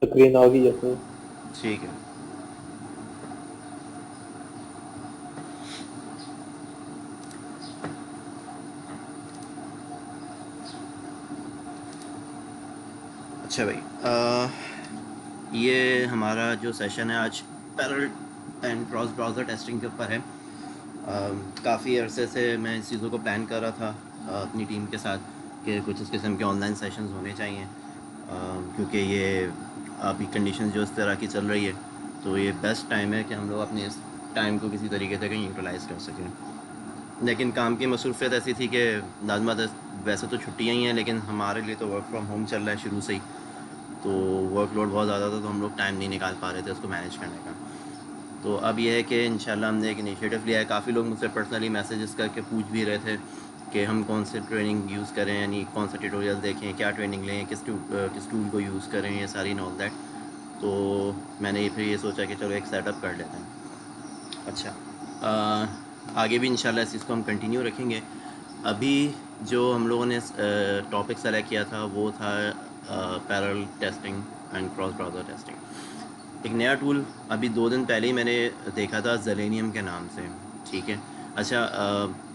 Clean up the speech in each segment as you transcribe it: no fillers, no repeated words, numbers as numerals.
Screen आ गई जैसे। ठीक है। अच्छा भाई, ये हमारा जो सेशन है आज parallel and cross browser testing के ऊपर है। काफ़ी अरसे से मैं इस चीज़ों को प्लान कर रहा था अपनी टीम के साथ कि कुछ इस किस्म के ऑनलाइन सेशंस होने चाहिए, क्योंकि ये अभी कंडीशन जो इस तरह की चल रही है, तो ये बेस्ट टाइम है कि हम लोग अपने इस टाइम को किसी तरीके से कहीं यूटिलाइज़ कर सकें। लेकिन काम की मसरूफियत ऐसी थी कि लाजमत वैसे तो छुट्टियाँ ही हैं, लेकिन हमारे लिए तो वर्क फ्रॉम होम चल रहा है शुरू से ही, तो वर्कलोड बहुत ज़्यादा था, तो हम लोग टाइम नहीं निकाल पा रहे थे उसको मैनेज करने का। तो अब ये है कि इंशाल्लाह हमने एक इनिशिएटिव लिया है। काफ़ी लोग मुझसे पर्सनली मैसेजेस करके पूछ भी रहे थे कि हम कौन से ट्रेनिंग यूज़ करें, यानी कौन सा ट्यूटोरियल देखें, क्या ट्रेनिंग लें, किस टूल को यूज़ करें, ये सारी एंड ऑल दैट। तो मैंने फिर ये सोचा कि चलो एक सेटअप कर लेते हैं। अच्छा, आगे भी इंशाल्लाह इस चीज़ को हम कंटिन्यू रखेंगे। अभी जो हम लोगों ने टॉपिक सेलेक्ट किया था वो था parallel testing and cross browser testing. एक नया टूल अभी 2 दिन पहले ही मैंने देखा था, जेलेनियम के नाम से। ठीक है। अच्छा,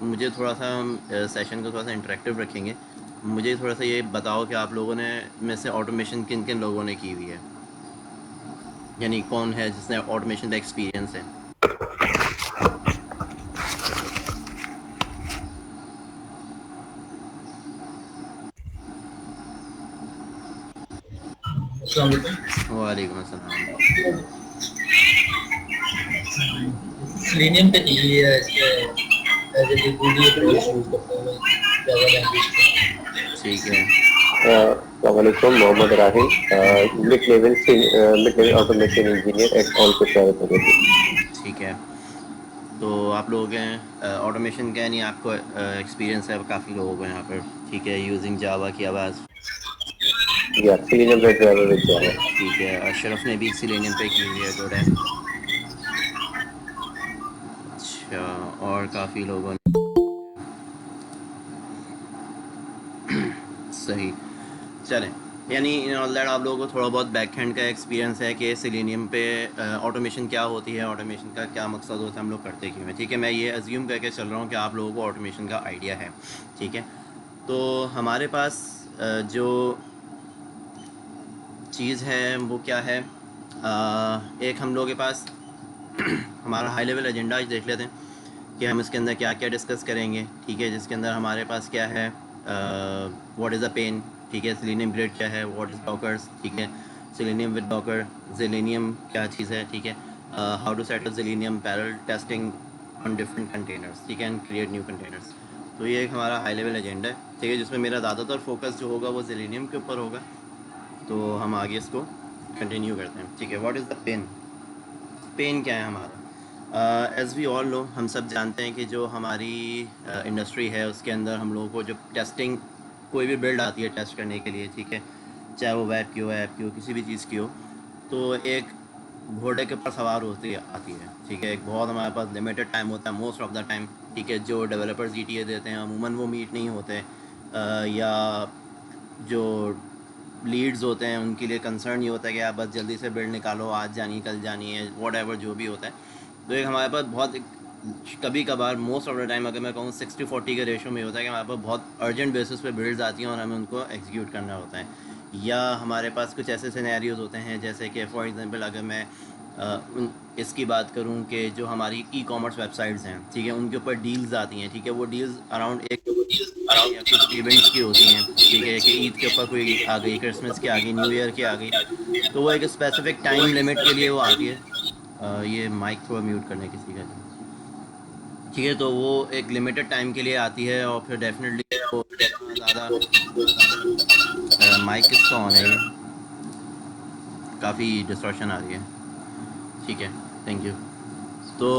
मुझे थोड़ा सा हम सेशन को थोड़ा सा इंटरेक्टिव रखेंगे। मुझे थोड़ा सा ये बताओ कि आप लोगों ने में से ऑटोमेशन किन किन लोगों ने की हुई है, यानी कौन है जिसने ऑटोमेशन का एक्सपीरियंस है। अस्सलाम वालेकुम। वालेकुम अस्सलाम। सेलेनियम पे ये है इसके एज ए लिबरेटरी अप्रोच यूज करते हैं जावा लैंग्वेज में। ठीक है। Assalamualaikum, Mohammad Rahim, mid-level automation engineer at Allco Private Limited. ठीक है। तो आप लोग हैं ऑटोमेशन का, यानी आपको एक्सपीरियंस है काफ़ी लोगों को यहाँ पर। ठीक है, यूजिंग जावा की आवाज़। Yeah, Selenium WebDriver with Java. ठीक है, अशरफ ने भी सिलेनियम पे की हुई है, गुड है। अच्छा, और काफ़ी लोगों ने, सही। चलें, यानी इन ऑल दैट आप लोगों को थोड़ा बहुत बैक हैंड का एक्सपीरियंस है कि सिलेनियम पे ऑटोमेशन क्या होती है, ऑटोमेशन का क्या मकसद होता है, हम लोग करते क्यों हैं। ठीक है, मैं ये अज्यूम करके चल रहा हूँ कि आप लोगों को ऑटोमेशन का आइडिया है। ठीक है, तो हमारे पास जो चीज़ है वो क्या है, एक हम लोगों के पास हमारा हाई लेवल एजेंडा आज देख लेते हैं कि हम इसके अंदर क्या क्या डिस्कस करेंगे। ठीक है, जिसके अंदर हमारे पास क्या है, व्हाट इज़ अ पेन। ठीक है, सेलेनियम ग्रिड क्या है, व्हाट इज़ डॉकर्स। ठीक है, सेलेनियम विद डॉकर, सेलेनियम क्या चीज़ है। ठीक है, how to set up Selenium parallel testing on different containers. ठीक है, एंड क्रिएट न्यू कंटेनर्स। तो ये एक हमारा हाई लेवल एजेंडा है। ठीक है, जिसमें मेरा ज़्यादातर फोकस जो होगा वो सेलेनियम के ऊपर होगा। तो हम आगे इसको कंटिन्यू करते हैं। ठीक है, what is the pen. Pen क्या है हमारा, एज़ वी ऑल नो, हम सब जानते हैं कि जो हमारी इंडस्ट्री है उसके अंदर हम लोगों को जब टेस्टिंग, कोई भी बिल्ड आती है टेस्ट करने के लिए, ठीक है, चाहे वो वेब की हो, ऐप की हो, किसी भी चीज़ की हो, तो एक घोड़े के ऊपर सवार होती आती है। ठीक है, एक बहुत हमारे पास लिमिटेड टाइम होता है मोस्ट ऑफ द टाइम। ठीक है, जो डेवलपर्स GTA देते हैं अमूमन वो मीट नहीं होते, या जो लीड्स होते हैं उनके लिए कंसर्न ये होता है कि आप बस जल्दी से बिल्ड निकालो, आज जानी कल जानी है, वॉट एवर जो भी होता है। तो एक हमारे पास बहुत कभी कभार, मोस्ट ऑफ द टाइम अगर मैं कहूँ 60-40 के रेशो में होता है कि हमारे पास बहुत अर्जेंट बेसिस पे बिल्ड्स आती हैं और हमें उनको एग्जीक्यूट करना होता है। या हमारे पास कुछ ऐसे सिनेरियोज होते हैं जैसे कि फॉर एग्जांपल अगर मैं इसकी बात करूं कि जो हमारी ई कॉमर्स वेबसाइट्स हैं, ठीक है, उनके ऊपर डील्स आती हैं। ठीक है, वो डील्स अराउंड एक या कुछ इवेंट्स की होती हैं। ठीक है, कि ईद के ऊपर कोई आ गई, क्रिसमस की आ गई, न्यू ईयर की आ गई, तो वो एक स्पेसिफिक टाइम लिमिट के लिए वो आती है। ये माइक थोड़ा म्यूट करने किसी का। ठीक है, तो वो एक लिमिटेड टाइम के लिए आती है और फिर डेफिनेटली वो इतना ज़्यादा, माइक किसका ऑन है, ये काफ़ी डिस्टॉर्शन आ रही है। ठीक है, थैंक यू। तो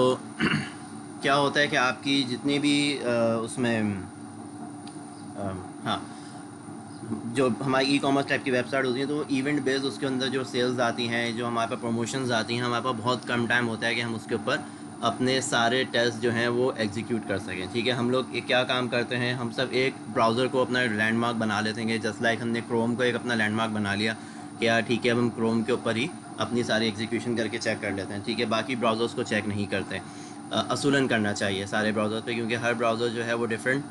क्या होता है कि आपकी जितनी भी उसमें, हाँ, जो हमारी ई कॉमर्स टाइप की वेबसाइट होती है, तो इवेंट बेस्ड उसके अंदर जो सेल्स आती हैं, जो हमारे पास प्रमोशंस आती हैं, हमारे पास बहुत कम टाइम होता है कि हम उसके ऊपर अपने सारे टेस्ट जो हैं वो एग्जीक्यूट कर सकें। ठीक है, हम लोग एक क्या काम करते हैं, हम सब एक ब्राउज़र को अपना लैंडमार्क बना लेते हैं, जस्ट लाइक हमने क्रोम को एक अपना लैंडमार्क बना लिया कि यार ठीक है अब हम क्रोम के ऊपर ही अपनी सारी एग्जीक्यूशन करके चेक कर लेते हैं, ठीक है, बाकी ब्राउज़र्स को चेक नहीं करते। असूलन करना चाहिए सारे ब्राउज़र पे, क्योंकि हर ब्राउज़र जो है वो डिफरेंट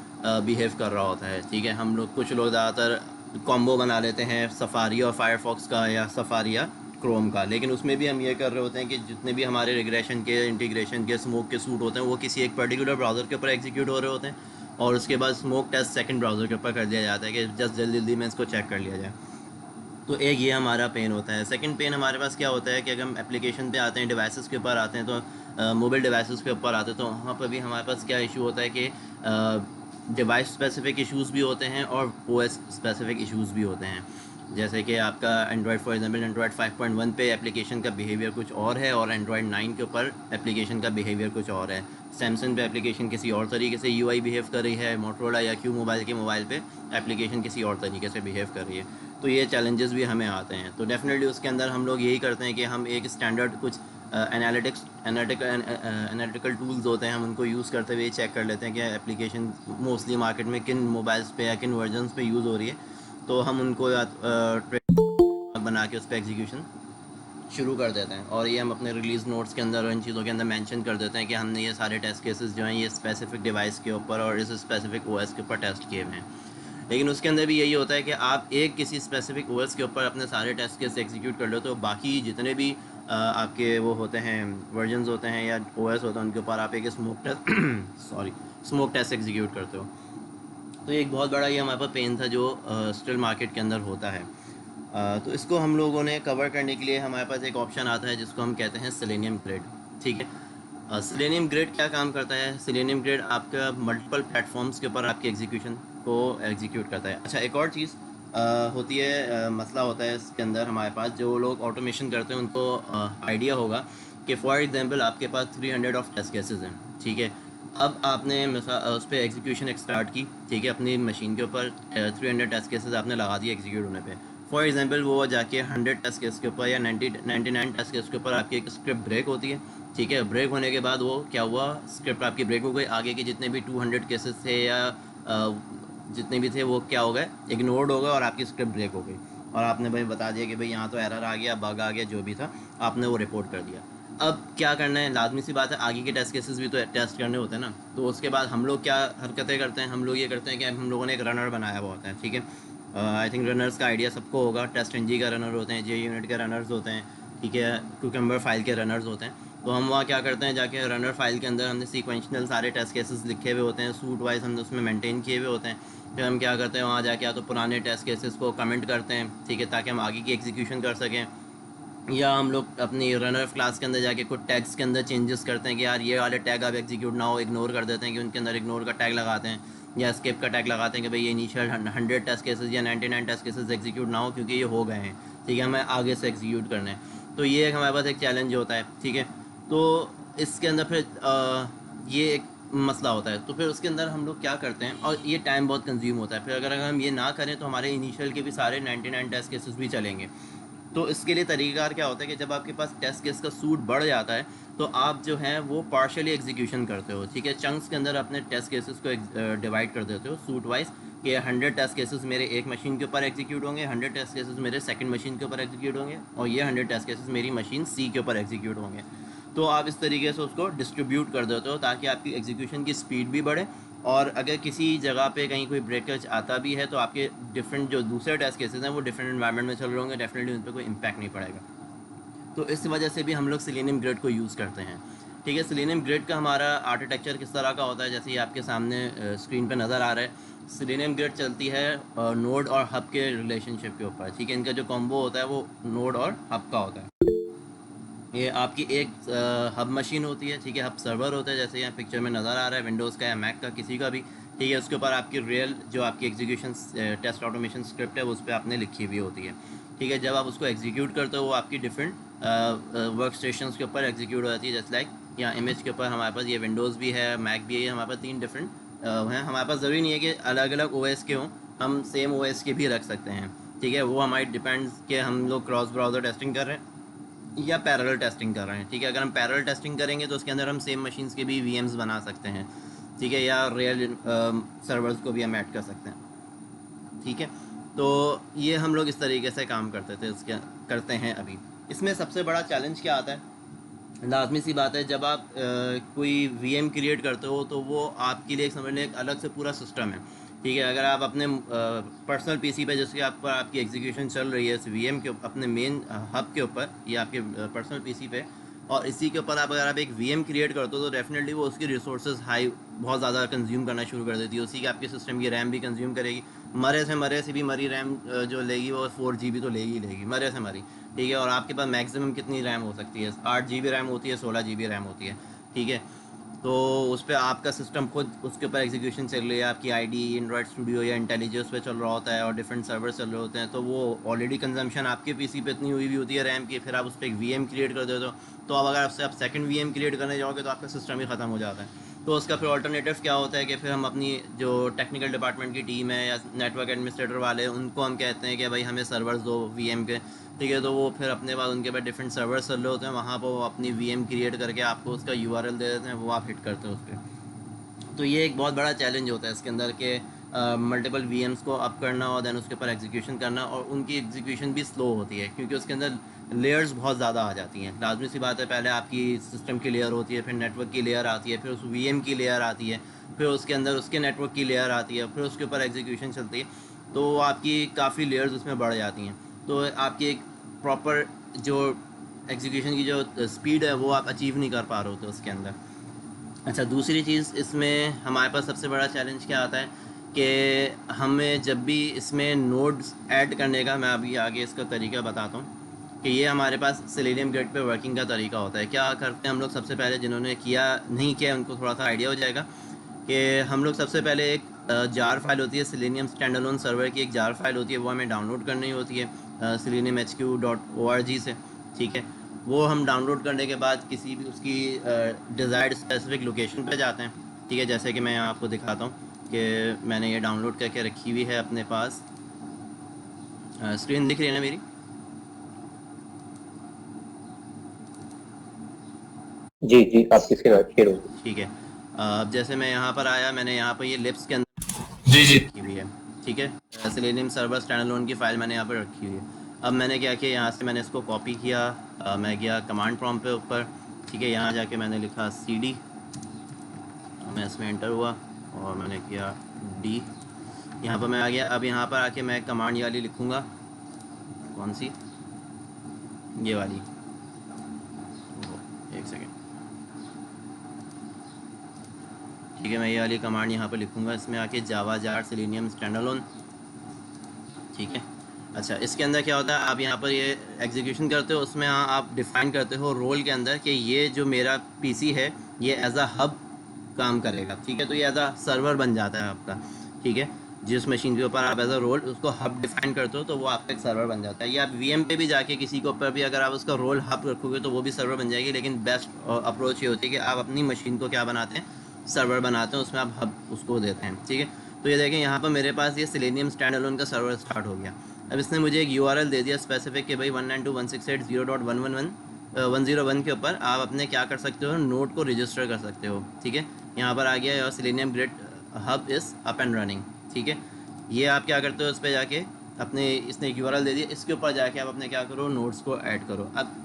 बिहेव कर रहा होता है, ठीक है। हम लोग कुछ लोग ज़्यादातर कॉम्बो बना लेते हैं सफारी और फायरफॉक्स का या सफारी या क्रोम का, लेकिन उसमें भी हम ये कर रहे होते हैं कि जितने भी हमारे रिग्रेशन के, इंटीग्रेशन के, स्मोक के सूट होते हैं वो किसी एक पर्टिकुलर ब्राउज़र के ऊपर एग्जीक्यूट हो रहे होते हैं, और उसके बाद स्मोक टेस्ट सेकंड ब्राउज़र के ऊपर कर दिया जाता है कि जस्ट जल्दी जल्दी में इसको चेक कर लिया जाए। तो एक ये हमारा पेन होता है। सेकंड पेन हमारे पास क्या होता है कि अगर हम एप्लीकेशन पे आते हैं, डिवाइसेस के ऊपर आते हैं, तो मोबाइल डिवाइसेस के ऊपर आते हैं, तो वहाँ पर भी हमारे पास क्या इशू होता है कि डिवाइस स्पेसिफिक इश्यूज़ भी होते हैं और ओएस स्पेसिफिक इश्यूज़ भी होते हैं। जैसे कि आपका एंड्रॉयड, फॉर एग्जांपल एंड्रॉयड 5.1 पे एप्लीकेशन का बिहेवियर कुछ और है और एंड्रॉयड 9 के ऊपर एप्लीकेशन का बिहेवियर कुछ और है। सैमसंग पे एप्लीकेशन किसी और तरीके से यूआई बिहेव कर रही है, मोटरोला या क्यू मोबाइल के मोबाइल पे एप्लीकेशन किसी और तरीके से बिहेव कर रही है। तो ये चैलेंजेस भी हमें आते हैं। तो डेफिनेटली उसके अंदर हम लोग यही करते हैं कि हम एक स्टैंडर्ड कुछ एनालिटिकल टूल्स होते हैं, हम उनको यूज़ करते हुए चेक कर लेते हैं कि एप्लीकेशन मोस्टली मार्केट में किन मोबाइल्स पे या किन वर्जन्स पे यूज़ हो रही है, तो हम उनको बना के उस पर एग्जीक्यूशन शुरू कर देते हैं। और ये हम अपने रिलीज़ नोट्स के अंदर और इन चीज़ों के अंदर मेंशन कर देते हैं कि हमने ये सारे टेस्ट केसेस जो हैं ये स्पेसिफिक डिवाइस के ऊपर और इस स्पेसिफिक ओएस के ऊपर टेस्ट किए हुए हैं। लेकिन उसके अंदर भी यही होता है कि आप एक किसी स्पेसिफिक ओएस के ऊपर अपने सारे टेस्ट केस एग्जीक्यूट कर लो, तो बाकी जितने भी आपके वो होते हैं वर्जन्स होते हैं या ओएस होता है उनके ऊपर आप एक स्मोक टेस्ट एग्जीक्यूट करते हो। तो एक बहुत बड़ा ये हमारे पास पेन था जो स्टिल मार्केट के अंदर होता है। तो इसको हम लोगों ने कवर करने के लिए हमारे पास एक ऑप्शन आता है जिसको हम कहते हैं सेलेनियम ग्रिड, ठीक है। सेलेनियम ग्रिड क्या काम करता है? सेलेनियम ग्रिड आपका मल्टीपल प्लेटफॉर्म्स के ऊपर आपके एग्जीक्यूशन को एग्जीक्यूट करता है। अच्छा, एक और चीज़ होती है, मसला होता है इसके अंदर हमारे पास, जो लोग ऑटोमेशन करते हैं उनको आइडिया होगा कि फॉर एग्जांपल आपके पास 300 ऑफ टेस्ट केसेस हैं, ठीक है। अब आपने उस पर एग्जीक्यूशन स्टार्ट की, ठीक है, अपनी मशीन के ऊपर 300 टेस्ट केसेस आपने लगा दिए एग्जीक्यूट होने पे। फॉर एग्जांपल वो जाके 100 टेस्ट केस के ऊपर या 99 टेस्ट केस के ऊपर आपकी एक स्क्रिप्ट ब्रेक होती है, ठीक है। ब्रेक होने के बाद वो क्या हुआ, स्क्रिप्ट आपकी ब्रेक हो गई, आगे के जितने भी 200 केसेस थे या जितने भी थे वो क्या हो गए, इग्नोर्ड हो गए और आपकी स्क्रिप्ट ब्रेक हो गई, और आपने भाई बता दिया कि भाई यहाँ तो एरर आ गया, बग आ गया, जो भी था आपने वो रिपोर्ट कर दिया। अब क्या करना है, लाजमी सी बात है आगे के टेस्ट केसेस भी तो टेस्ट करने होते हैं ना। तो उसके बाद हम लोग क्या हरकतें करते हैं, हम लोग ये करते हैं कि हम लोगों ने एक रनर बनाया हुआ होता है, ठीक है। आई थिंक रनर्स का आइडिया सबको होगा। टेस्ट एनजी का रनर होते हैं, जे यूनिट के रनर्स होते हैं, ठीक है, क्यूकम्बर फाइल के रनर्स होते हैं। तो हम वहाँ क्या करते हैं, जाके रनर फाइल के अंदर हमने सीक्वेंशनल सारे टेस्ट केसेस लिखे हुए होते हैं, सूट वाइज हमने उसमें मेंटेन किए हुए होते हैं। फिर हम क्या करते हैं, वहाँ जाके या तो पुराने टेस्ट केसेस को कमेंट करते हैं, ठीक है, ताकि हम आगे की एग्जीक्यूशन कर सकें, या हम लोग अपनी रनर क्लास के अंदर जाके कुछ टैग्स के अंदर चेंजेस करते हैं कि यार ये वाले टैग अब एग्जीक्यूट ना हो, इग्नोर कर देते हैं, कि उनके अंदर इग्नोर का टैग लगाते हैं या स्किप का टैग लगाते हैं कि भाई ये इनिशियल 100 टेस्ट केसेस या 99 टेस्ट केसेस एग्जीक्यूट ना हो क्योंकि ये हो गए हैं, ठीक है, हमें आगे से एग्जीक्यूट करना है। तो ये एक हमारे पास एक चैलेंज होता है, ठीक है। तो इसके अंदर फिर ये एक मसला होता है। तो फिर उसके अंदर हम लोग क्या करते हैं, और ये टाइम बहुत कंज्यूम होता है, फिर अगर हम ये ना करें तो हमारे इनिशियल के भी सारे 99 टेस्ट केसेस भी चलेंगे। तो इसके लिए तरीक़ाकार क्या होता है कि जब आपके पास टेस्ट केस का सूट बढ़ जाता है तो आप जो है वो पार्शियली एग्जीक्यूशन करते हो, ठीक है, चंक्स के अंदर अपने टेस्ट केसेस को डिवाइड कर देते हो सूट वाइज, कि 100 टेस्ट केसेस मेरे एक मशीन के ऊपर एग्जीक्यूट होंगे, 100 टेस्ट केसेस मेरे सेकंड मशीन के ऊपर एग्जीक्यूट होंगे, और ये 100 टेस्ट केसेस मेरी मशीन सी के ऊपर एग्जीक्यूट होंगे। तो आप इस तरीके से उसको डिस्ट्रीब्यूट कर देते हो ताकि आपकी एग्जीक्यूशन की स्पीड भी बढ़े, और अगर किसी जगह पे कहीं कोई ब्रेकेज आता भी है तो आपके डिफरेंट जो दूसरे टेस्ट केसेस हैं वो डिफरेंट एनवायरनमेंट में चल रहे होंगे, डेफिनेटली उन पर कोई इम्पैक्ट नहीं पड़ेगा। तो इस वजह से भी हम लोग सेलेनियम ग्रिड को यूज़ करते हैं, ठीक है। सेलेनियम ग्रिड का हमारा आर्किटेक्चर किस तरह का होता है, जैसे ये आपके सामने स्क्रीन पर नज़र आ रहा है। सेलेनियम ग्रिड चलती है नोड और हब के रिलेशनशिप के ऊपर, ठीक है। इनका जो कॉम्बो होता है वो नोड और हब का होता है। ये आपकी एक हब मशीन होती है, ठीक है, हब सर्वर होता है, जैसे यहाँ पिक्चर में नज़र आ रहा है, विंडोज़ का या मैक का किसी का भी, ठीक है। उसके ऊपर आपकी रियल जो आपकी एग्जीक्यूशन टेस्ट ऑटोमेशन स्क्रिप्ट है वो उस पर आपने लिखी हुई होती है, ठीक है। जब आप उसको एग्जीक्यूट करते हो वो आपकी डिफरेंट वर्क स्टेशन के ऊपर एग्जीक्यूट हो जाती है, जैसे लाइक यहाँ इमेज के ऊपर हमारे पास ये विंडोज़ भी है, मैक भी है, हमारे पास 3 डिफरेंट हैं। हमारे पास ज़रूरी नहीं है कि अलग अलग ओएस के हों, हम सेम ओएस के भी रख सकते हैं, ठीक है। वो हमारी डिपेंड्स कि हम लोग क्रॉस ब्राउज़र टेस्टिंग कर रहे हैं या पैरेलल टेस्टिंग कर रहे हैं, ठीक है। अगर हम पैरेलल टेस्टिंग करेंगे तो उसके अंदर हम सेम मशीन्स के भी VMs बना सकते हैं, ठीक है, या रियल सर्वर्स को भी हम ऐड कर सकते हैं, ठीक है। तो ये हम लोग इस तरीके से काम करते थे, इसके करते हैं अभी। इसमें सबसे बड़ा चैलेंज क्या आता है, लाजमी सी बात है, जब आप कोई वीएम क्रिएट करते हो तो वो आपके लिए समझ लें एक अलग से पूरा सिस्टम है, ठीक है। अगर आप अपने पर्सनल पीसी पे जैसे आप पर आपकी एग्जीक्यूशन चल रही है इस वीएम के अपने मेन हब के ऊपर या आपके पर्सनल पीसी पे, और इसी के ऊपर अगर आप एक वीएम क्रिएट करते हो तो डेफिनेटली वो उसकी रिसोर्सेज हाई बहुत ज़्यादा कंज्यूम करना शुरू कर देती है। उसी के आपके सिस्टम की रैम भी कंज्यूम करेगी, मरे से भी मरी रैम जो लेगी वो 4 GB तो लेगी मरे से मरी, ठीक है। और आपके पास मैक्सिमम कितनी रैम हो सकती है, 8 GB रैम होती है, 16 GB रैम होती है, ठीक है। तो उस पर आपका सिस्टम खुद उसके ऊपर एग्जीक्यूशन चल रही है, आपकी आईडी एंड्रॉयड स्टूडियो या इंटेलिजेंस उस पर चल रहा होता है और डिफरेंट सर्वर चल रहे होते हैं, तो वो ऑलरेडी कंजम्पशन आपके पीसी पे इतनी हुई भी होती है रैम की, फिर आप उस पर एक वीएम क्रिएट कर देते हो, तो अब अगर आपसे आप सेकंड वीएम क्रिएट करने जाओगे तो आपका सिस्टम ही ख़त्म हो जाता है। तो उसका फिर ऑल्टरनेटिव क्या होता है कि फिर हम अपनी जो टेक्निकल डिपार्टमेंट की टीम है या नेटवर्क एडमिनिस्ट्रेटर वाले उनको हम कहते हैं कि भाई हमें सर्वर्स दो वीएम के, ठीक है। तो वो फिर अपने पास उनके पास डिफरेंट सर्वर्स चल रहे होते हैं, वहाँ पर वो अपनी वीएम क्रिएट करके आपको उसका यूआरएल दे देते हैं, वो आप हिट करते हो उस पर। तो ये एक बहुत बड़ा चैलेंज होता है इसके अंदर के मल्टीपल वीएम्स को अप करना और देन उसके ऊपर एग्जीक्यूशन करना, और उनकी एग्जीक्यूशन भी स्लो होती है क्योंकि उसके अंदर लेयर्स बहुत ज़्यादा आ जाती हैं। लाजमी सी बात है, पहले आपकी सिस्टम की लेयर होती है, फिर नेटवर्क की लेयर आती है, फिर उस वीएम की लेयर आती है, फिर उसके अंदर उसके नेटवर्क की लेयर आती है, फिर उसके ऊपर एग्जीक्यूशन चलती है, तो आपकी काफ़ी लेयर्स उसमें बढ़ जाती हैं। तो आपकी एक प्रॉपर जो एग्जीक्यूशन की जो स्पीड है वो आप अचीव नहीं कर पा रहे होते उसके अंदर। अच्छा, दूसरी चीज़ इसमें हमारे पास सबसे बड़ा चैलेंज क्या आता है कि हमें जब भी इसमें नोड्स ऐड करने का, मैं अभी आगे इसका तरीका बताता हूँ कि ये हमारे पास सेलेनियम ग्रिड पे वर्किंग का तरीका होता है। क्या करते हैं हम लोग, सबसे पहले जिन्होंने किया नहीं किया उनको थोड़ा सा आइडिया हो जाएगा कि हम लोग सबसे पहले एक जार फाइल होती है, सेलेनियम स्टैंडअलोन सर्वर की एक जार फाइल होती है, वो हमें डाउनलोड करनी होती है seleniumhq.org से, ठीक है। वो हम डाउनलोड करने के बाद किसी भी उसकी डिज़ायर्ड स्पेसिफिक लोकेशन पे जाते हैं, ठीक है। जैसे कि मैं आपको दिखाता हूँ कि मैंने ये डाउनलोड करके रखी हुई है अपने पास, स्क्रीन दिख रही है ना मेरी? जी जी, आपकी स्क्रीन अच्छी होगी। ठीक है। अब जैसे मैं यहाँ पर आया, मैंने यहाँ पर ये लिप्स के अंदर जी जी रखी हुई है, ठीक है। सेलेनियम सर्वर स्टैंडअलोन की फ़ाइल मैंने यहाँ पर रखी हुई है। अब मैंने क्या किया, यहाँ से मैंने इसको कॉपी किया, मैं गया कमांड प्रॉम्प्ट पे ऊपर, ठीक है। यहाँ जाके मैंने लिखा cd, मैं इसमें एंटर हुआ और मैंने किया d, यहाँ पर मैं आ गया। अब यहाँ पर आके मैं कमांड ये वाली लिखूँगा, कौन सी, ये वाली, एक सेकेंड, ठीक है। मैं ये वाली कमांड यहाँ पर लिखूँगा, इसमें आके जावा जार सेलेनियम स्टैंडअलोन, ठीक है। अच्छा, इसके अंदर क्या होता है, आप यहाँ पर ये एग्जीक्यूशन करते हो, उसमें आप डिफ़ाइन करते हो रोल के अंदर कि ये जो मेरा पीसी है ये एज अ हब काम करेगा, ठीक है। तो ये एज अ सर्वर बन जाता है आपका, ठीक है। जिस मशीन के ऊपर आप एज अ रोल उसको हब डिफाइन करते हो तो वो आपका एक सर्वर बन जाता है। या आप वीएम पे भी जाके किसी के ऊपर भी अगर आप उसका रोल हब रखोगे तो वो भी सर्वर बन जाएगी, लेकिन बेस्ट अप्रोच ये होती है कि आप अपनी मशीन को क्या बनाते हैं, सर्वर बनाते हैं, उसमें आप हब उसको देते हैं, ठीक है। तो ये देखें यहाँ पर मेरे पास ये सेलेनियम स्टैंडअलोन का सर्वर स्टार्ट हो गया। अब इसने मुझे एक यूआरएल दे दिया स्पेसिफिक कि भाई 192.168.0.101 के ऊपर आप अपने क्या कर सकते हो, नोड को रजिस्टर कर सकते हो, ठीक है। यहाँ पर आ गया और selenium grid hub is up and running, ठीक है। ये आप क्या करते हो, इस पर जाके अपने, इसने एक यूआरएल दे दिया, इसके ऊपर जाके आप अपने क्या करो, नोड्स को ऐड करो। अब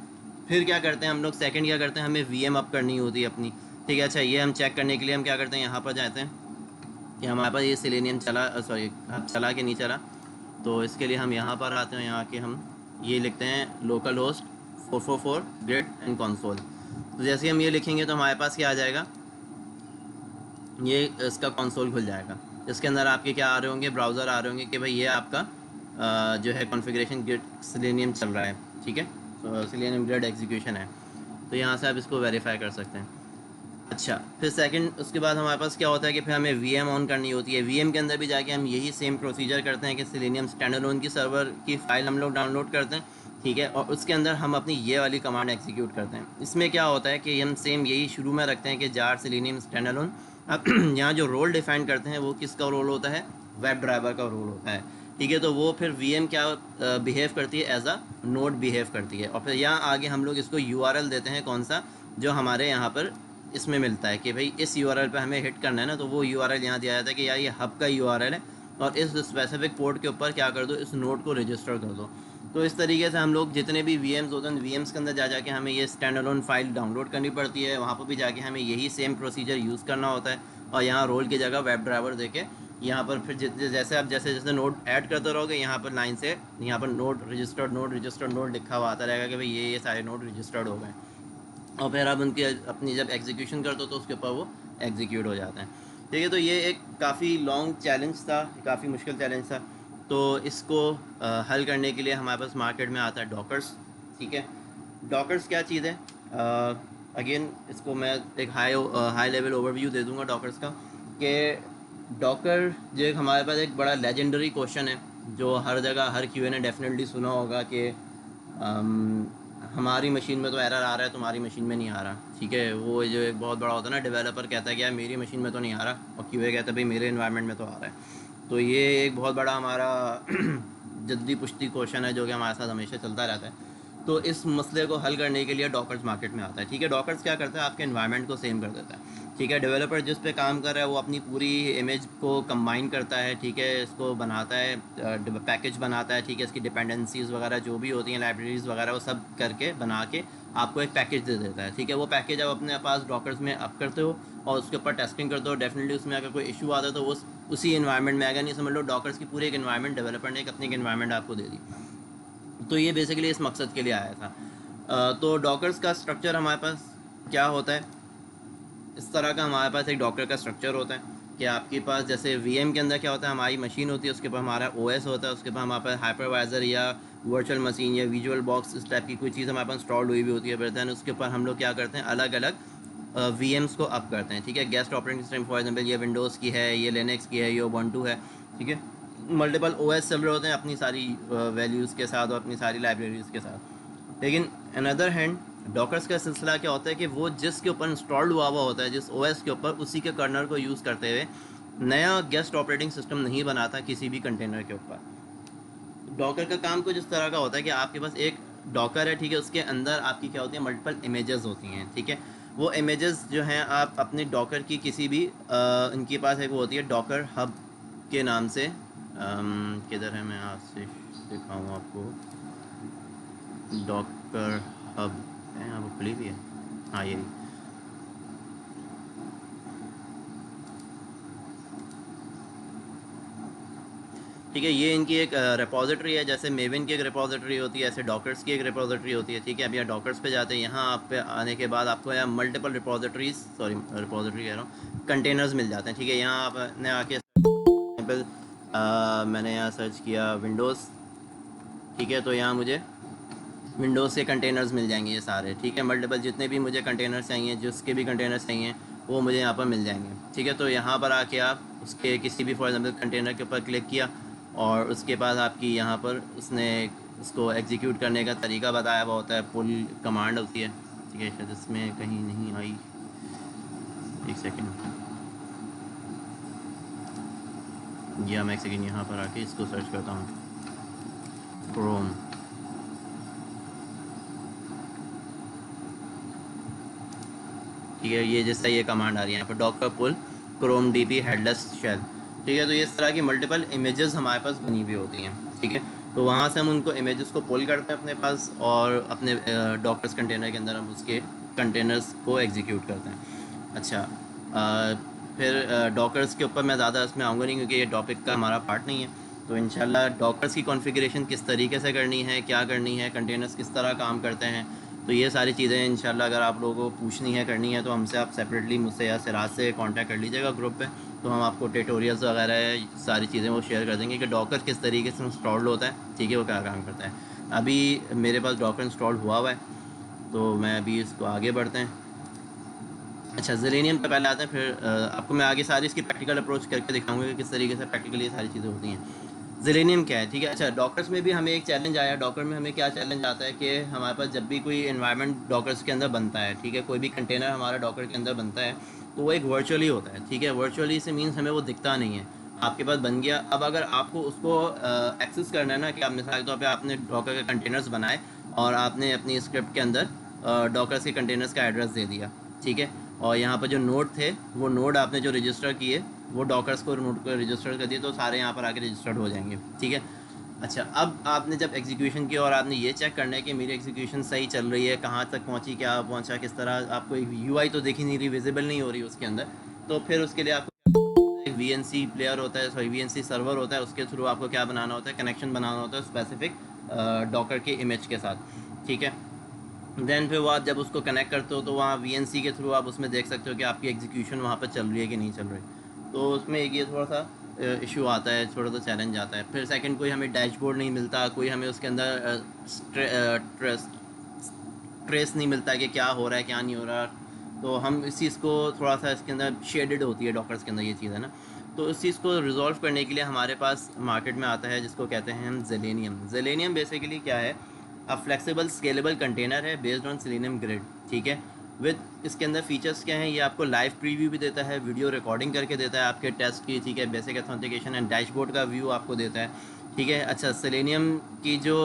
फिर क्या करते हैं हम लोग, सेकंड क्या करते हैं, हमें वीएम अप करनी होती है अपनी, ठीक है। अच्छा, ये हम चेक करने के लिए हम क्या करते हैं, यहाँ पर जाते हैं कि हमारे पास ये सेलेनियम चला, सॉरी अब चला कि नहीं चला। तो इसके लिए हम यहाँ पर आते हैं, यहाँ के हम ये लिखते हैं local host 444 grid and console. तो जैसे हम ये लिखेंगे तो हमारे पास क्या आ जाएगा, ये इसका कंसोल खुल जाएगा। इसके अंदर आपके क्या आ रहे होंगे, ब्राउज़र आ रहे होंगे कि भाई ये आपका जो है कॉन्फ़िगरेशन ग्रिड सेलेनियम चल रहा है, ठीक है। तो सेलेनियम ग्रिड एग्जीक्यूशन है, तो यहाँ से आप इसको वेरीफाई कर सकते हैं। अच्छा, फिर सेकंड उसके बाद हमारे पास क्या होता है कि फिर हमें वीएम ऑन करनी होती है। वीएम के अंदर भी जाके हम यही सेम प्रोसीजर करते हैं कि सेलेनियम स्टैंडअलोन की सर्वर की फ़ाइल हम लोग डाउनलोड करते हैं, ठीक है। और उसके अंदर हम अपनी ये वाली कमांड एग्जीक्यूट करते हैं। इसमें क्या होता है कि हम सेम यही शुरू में रखते हैं कि जार सेलेनियम स्टैंडअलोन। अब यहाँ जो रोल डिफाइन करते हैं वो किसका रोल होता है, वेब ड्राइवर का रोल होता है, ठीक है। तो वो फिर वीएम क्या बिहेव करती है, एज अ नोड बिहेव करती है। और फिर यहाँ आगे हम लोग इसको यूआरएल देते हैं, कौन सा, जो हमारे यहाँ पर इसमें मिलता है कि भाई इस यूआरएल पे हमें हिट करना है ना, तो वो यूआरएल यहाँ दिया जाता है कि यार ये हब का यूआरएल है, और इस स्पेसिफिक पोर्ट के ऊपर क्या कर दो, इस नोड को रजिस्टर कर दो। तो इस तरीके से हम लोग जितने भी VMs होते हैं, VMs के अंदर जा जाके हमें ये स्टैंड अलोन फाइल डाउनलोड करनी पड़ती है, वहाँ पर भी जाके हमें यही सेम प्रोसीजर यूज़ करना होता है, और यहाँ रोल की जगह वेब ड्राइवर देके यहाँ पर फिर जैसे आप जैसे जैसे नोड ऐड करते रहोगे, यहाँ पर लाइन से यहाँ पर नोड रजिस्टर्ड नोड लिखा हुआ आता रहेगा कि भाई ये सारे नोड रजिस्टर्ड हो गए, और फिर आप उनकी अपनी जब एग्जीक्यूशन करते हो तो उसके ऊपर वो एग्जीक्यूट हो जाते हैं। ठीक है, तो ये एक काफ़ी लॉन्ग चैलेंज था, काफ़ी मुश्किल चैलेंज था। तो इसको हल करने के लिए हमारे पास मार्केट में आता है डॉकर्स। ठीक है, डॉकर्स क्या चीज़ है, अगेन इसको मैं एक हाई लेवल ओवरव्यू दे दूंगा डॉकर्स का, कि डॉकर जो एक हमारे पास एक बड़ा लेजेंडरी क्वेश्चन है, जो हर जगह हर क्यूए ने डेफिनेटली सुना होगा कि हमारी मशीन में तो एरर आ रहा है, तुम्हारी मशीन में नहीं आ रहा। ठीक है, वो जो एक बहुत बड़ा होता है ना, डेवलपर कहता है कि यार मेरी मशीन में तो नहीं आ रहा, और क्यूए कहता है भाई मेरे एनवायरनमेंट में तो आ रहा है। तो ये एक बहुत बड़ा हमारा जद्दी पुश्ती क्वेश्चन है जो कि हमारे साथ हमेशा चलता रहता है। तो इस मसले को हल करने के लिए डॉकर्स मार्केट में आता है। ठीक है, डॉकर्स क्या करता है, आपके एनवायरनमेंट को सेम कर देता है। ठीक है, डेवलपर जिस पे काम कर रहा है वो अपनी पूरी इमेज को कंबाइन करता है। ठीक है, इसको बनाता है, पैकेज बनाता है। ठीक है, इसकी डिपेंडेंसीज़ वगैरह जो भी होती हैं, लाइब्रेरीज़ वगैरह, वो सब करके बना के आपको एक पैकेज दे देता है। ठीक है, वो पैकेज आप अपने पास डॉकर्स में अप करते हो और उसके ऊपर टेस्टिंग करते हो। डेफिनेटली उसमें अगर कोई इशू आता है तो वो उसी इन्वायरमेंट में आएगा। नहीं समझ लो डॉकर्स की पूरी एक इन्वायरमेंट डेवलपर ने एक अपनी इन्वायरमेंट आपको दे दी। तो ये बेसिकली इस मकसद के लिए आया था। तो डॉकर्स का स्ट्रक्चर हमारे पास क्या होता है, इस तरह का हमारे पास एक डॉकर का स्ट्रक्चर होता है कि आपके पास जैसे VM के अंदर क्या होता है, हमारी मशीन होती है, उसके ऊपर हमारा OS होता है, उसके ऊपर हमारे पास हाइपरवाइज़र या वर्चुअल मशीन या विजुअल बॉक्स इस टाइप की कोई चीज़ हमारे पास इंस्टॉल हुई भी होती है। फिर दैन उसके ऊपर हम लोग क्या करते हैं, अलग अलग VMs को अप करते हैं। ठीक है, guest operating system for example ये विंडोज़ की है, ये लिनक्स की है, ये उबुंटू है। ठीक है, मल्टीपल OS चल रहे होते हैं अपनी सारी वैल्यूज़ के साथ और अपनी सारी लाइब्रेरीज़ के साथ। लेकिन अनदर हैंड डॉकर्स का सिलसिला क्या होता है कि वो जिसके ऊपर इंस्टॉल्ड हुआ होता है, जिस OS के ऊपर, उसी के कर्नल को यूज़ करते हुए नया गेस्ट ऑपरेटिंग सिस्टम नहीं बनाता किसी भी कंटेनर के ऊपर। डॉकर का काम कुछ इस तरह का होता है कि आपके पास एक डॉकर है। ठीक है, उसके अंदर आपकी क्या होती है, मल्टीपल इमेजेस होती हैं। ठीक है, वो इमेजेस जो हैं आप अपने डॉकर की किसी भी इनके पास एक वो होती है डॉकर हब के नाम से। किधर है, मैं आपसे दिखाऊँ आपको, डॉकर हब है, यहाँ पर खुली भी है, हाँ यही। ठीक है, ये इनकी एक रिपोजिटरी है, जैसे मेविन की एक रिपोजिटरी होती है, ऐसे डॉकर्स की एक रिपोजिटरी होती है। ठीक है, अब यहाँ डॉकर्स पे जाते हैं, यहाँ आप पे आने के बाद आपको यहाँ मल्टीपल रिपोजिटरीज, रिपोजिटरी कह रहा हूँ, कंटेनर्स मिल जाते हैं। ठीक है, यहाँ आपने आके मैंने यहाँ सर्च किया विंडोज़। ठीक है, तो यहाँ मुझे विंडोज़ के कंटेनर्स मिल जाएंगे ये सारे। ठीक है, मल्टीपल जितने भी मुझे कंटेनर्स चाहिए, जिसके भी कंटेनर्स चाहिए वो मुझे यहाँ पर मिल जाएंगे। ठीक है, तो यहाँ पर आके आप उसके किसी भी फॉर एग्जाम्पल कंटेनर के ऊपर क्लिक किया और उसके बाद आपकी यहाँ पर उसने उसको एग्जीक्यूट करने का तरीका बताया हुआ होता है, पुल कमांड होती है। ठीक है, शायद इसमें कहीं नहीं आई, एक सेकेंड, या मैं एक सेकेंड यहाँ पर आके इसको सर्च करता हूँ, क्रोम। ठीक है, ये जैसा ये कमांड आ रही है यहाँ पर, डॉकर पुल क्रोम DB हेडलेस शेल। ठीक है, तो ये इस तरह की मल्टीपल इमेजेस हमारे पास बनी हुई होती हैं। ठीक है, तो वहाँ से हम उनको इमेजेस को पुल करते हैं अपने पास और अपने डॉकर्स कंटेनर के अंदर हम उसके कंटेनर्स को एग्जीक्यूट करते हैं। अच्छा, फिर डॉकर्स के ऊपर मैं ज़्यादा इसमें आऊँगा नहीं क्योंकि ये टॉपिक का हमारा पार्ट नहीं है। तो इंशाल्लाह डॉकर्स की कॉन्फ़िगरेशन किस तरीके से करनी है, क्या करनी है, कंटेनर्स किस तरह काम करते हैं, तो ये सारी चीज़ें इंशाल्लाह अगर आप लोगों को पूछनी है, करनी है, तो हमसे आप सेपरेटली मुझसे या सिराज से कांटेक्ट कर लीजिएगा ग्रुप पे। तो हम आपको ट्यूटोरियल्स वगैरह सारी चीज़ें वो शेयर कर देंगे कि डॉकर किस तरीके से इंस्टॉल्ड होता है। ठीक है, वो क्या काम करता है। अभी मेरे पास डॉकर इंस्टॉल हुआ हुआ है, तो मैं अभी इसको आगे बढ़ते हैं। अच्छा, ज़ेलेनियम पे पहले आते हैं, फिर आपको मैं आगे सारी इसकी प्रैक्टिकल अप्रोच करके दिखाऊंगा कि किस तरीके से प्रैक्टिकली ये सारी चीज़ें होती हैं। ज़ेलेनियम क्या है, ठीक है। अच्छा, डॉकर्स में भी हमें एक चैलेंज आया। डॉकर में हमें क्या चैलेंज आता है कि हमारे पास जब भी कोई एनवायरनमेंट डॉकर्स के अंदर बनता है, ठीक है, कोई भी कंटेनर हमारा डॉकर के अंदर बनता है तो वो एक वर्चुअली होता है। ठीक है, वर्चुअली से मीन्स हमें वो दिखता नहीं है, आपके पास बन गया। अब अगर आपको उसको एक्सेस करना है ना, कि आप मिसाल के तौर पे आपने डॉकर के कंटेनर्स बनाए और आपने अपनी स्क्रिप्ट के अंदर डॉकर्स के कंटेनर्स का एड्रेस दे दिया, ठीक है, और यहाँ पर जो नोड थे वो नोड आपने जो रजिस्टर किए वो डॉकर्स को नोट कर रजिस्टर कर दिए तो सारे यहाँ पर आके रजिस्टर्ड हो जाएंगे, ठीक है। अच्छा, अब आपने जब एग्जीक्यूशन किया और आपने ये चेक करना है कि मेरी एग्जीक्यूशन सही चल रही है, कहाँ तक पहुँची, क्या पहुँचा, किस तरह, आपको यूआई तो दिख ही नहीं रही, विजिबल नहीं हो रही उसके अंदर, तो फिर उसके लिए आपको एक वीएनसी प्लेयर होता है, सॉरी वीएनसी सर्वर होता है, उसके थ्रू आपको क्या बनाना होता है, कनेक्शन बनाना होता है स्पेसिफिक डॉकर के इमेज के साथ, ठीक है। देन फिर वो आप जब उसको कनेक्ट करते हो तो वहाँ वीएनसी के थ्रू आप उसमें देख सकते हो कि आपकी एग्जीक्यूशन वहाँ पर चल रही है कि नहीं चल रही। तो उसमें एक ये थोड़ा सा इशू आता है, थोड़ा सा चैलेंज आता है। फिर सेकंड, कोई हमें डैशबोर्ड नहीं मिलता, कोई हमें उसके अंदर ट्रेस नहीं मिलता कि क्या हो रहा है क्या नहीं हो रहा। तो हम इस चीज़ को थोड़ा सा, इसके अंदर शेडेड होती है डॉकर्स के अंदर ये चीज़ है ना। तो इस चीज़ को रिजॉल्व करने के लिए हमारे पास मार्केट में आता है जिसको कहते हैं हम जेलेनियम। जेलेनियम बेसिकली क्या है, अब फ्लेक्सिबल स्केलेबल कंटेनर है बेस्ड ऑन सेलेनियम ग्रिड, ठीक है। विद इसके अंदर फीचर्स क्या हैं, ये आपको लाइव प्रीव्यू भी देता है, वीडियो रिकॉर्डिंग करके देता है आपके टेस्ट की, ठीक है। बेसिक ऑथेंटिकेशन एंड डैशबोर्ड का व्यू आपको देता है, ठीक है। अच्छा, सेलेनियम की जो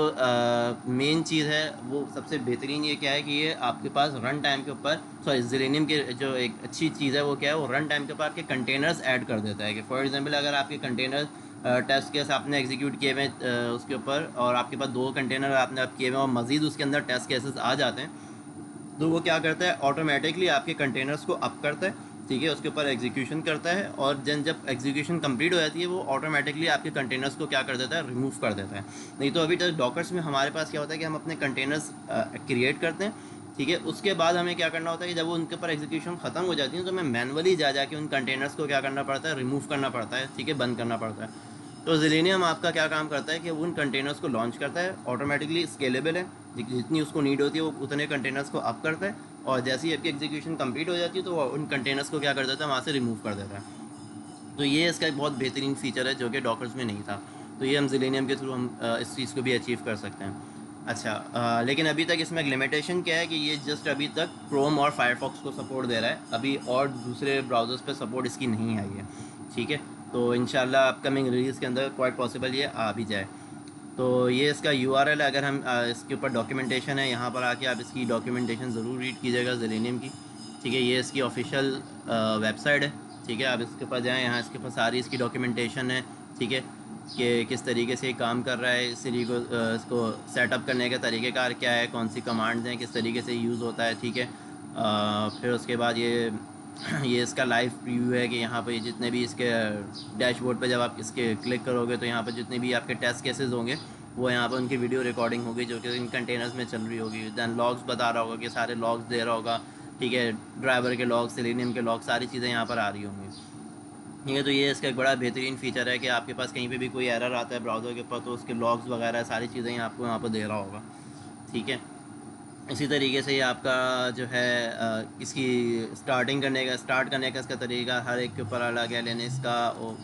मेन चीज़ है वो सबसे बेहतरीन ये क्या है कि ये आपके पास रन टाइम के ऊपर, सॉरी सेलेनियम के जो एक अच्छी चीज़ है वो क्या है, वो रन टाइम के ऊपर आपके कंटेनर्स ऐड कर देता है। कि फॉर एग्जांपल अगर आपके कंटेनर टेस्ट केस आपने एग्जीक्यूट किए हुए उसके ऊपर, और आपके पास 2 कंटेनर आपने अब किए हुए और मज़ीद उसके अंदर टेस्ट केसेस आ जाते हैं, तो वो क्या करता है, ऑटोमेटिकली आपके कंटेनर्स को अप करता है, ठीक है, उसके ऊपर एग्जीक्यूशन करता है, और देन जब एग्जीक्यूशन कंप्लीट हो जाती है वो ऑटोमेटिकली आपके कंटेनर्स को क्या कर देता है, रिमूव कर देता है। नहीं तो अभी तक डॉकर्स में हमारे पास क्या होता है कि हम अपने कंटेनर्स क्रिएट करते हैं, ठीक है। उसके बाद हमें क्या करना होता है कि जब वो उनके ऊपर एग्जीक्यूशन खत्म हो जाती है तो हमें मैनुअली जा के उन कंटेनर्स को क्या करना पड़ता है, रिमूव करना पड़ता है, ठीक है, बंद करना पड़ता है। तो जेलेनियम आपका क्या काम करता है कि वो उन कंटेनर्स को लॉन्च करता है, ऑटोमेटिकली स्केलेबल है, जितनी उसको नीड होती है वो उतने कंटेनर्स को अप करता है, और जैसे ही आपकी एग्जीक्यूशन कंप्लीट हो जाती है तो वो उन कंटेनर्स को क्या कर देता है, वहाँ से रिमूव कर देता है। तो ये इसका एक बहुत बेहतरीन फीचर है जो कि डॉकर्स में नहीं था। तो ये हम जेलेनियम के थ्रू हम इस चीज़ को भी अचीव कर सकते हैं। अच्छा, लेकिन अभी तक इसमें एक लिमिटेशन क्या है कि ये जस्ट अभी तक क्रोम और फायरफॉक्स को सपोर्ट दे रहा है, अभी और दूसरे ब्राउज़र्स पे सपोर्ट इसकी नहीं आई है, ठीक है। तो इंशाल्लाह अपकमिंग रिलीज़ के अंदर क्वाइट पॉसिबल ये आ भी जाए। तो ये इसका यूआरएल है, अगर हम इसके ऊपर डॉक्यूमेंटेशन है, यहाँ पर आके आप इसकी डॉक्यूमेंटेशन ज़रूर रीड कीजिएगा जेलेनियम की, ठीक है। ये इसकी ऑफिशियल वेबसाइट है, ठीक है। आप इसके पास जाएँ, यहाँ इसके पास सारी इसकी डॉक्यूमेंटेशन है, ठीक है, कि किस तरीके से काम कर रहा है, इसको सेटअप करने का तरीक़ेकार क्या है, कौन सी कमांड्स हैं, किस तरीके से यूज़ होता है, ठीक है। फिर उसके बाद ये इसका लाइव प्रीव्यू है कि यहाँ पे जितने भी इसके डैशबोर्ड पे जब आप इसके क्लिक करोगे तो यहाँ पर जितने भी आपके टेस्ट केसेस होंगे वो यहाँ पर उनकी वीडियो रिकॉर्डिंग होगी जो कि इन कंटेनर्स में चल रही होगी। दैन लॉग्स बता रहा होगा कि सारे लॉग्स दे रहा होगा, ठीक है, ड्राइवर के लॉग, सेलेनियम के लॉग, सारी चीज़ें यहाँ पर आ रही होंगी, ठीक है। तो ये इसका एक बड़ा बेहतरीन फ़ीचर है कि आपके पास कहीं पे भी कोई एरर आता है ब्राउज़र के ऊपर तो उसके लॉग्स वगैरह सारी चीज़ें आपको यहाँ पर दे रहा होगा, ठीक है। इसी तरीके से ये आपका जो है इसकी स्टार्ट करने का इसका तरीका हर एक के ऊपर अलग है। लिनक्स का,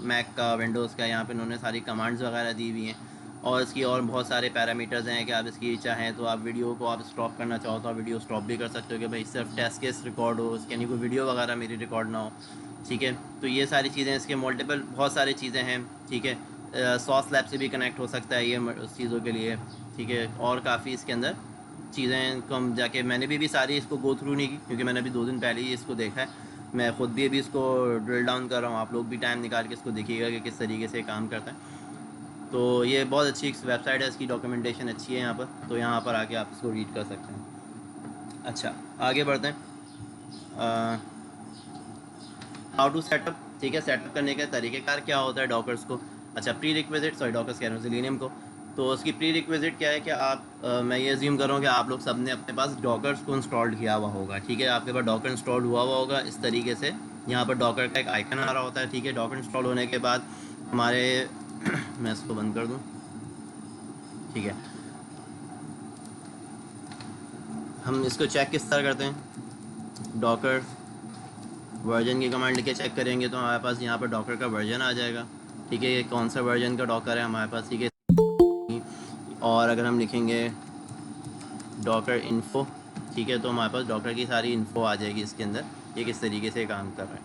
मैक का, विंडोज़ का, यहाँ पे उन्होंने सारी कमांड्स वगैरह दी हुई हैं, और इसकी और बहुत सारे पैरामीटर्स हैं कि आप इसकी चाहें तो आप वीडियो को आप स्टॉप करना चाहो तो आप वीडियो स्टॉप भी कर सकते हो कि भाई सिर्फ टेस्ट केस रिकॉर्ड हो, यानी कोई वीडियो वगैरह मेरी रिकॉर्ड ना हो, ठीक है। तो ये सारी चीज़ें इसके मल्टीपल बहुत सारी चीज़ें हैं, ठीक है। सॉस लैब से भी कनेक्ट हो सकता है ये उस चीज़ों के लिए, ठीक है। और काफ़ी इसके अंदर चीज़ें को हम जाके, मैंने भी सारी इसको गो थ्रू नहीं की क्योंकि मैंने अभी 2 दिन पहले ही इसको देखा है। मैं ख़ुद भी अभी इसको ड्रिल डाउन कर रहा हूँ, आप लोग भी टाइम निकाल के इसको देखिएगा कि किस तरीके से काम करता है। तो ये बहुत अच्छी वेबसाइट है, इसकी डॉक्यूमेंटेशन अच्छी है यहाँ पर, तो यहाँ पर आके आप इसको रीड कर सकते हैं। अच्छा, आगे बढ़ते हैं। हाउ टू सेटअप, ठीक है, सेटअप करने का तरीक़ेकार क्या होता है डॉकर्स को। अच्छा, प्री रिक्विजिट, सॉरी डॉकर्स कह रहा हूँ, सेलेनियम को। तो उसकी प्री रिक्विजिट क्या है कि आप मैं ये अज्यूम कर रहा हूँ कि आप लोग सब ने अपने पास डॉकर्स को इंस्टॉल्ड किया हुआ होगा, ठीक है। आपके पास डॉकर इंस्टॉल हुआ होगा इस तरीके से, यहाँ पर डॉकर का एक आइकन आ रहा होता है, ठीक है। डॉकर इंस्टॉल होने के बाद हमारे मैं इसको बंद कर दूँ, ठीक है। हम इसको चेक किस तरह करते हैं, डॉकर वर्जन की कमांड लिखे चेक करेंगे तो हमारे पास यहाँ पर डॉकर का वर्जन आ जाएगा, ठीक है। ये कौन सा वर्जन का डॉकर है हमारे पास, ठीक है। और अगर हम लिखेंगे डॉकर इन्फो, ठीक है, तो हमारे पास डॉकर की सारी इन्फो आ जाएगी इसके अंदर, ये किस तरीके से काम कर रहा है,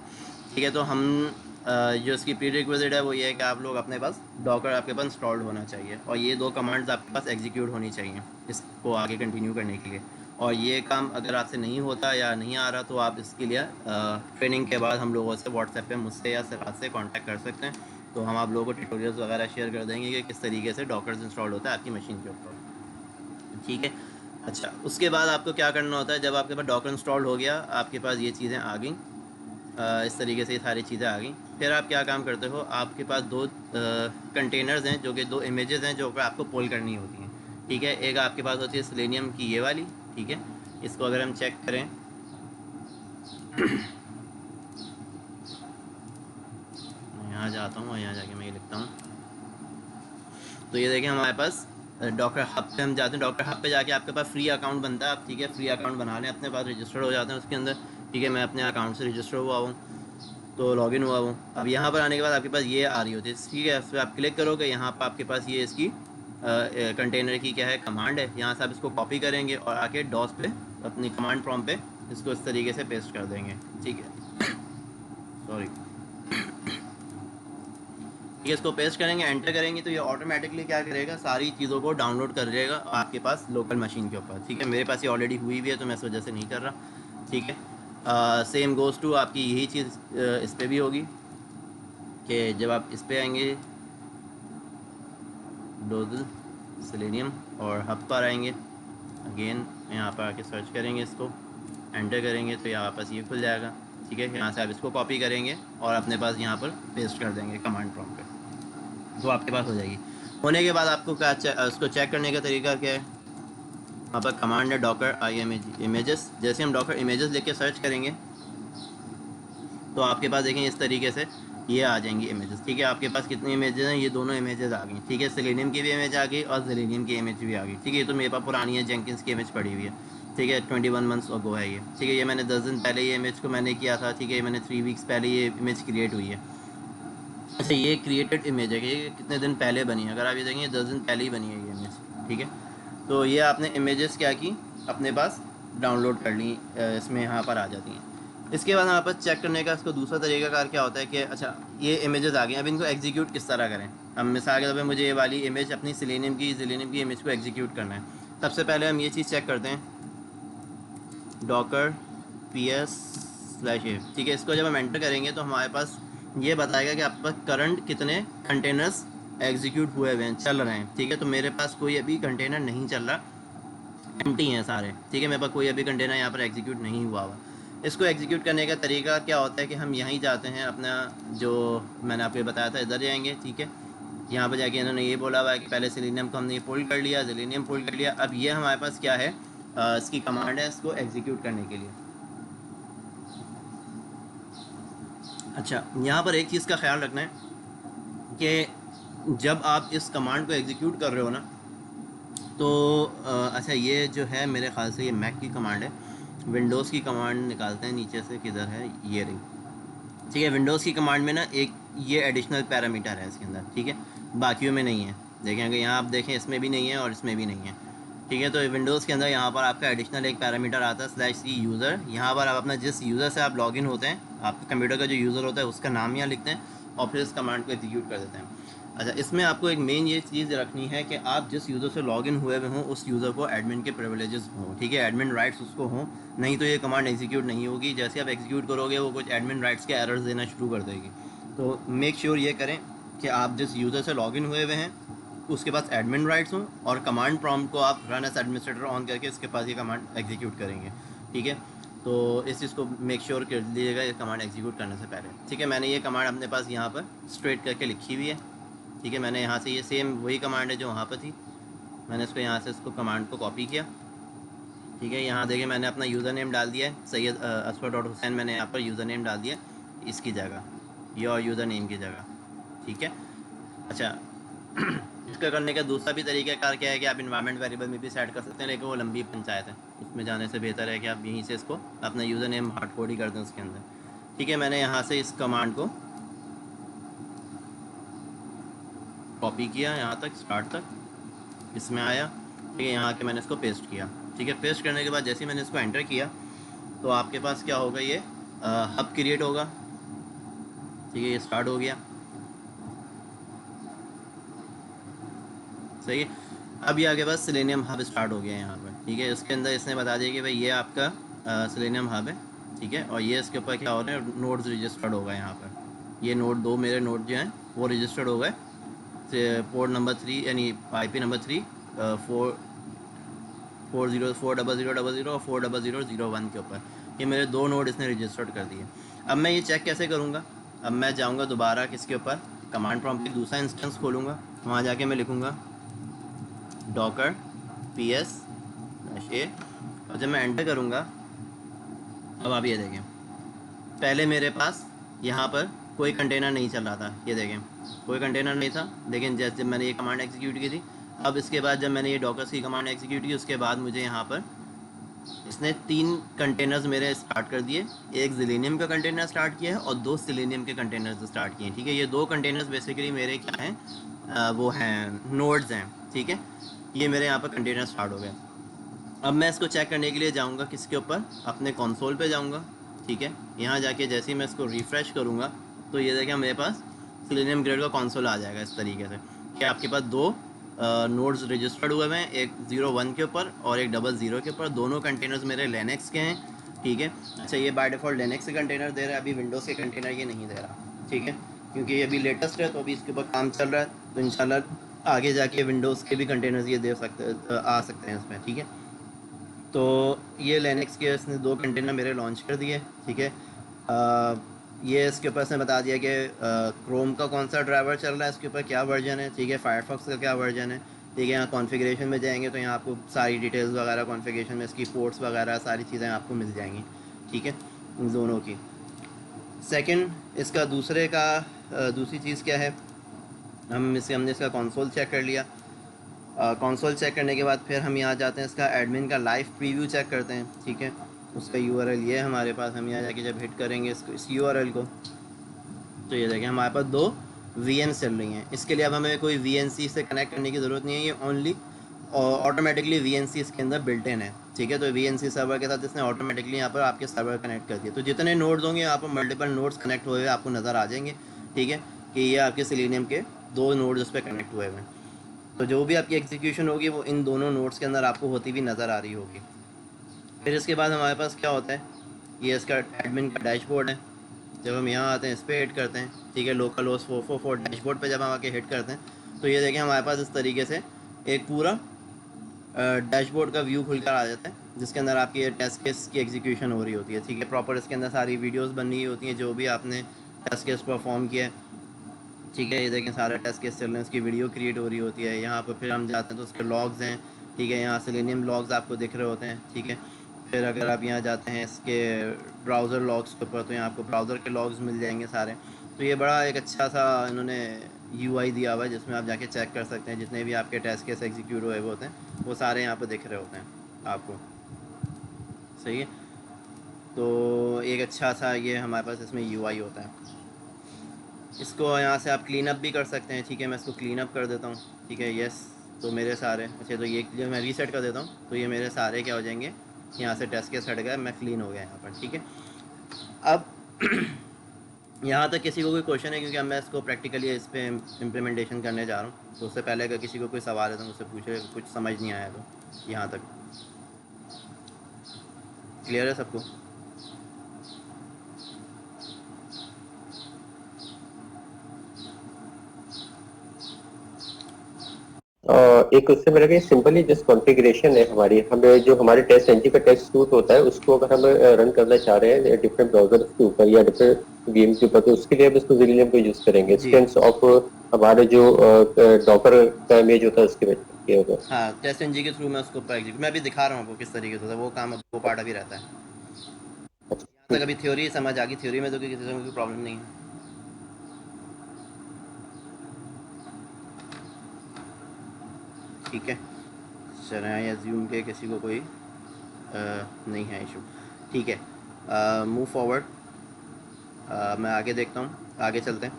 ठीक है। तो हम जो इसकी प्री रिक्विजिट है वो ये है कि आप लोग अपने पास डॉकर आपके पास इंस्टॉल्ड होना चाहिए, और ये 2 कमांड्स आपके पास एग्जीक्यूट होनी चाहिए इसको आगे कंटिन्यू करने के लिए। और ये काम अगर आपसे नहीं होता या नहीं आ रहा तो आप इसके लिए ट्रेनिंग के बाद हम लोगों से व्हाट्सएप पे मुझसे या सिराज से कांटेक्ट कर सकते हैं, तो हम आप लोगों को ट्यूटोरियल्स वगैरह शेयर कर देंगे कि किस तरीके से डॉकर्स इंस्टॉल होता है आपकी मशीन के ऊपर, ठीक है। अच्छा, उसके बाद आपको क्या करना होता है, जब आपके पास डॉकर इंस्टॉल हो गया, आपके पास ये चीज़ें आ गई, इस तरीके से ये सारी चीज़ें आ गई, फिर आप क्या काम करते हो, आपके पास दो कंटेनर्स हैं जो कि दो इमेजेस हैं जो कि आपको पोल करनी होती हैं, ठीक है। एक आपके पास होती है सेलेनियम की ये वाली, ठीक है। इसको अगर हम चेक करें यहाँ जाता हूँ और यहाँ जाके मैं ये लिखता हूँ, तो ये देखें हमारे पास डॉक्टर हब पे हम जाते हैं। डॉक्टर हब पे जाके आपके पास फ्री अकाउंट बनता है, आप ठीक है फ्री अकाउंट बना लें, अपने पास रजिस्टर्ड हो जाते हैं उसके अंदर, ठीक है। मैं अपने अकाउंट से रजिस्टर हुआ हूँ, तो लॉगिन हुआ हूँ। अब यहाँ पर आने के बाद आपके पास ये आ रही होती है, ठीक है। इस पर आप क्लिक करोगे, यहाँ पर आपके पास ये इसकी कंटेनर की क्या है कमांड है, यहाँ से आप इसको कॉपी करेंगे और आके डॉस पे अपनी कमांड प्रॉम्प्ट पे इसको इस तरीके से पेस्ट कर देंगे, ठीक है। सॉरी, ठीक है। इसको पेस्ट करेंगे, एंटर करेंगे, तो ये ऑटोमेटिकली क्या करेगा, सारी चीज़ों को डाउनलोड कर देगा आपके पास लोकल मशीन के ऊपर, ठीक है। मेरे पास ये ऑलरेडी हुई हुई है तो मैं इस वजह से नहीं कर रहा, ठीक है। सेम गोज़ टू आपकी यही चीज़ इस पर भी होगी कि जब आप इस पर आएंगे डोजल सेलेनियम और हब पर आएंगे, अगेन यहाँ पर आके सर्च करेंगे, इसको एंटर करेंगे तो यहाँ पास ये खुल जाएगा, ठीक है। यहाँ से आप इसको कॉपी करेंगे और अपने पास यहाँ पर पेस्ट कर देंगे कमांड प्रॉम्प्ट पे, तो आपके पास हो जाएगी। होने के बाद आपको क्या उसको चेक करने का तरीका क्या है, वहाँ पर कमांड है डॉकर इमेजेस। जैसे हम डॉकर इमेजेस लेके सर्च करेंगे तो आपके पास देखें इस तरीके से ये आ जाएंगी इमेजेस, ठीक है। आपके पास कितनी इमेजेस हैं, ये दोनों इमेजेस आ गई, ठीक है। सेलेनियम की भी इमेज आ गई और जेलेनियम की इमेज भी आ गई, ठीक है। ये तो मेरे पास पुरानी है, जेंकिंस की इमेज पड़ी हुई है, ठीक है। 21 मंथ्स अगो है ये, ठीक है। ये मैंने 10 दिन पहले ये इमेज को मैंने किया था, ठीक है। ये मैंने 3 वीक्स पहले ये इमेज क्रिएट हुई है। अच्छा, ये क्रिएटेड इमेज है कि ये कितने दिन पहले बनी है, अगर आप ये देखेंगे 10 दिन पहले ही बनी है ये इमेज, ठीक है। तो ये आपने इमेजेस क्या की, अपने पास डाउनलोड कर ली, इसमें यहाँ पर आ जाती हैं। इसके बाद हमारे पास चेक करने का इसको दूसरा तरीकाकार क्या होता है कि अच्छा ये इमेजेस आ गई, अब इनको एग्जीक्यूट किस तरह करें। अब मिसाल के तौर पर मुझे ये वाली इमेज अपनी सेलेनियम की इमेज को एग्जीक्यूट करना है। सबसे पहले हम ये चीज़ चेक करते हैं, डॉकर ps/a, ठीक है। इसको जब हम एंटर करेंगे तो हमारे पास ये बताएगा कि आपके पास करंट कितने कंटेनर्स एग्जीक्यूट हुए हुए हैं, चल रहे हैं, ठीक है। तो मेरे पास कोई अभी कंटेनर नहीं चल रहा, एम्प्टी हैं सारे, ठीक है। मेरे पास कोई अभी कंटेनर यहाँ पर एग्जीक्यूट नहीं हुआ हुआ। इसको एग्जीक्यूट करने का तरीका क्या होता है कि हम यहीं जाते हैं, अपना जो मैंने आपको बताया था इधर जाएंगे, ठीक है। यहाँ पर जाके इन्होंने ये बोला हुआ है कि पहले सेलेनियम को हमने ये पुल कर लिया, जेलेनियम पुल कर लिया। अब ये हमारे पास क्या है, इसकी कमांड है इसको एग्जीक्यूट करने के लिए। अच्छा, यहाँ पर एक चीज़ का ख्याल रखना है कि जब आप इस कमांड को एग्जीक्यूट कर रहे हो ना, तो अच्छा ये जो है मेरे ख्याल से ये मैक की कमांड है। विंडोज़ की कमांड निकालते हैं नीचे से, किधर है, ये रही, ठीक है। विंडोज़ की कमांड में ना एक ये एडिशनल पैरामीटर है इसके अंदर, ठीक है, बाकियों में नहीं है। देखें अगर यहाँ आप देखें इसमें भी नहीं है और इसमें भी नहीं है, ठीक है। तो विंडोज़ के अंदर यहाँ पर आपका एडिशनल एक पैरामीटर आता है /c यूज़र। यहाँ पर आप अपना जिस यूज़र से आप लॉगिन होते हैं, आपके कंप्यूटर का जो यूज़र होता है उसका नाम यहाँ लिखते हैं और फिर इस कमांड को एग्जीक्यूट कर देते हैं। अच्छा, इसमें आपको एक मेन ये चीज़ रखनी है कि आप जिस यूज़र से लॉगिन हुए हुए हों उस यूज़र को एडमिन के प्रिविलेजेस हों, ठीक है, एडमिन राइट्स उसको हों, नहीं तो ये कमांड एग्जीक्यूट नहीं होगी। जैसे आप एग्जीक्यूट करोगे वो कुछ एडमिन राइट्स के एरर्स देना शुरू कर देगी। तो मेक श्योर ये करें कि आप जिस यूज़र से लॉगिन हुए हुए हैं उसके पास एडमिन राइट्स हों और कमांड प्रॉम्प्ट को आप रन एज एडमिनिस्ट्रेटर ऑन करके इसके पास ये कमांड एग्जीक्यूट करेंगे, ठीक है। तो इस चीज़ को मेक श्योर कर लीजिएगा ये कमांड एग्जीक्यूट करने से पहले, ठीक है। मैंने ये कमांड अपने पास यहाँ पर स्ट्रेट करके लिखी हुई है, ठीक है। मैंने यहाँ से ये सेम वही कमांड है जो वहाँ पर थी, मैंने इसको यहाँ से इसको कमांड को कॉपी किया, ठीक है। यहाँ देखिए मैंने अपना यूज़र नेम डाल दिया है, सैयद असफर.हुसैन मैंने यहाँ पर यूज़र नेम डाल दिया इसकी जगह, ये और यूज़र नेम की जगह, ठीक है। अच्छा, इसका करने का दूसरा भी तरीकाकार क्या है कि आप इन्वायरमेंट वेरिएबल में भी सेट कर सकते हैं, लेकिन वो लंबी पंचायत है, उसमें जाने से बेहतर है कि आप यहीं से इसको अपना यूज़र नेम हार्ड कोड ही कर दें उसके अंदर, ठीक है। मैंने यहाँ से इस कमांड को कॉपी किया यहाँ तक, स्टार्ट तक, इसमें आया, ठीक है। यहाँ के मैंने इसको पेस्ट किया, ठीक है। पेस्ट करने के बाद जैसे ही मैंने इसको एंटर किया तो आपके पास क्या होगा, ये हब क्रिएट होगा, ठीक है। ये स्टार्ट हो गया, सही है। अब ये आपके पास सिलेनियम हब स्टार्ट हो गया है यहाँ पर, ठीक है। इसके अंदर इसने बता दिया कि भाई ये आपका सिलेनियम हब है, ठीक है। और ये इसके ऊपर क्या हो रहा है, नोड्स रजिस्टर्ड होगा यहाँ पर। ये नोड 2 मेरे नोड जो हैं वो रजिस्टर्ड हो गए पोर्ट नंबर 3 यानी IP नंबर 3 4000000 और 40001 के ऊपर। ये मेरे 2 नोड इसने रजिस्टर्ड कर दिए। अब मैं ये चेक कैसे करूँगा, अब मैं जाऊँगा दोबारा किसके ऊपर, कमांड प्रॉम्प्ट पे दूसरा इंस्टेंस खोलूँगा, वहाँ जाके मैं लिखूँगा docker ps-a और जब मैं एंटर करूँगा, अब आप ये देखें, पहले मेरे पास यहाँ पर कोई कंटेनर नहीं चल रहा था, ये देखें कोई कंटेनर नहीं था। लेकिन जैसे मैंने ये कमांड एग्जीक्यूट की थी, अब इसके बाद जब मैंने ये डॉकर्स की कमांड एग्जीक्यूट की, उसके बाद मुझे यहाँ पर इसने 3 कंटेनर्स मेरे स्टार्ट कर दिए। एक जिलेनियम का कंटेनर स्टार्ट किया है और 2 सिलेनियम के कंटेनर्स स्टार्ट किए हैं, ठीक है। ये 2 कंटेनर्स बेसिकली मेरे क्या हैं, वो हैं नोड्स हैं, ठीक है। ये मेरे यहाँ पर कंटेनर स्टार्ट हो गए। अब मैं इसको चेक करने के लिए जाऊँगा किसके ऊपर, अपने कंसोल पे जाऊँगा, ठीक है। यहाँ जाके जैसे ही मैं इसको रिफ़्रेश करूँगा तो ये देखें मेरे पास सिलेनियम ग्रेड का कंसोल आ जाएगा इस तरीके से कि आपके पास 2 नोड्स रजिस्टर्ड हुए हैं, एक 01 के ऊपर और एक 00 के ऊपर। दोनों कंटेनर्स मेरे लिनक्स के हैं, ठीक है। अच्छा, ये बाय डिफ़ॉल्ट लिनक्स के कंटेनर दे रहा है, अभी विंडोज़ के कंटेनर ये नहीं दे रहा, ठीक है, क्योंकि ये अभी लेटेस्ट है तो अभी इसके ऊपर काम चल रहा है। तो इंशाल्लाह आगे जाके विंडोज़ के भी कंटेनर्स ये दे सकते आ सकते हैं इसमें, ठीक है। तो ये लिनक्स के इसने 2 कंटेनर मेरे लॉन्च कर दिए, ठीक है। ये इसके ऊपर इसने बता दिया कि क्रोम का कौन सा ड्राइवर चल रहा है, इसके ऊपर क्या वर्जन है, ठीक है। फायरफॉक्स का क्या वर्जन है, ठीक है। यहाँ कॉन्फ़िगरेशन में जाएंगे तो यहाँ आपको सारी डिटेल्स वगैरह कॉन्फ़िगरेशन में इसकी पोर्ट्स वगैरह सारी चीज़ें आपको मिल जाएंगी, ठीक है, इन दोनों की। सेकंड इसका दूसरी चीज़ क्या है, हमने इसका कंसोल चेक कर लिया। कंसोल चेक करने के बाद फिर हम यहाँ जाते हैं, इसका एडमिन का लाइव प्रीव्यू चेक करते हैं, ठीक है। उसका URL ये है हमारे पास। हम यहाँ जाके जब हिट करेंगे इस URL को तो ये देखें हमारे पास 2 VNs चल रही हैं। इसके लिए अब हमें कोई VNC से कनेक्ट करने की ज़रूरत नहीं है, ये ओनली ऑटोमेटिकली VNC इसके अंदर बिल्ट इन है, ठीक है। तो VNC सर्वर के साथ इसने ऑटोमेटिकली यहाँ पर आपके सर्वर कनेक्ट कर दिया। तो जितने नोड्स होंगे यहाँ पर मल्टीपल नोड्स कनेक्ट हुए आपको नज़र आ जाएंगे, ठीक है, कि ये आपके सिलेनियम के 2 नोड्स उस पर कनेक्ट हुए हैं। तो जो भी आपकी एग्जीक्यूशन होगी वो इन दोनों नोड्स के अंदर आपको होती हुई नज़र आ रही होगी। फिर इसके बाद हमारे पास क्या होता है, ये इसका एडमिन का डैशबोर्ड है। जब हम यहाँ आते हैं इस पर हिट करते हैं, ठीक है, लोकल होस्ट 444 डैशबोर्ड पे जब हम आके हिट करते हैं तो ये देखें हमारे पास इस तरीके से एक पूरा डैशबोर्ड का व्यू खुलकर आ जाता है, जिसके अंदर आपकी ये टेस्ट केस की एग्जीक्यूशन हो रही होती है, ठीक है। प्रॉपर इसके अंदर सारी वीडियोस बन रही होती हैं जो भी आपने टेस्ट केस परफॉर्म किया है, ठीक है। ये देखें सारे टेस्ट केस चल रहे हैं, उसकी वीडियो क्रिएट हो रही होती है। यहाँ पर फिर हम जाते हैं तो उसके लॉग्स हैं, ठीक है। यहाँ सिलेनियम लॉग्स आपको दिख रहे होते हैं, ठीक है। फिर अगर आप यहाँ जाते हैं इसके ब्राउज़र लॉग्स के ऊपर तो यहाँ आपको ब्राउज़र के लॉग्स मिल जाएंगे सारे। तो ये बड़ा एक अच्छा सा इन्होंने UI दिया हुआ है जिसमें आप जाके चेक कर सकते हैं जितने भी आपके टेस्ट केस एग्जीक्यूट हुए होते हैं वो सारे यहाँ पर दिख रहे होते हैं आपको, सही है। तो एक अच्छा सा ये हमारे पास इसमें UI होता है। इसको यहाँ से आप क्लीन अप भी कर सकते हैं, ठीक है। मैं इसको क्लीन अप कर देता हूँ, ठीक है, यस। तो मेरे सारे अच्छा, तो ये मैं रीसेट कर देता हूँ तो ये मेरे सारे क्या हो जाएंगे, यहाँ से टेस्ट केस हट गया, मैं क्लीन हो गया यहाँ पर, ठीक है। अब यहाँ तक किसी को कोई क्वेश्चन है, क्योंकि अब मैं इसको प्रैक्टिकली इस पर इम्प्लीमेंटेशन करने जा रहा हूँ। तो उससे पहले अगर किसी को कोई सवाल है तो मुझसे पूछे, कुछ समझ नहीं आया तो यहाँ तक क्लियर है सबको? एक उससे मेरा कि सिंपली जस्ट कॉन्फ़िगरेशन है हमारी, हमें जो हमारे टेस्ट एनजी का टेस्ट सूट होता है उसको अगर हम रन करना चाह रहे हैं डिफरेंट ब्राउजर के ऊपर या डिफरेंट गेम के ऊपर, तो उसके लिए हम इसको Xillium को यूज करेंगे। सेंस ऑफ हमारे जो डॉकर का इमेज होता है उसके लिए होगा। हाँ, टेस्ट एनजी के थ्रू मैं उसको मैं अभी दिखा रहा हूँ आपको किस तरीके से वो काम, वो पार्ट अभी रहता है। यहाँ तक अभी थ्योरी समझ आ गई, थ्योरी में तो किसी से कोई प्रॉब्लम नहीं है। ठीक है, चलें एज्यूम के किसी को कोई नहीं है इशू, ठीक है। मूव फॉरवर्ड, मैं आगे देखता हूँ, आगे चलते हैं।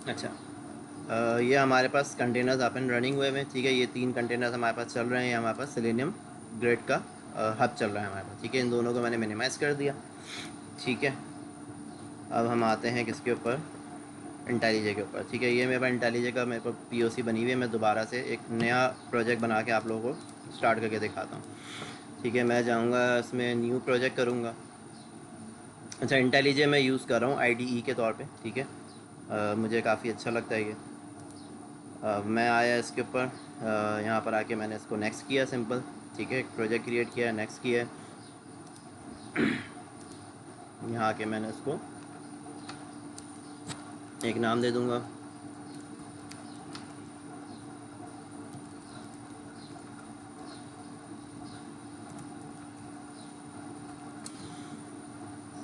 अच्छा, ये हमारे पास कंटेनर्स अपन रनिंग हुए हैं, ठीक है। ये 3 कंटेनर्स हमारे पास चल रहे हैं, हमारे पास सिलेनियम ग्रेड का हब चल रहा है हमारे पास, ठीक है। इन दोनों को मैंने मिनिमाइज़ कर दिया, ठीक है। अब हम आते हैं किसके ऊपर, इंटेलिजे के ऊपर। ठीक है, ये मेरे पास इंटेलिजे का मेरे को पीओसी बनी हुई है। मैं दोबारा से एक नया प्रोजेक्ट बना के आप लोगों को स्टार्ट करके दिखाता हूँ। ठीक है, मैं जाऊँगा इसमें न्यू प्रोजेक्ट करूँगा। अच्छा, इंटेलिजे मैं यूज़ कर रहा हूँ आईडीई के तौर पे। ठीक है, मुझे काफ़ी अच्छा लगता है ये। मैं आया इसके ऊपर, यहाँ पर आके मैंने इसको नेक्स्ट किया सिंपल। ठीक है, एक प्रोजेक्ट क्रिएट किया, नेक्स्ट किया। यहाँ आके मैंने इसको एक नाम दे दूँगा।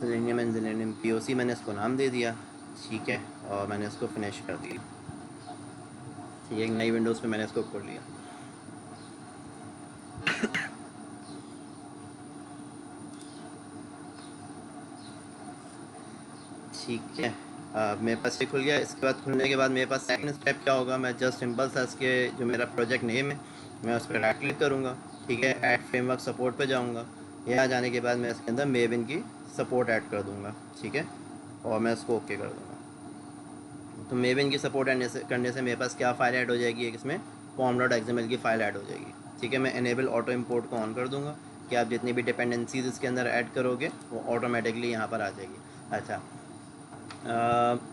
सेलेनियम एंड सेलेनियम पीओसी मैंने इसको नाम दे दिया। ठीक है, और मैंने इसको फिनिश कर दिया। ठीक है, एक नई विंडोज़ पे मैंने इसको खोल लिया। ठीक है, मेरे पास ये खुल गया। इसके बाद खुलने के बाद मेरे पास सेकंड स्टेप क्या होगा, मैं जस्ट सिंपल सा इसके जो मेरा प्रोजेक्ट नेम है मैं उस पर राइट क्लिक करूँगा। ठीक है, ऐड फ्रेमवर्क सपोर्ट पे जाऊँगा। यहाँ जाने के बाद मैं इसके अंदर मेविन की सपोर्ट ऐड कर दूँगा। ठीक है, और मैं इसको ओके कर दूँगा। तो मेविन की सपोर्ट करने से मेरे पास क्या फ़ाइल ऐड हो जाएगी, एक इसमें pom.xml की फ़ाइल ऐड हो जाएगी। ठीक है, मैं इनेबल ऑटो इम्पोर्ट को ऑन कर दूँगा कि आप जितनी भी डिपेंडेंसीज इसके अंदर ऐड करोगे वो ऑटोमेटिकली यहाँ पर आ जाएगी। अच्छा,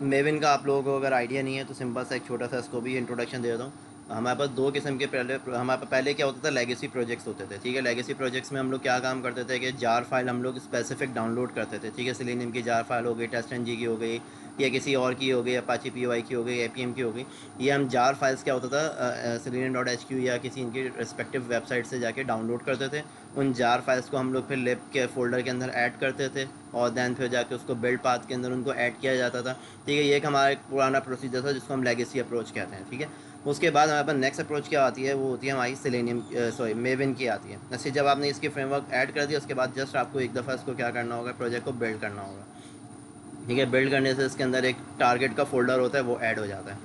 मेविन का आप लोगों को अगर आइडिया नहीं है तो सिंपल सा एक छोटा सा इसको भी इंट्रोडक्शन दे देता हूँ। हमारे पास दो किस्म के पहले क्या होता था, लेगेसी प्रोजेक्ट्स होते थे। ठीक है, लेगेसी प्रोजेक्ट्स में हम लोग क्या काम करते थे कि जार फाइल हम लोग स्पेसिफिक डाउनलोड करते थे। ठीक है, सेलेनियम की जार फाइल हो गई, टेस्टएनजी की हो गई, या किसी और की हो गई, अपाची पीओआई की हो गई, एपीएम की हो गई। ये हम जार फाइल्स क्या होता था, selenium.hq या किसी इनकी रिस्पेक्टिव वेबसाइट से जाके डाउनलोड करते थे। उन जार फाइल्स को हम लोग फिर लिब के फोल्डर के अंदर ऐड करते थे और दैन फिर जाके उसको बिल्ड पाथ के अंदर उनको ऐड किया जाता था। ठीक है, ये एक हमारा पुराना प्रोसीजर था जिसको हम लेगेसी अप्रोच कहते हैं। ठीक है, उसके बाद हमारे पास नेक्स्ट अप्रोच क्या आती है, वो होती है हमारी मेविन की आती है। जैसे जब आपने इसकी फ्रेमवर्क ऐड कर दिया उसके बाद जस्ट आपको एक दफ़ा इसको क्या करना होगा, प्रोजेक्ट को बिल्ड करना होगा। ठीक है, बिल्ड करने से इसके अंदर एक टारगेट का फोल्डर होता है वो ऐड हो जाता है।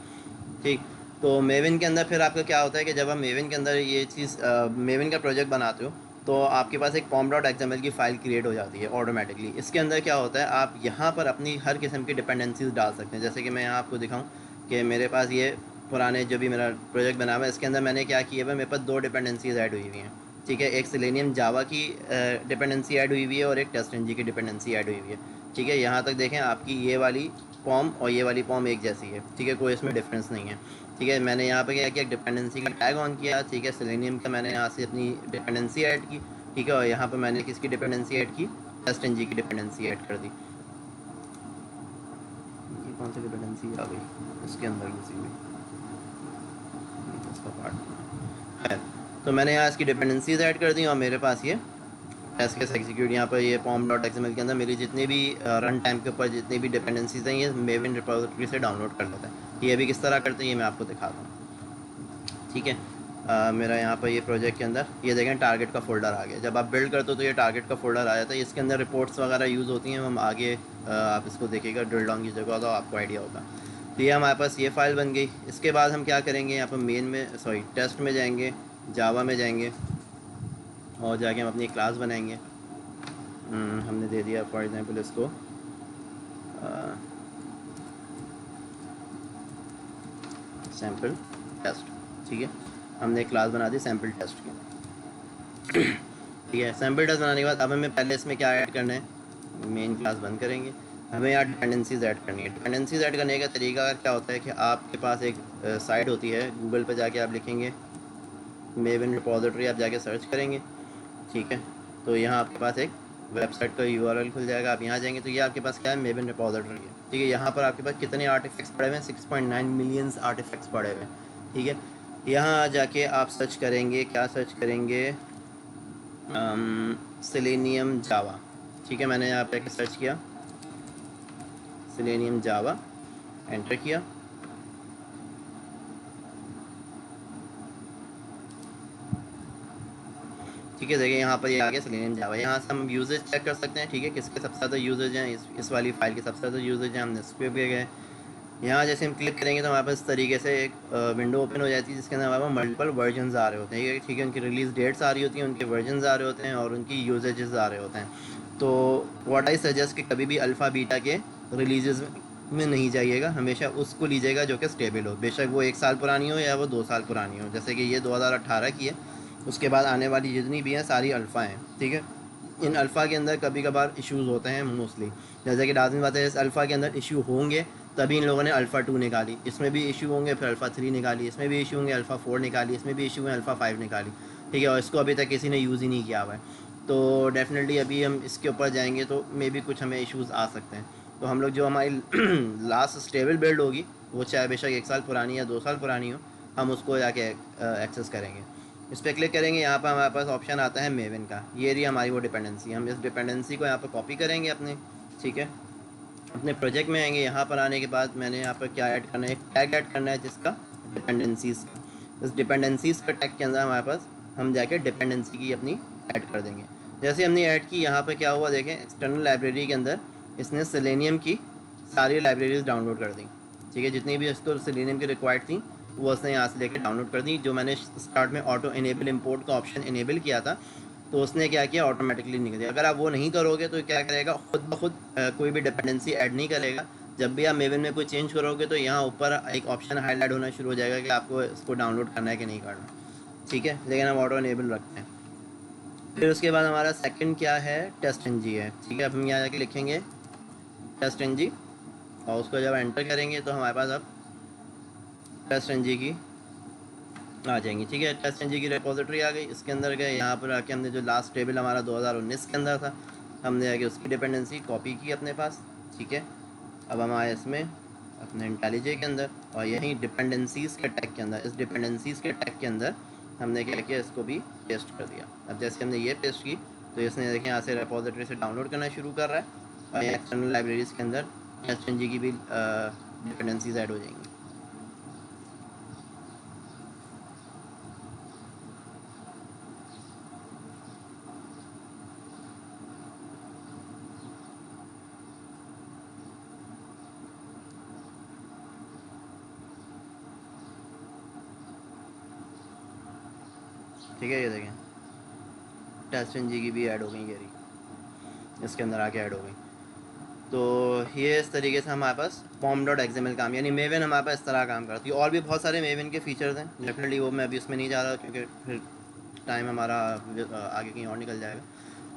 ठीक, तो मेविन के अंदर फिर आपका क्या होता है कि जब आप मेविन के अंदर ये चीज़ मेविन का प्रोजेक्ट बनाते हो तो आपके पास एक pom.xml की फ़ाइल क्रिएट हो जाती है ऑटोमेटिकली। इसके अंदर क्या होता है, आप यहाँ पर अपनी हर किस्म की डिपेंडेंसीज डाल सकते हैं। जैसे कि मैं यहाँ आपको दिखाऊँ कि मेरे पास ये पुराने जो भी मेरा प्रोजेक्ट बना हुआ है इसके अंदर मैंने क्या किया है, मेरे पास दो डिपेंडेंसीज ऐड हुई हुई हैं। ठीक है, एक सेलेनियम जावा की डिपेंडेंसी ऐड हुई हुई है और एक टेस्टएनजी की डिपेंडेंसी ऐड हुई हुई है। ठीक है, यहाँ तक देखें आपकी ये वाली पॉम और ये वाली पॉम एक जैसी है। ठीक है, कोई इसमें डिफरेंस नहीं है। ठीक है, मैंने यहाँ पे क्या किया, डिपेंडेंसी का टैग ऑन किया। ठीक है, सेलेनियम का मैंने यहाँ से अपनी डिपेंडेंसी ऐड की। ठीक है, और यहाँ पे मैंने किसकी डिपेंडेंसी ऐड की, टेस्टएनजी की डिपेंडेंसी ऐड कर दी। ये कौन सी डिपेंडेंसी आ गई इसके अंदर घुसी हुई, इसका पार्ट है। तो मैंने यहाँ इसकी डिपेंडेंसीज ऐड कर दी और मेरे पास ये टेस्ट केस एग्जीक्यूट यहाँ पर ये pom.xml के अंदर मेरी जितनी भी रन टाइम के ऊपर जितनी भी डिपेंडेंसीज हैं ये मेविन रिपोजिटरी से डाउनलोड कर लेता है। ये भी किस तरह करते हैं ये मैं आपको दिखाता हूँ। ठीक है, मेरा यहाँ पर ये प्रोजेक्ट के अंदर ये देखें टारगेट का फोल्डर आ गया। जब आप बिल्ड करते हो तो ये टारगेट का फोल्डर आ जाता है। इसके अंदर रिपोर्ट्स वगैरह यूज़ होती हैं, हम आगे आप इसको देखिएगा ड्रिल डाउन की जगह तो आपको आइडिया होगा। तो ये हमारे पास ये फ़ाइल बन गई। इसके बाद हम क्या करेंगे, यहाँ पर मेन में टेस्ट में जाएंगे, जावा में जाएंगे और जाके हम अपनी क्लास बनाएंगे। हमने दे दिया फॉर एग्जांपल इसको सैम्पल टेस्ट। ठीक है, हमने एक क्लास बना दी सैम्पल टेस्ट की। ठीक है, सैम्पल टेस्ट बनाने के बाद अब हमें पहले इसमें क्या ऐड करना है, मेन क्लास बंद करेंगे। हमें यहाँ डिपेंडेंसीज ऐड करनी है। डिपेंडेंसीज ऐड करने का तरीका क्या होता है कि आपके पास एक साइट होती है, गूगल पर जाके आप लिखेंगे मेविन रिपोजिटरी, आप जाके सर्च करेंगे। ठीक है, तो यहाँ आपके पास एक वेबसाइट का URL खुल जाएगा। आप यहाँ जाएंगे तो ये आपके पास क्या है, मेविन रिपोजिटरी है। ठीक है, यहाँ पर आपके पास कितने आर्टिफैक्ट्स पड़े हुए हैं, 6.9 मिलियन आर्टिफैक्ट्स पड़े हुए हैं। ठीक है, यहाँ जाके आप सर्च करेंगे, क्या सर्च करेंगे, सेलेनियम जावा। ठीक है, मैंने यहाँ पे सर्च किया सेलेनियम जावा, एंटर किया। ठीक है, देखिए यहाँ पर ये आ गया सेलेनियम जावा। यहाँ से हम यूजेज चेक कर सकते हैं। ठीक है, किसके सबसे ज़्यादा यूजेज हैं, इस वाली फाइल के सबसे ज़्यादा यूजेज हैं। हमने इस पर भी गए, यहाँ जैसे हम क्लिक करेंगे तो हमारे पास इस तरीके से एक विंडो ओपन हो जाती है जिसके अंदर हमारे पास मल्टीपल वर्जन्स आ रहे होते हैं। ठीक है, उनकी रिलीज़ डेट्स आ रही होती हैं, उनके वर्जन्स आ रहे होते हैं और उनकी यूजेजेस आ रहे होते हैं। तो व्हाट आई सजेस्ट कि कभी भी अल्फ़ा बीटा के रिलीजेस में नहीं जाइएगा, हमेशा उसको लीजिएगा जो कि स्टेबल हो, बेशक वो 1 साल पुरानी हो या वो 2 साल पुरानी हो। जैसे कि ये 2018 की है, उसके बाद आने वाली जितनी भी हैं सारी अल्फ़ा हैं, ठीक है। इन अल्फ़ा के अंदर कभी कभार इश्यूज़ होते हैं मोस्टली, जैसे कि लाजमी बात है इस अल्फ़ा के अंदर इशू होंगे तभी इन लोगों ने अल्फ़ा 2 निकाली, इसमें भी इशू होंगे फिर अल्फ़ा 3 निकाली, इसमें भी इशू होंगे अल्फ़ा 4 निकाली, इसमें भी इशू है अल्फ़ा 5 निकाली, ठीक है। और इसको अभी तक किसी ने यूज़ ही नहीं किया हुआ है, तो डेफिनेटली अभी हम इसके ऊपर जाएंगे तो मे बी कुछ हमें इश्यूज़ आ सकते हैं। तो हम लोग जो हमारी लास्ट स्टेबल बिल्ड होगी वो चाहे बेशक 1 साल पुरानी या 2 साल पुरानी हो, हम उसको जाके एक्सेस करेंगे। इस पर क्लिक करेंगे, यहाँ पर हमारे पास ऑप्शन आता है मेवन का, ये रही हमारी वो डिपेंडेंसी। हम इस डिपेंडेंसी को यहाँ पर कॉपी करेंगे अपने, ठीक है। अपने प्रोजेक्ट में आएंगे, यहाँ पर आने के बाद मैंने यहाँ पर क्या ऐड करना है, एक टैग ऐड करना है जिसका डिपेंडेंसीज़ का। इस डिपेंडेंसीज़ का टैग के अंदर हमारे पास हम जाके डिपेंडेंसी की अपनी ऐड कर देंगे। जैसे हमने ऐड की, यहाँ पर क्या हुआ देखें, एक्सटर्नल लाइब्रेरी के अंदर इसने सेलेनियम की सारी लाइब्रेरीज डाउनलोड कर दी, ठीक है। जितनी भी इसको सेलेनियम की रिक्वायर्ड थी वो उसने यहाँ से लेकर डाउनलोड कर दी। जो मैंने स्टार्ट में ऑटो इनेबल इंपोर्ट का ऑप्शन इनेबल किया था तो उसने क्या किया, ऑटोमेटिकली निकल दिया। अगर आप वो नहीं करोगे तो क्या करेगा, खुद ब खुद कोई भी डिपेंडेंसी ऐड नहीं करेगा। जब भी आप मेवन में कोई चेंज करोगे तो यहाँ ऊपर एक ऑप्शन हाईलाइट होना शुरू हो जाएगा कि आपको इसको डाउनलोड करना है कि नहीं करना, ठीक है। लेकिन हम ऑटो इनेबल रखते हैं। फिर उसके बाद हमारा सेकंड क्या है, टेस्ट एन जी है, ठीक है। अब हम यहाँ जाके लिखेंगे टेस्ट एन जी और उसको जब एंटर करेंगे तो हमारे पास अब टेस्ट एन जी की आ जाएंगी, ठीक है। टेस्ट एन जी की रिपोजिटरी आ गई, इसके अंदर गए, यहाँ पर आके हमने जो लास्ट टेबल हमारा 2019 के अंदर था हमने आके उसकी डिपेंडेंसी कॉपी की अपने पास, ठीक है। अब हम आए इसमें अपने इंटेलिजे के अंदर और यहीं डिपेंडेंसीज़ के टैग के अंदर, इस डिपेंडेंसीज़ के टैग के अंदर हमने क्या किया, इसको भी पेस्ट कर दिया। अब जैसे हमने ये पेस्ट की तो इसने देखें यहाँ से रिपोजिटरी से डाउनलोड करना शुरू कर रहा है और एक्सटर्नल लाइब्रेरीज़ के अंदर टेस्ट एन जी की भी डिपेंडेंसीज ऐड हो जाएंगी। ठीक है, ये देखें टेस्ट एन जी की भी ऐड हो गई, गहरी इसके अंदर आके ऐड हो गई। तो ये इस तरीके से हमारे पास फॉर्म डॉट एक्सएमएल काम, यानी मेवन हमारे पास इस तरह काम करती है। और भी बहुत सारे मेवन के फीचर्स हैं, डेफिनेटली वो मैं अभी उसमें नहीं जा रहा क्योंकि फिर टाइम हमारा आगे कहीं और निकल जाएगा।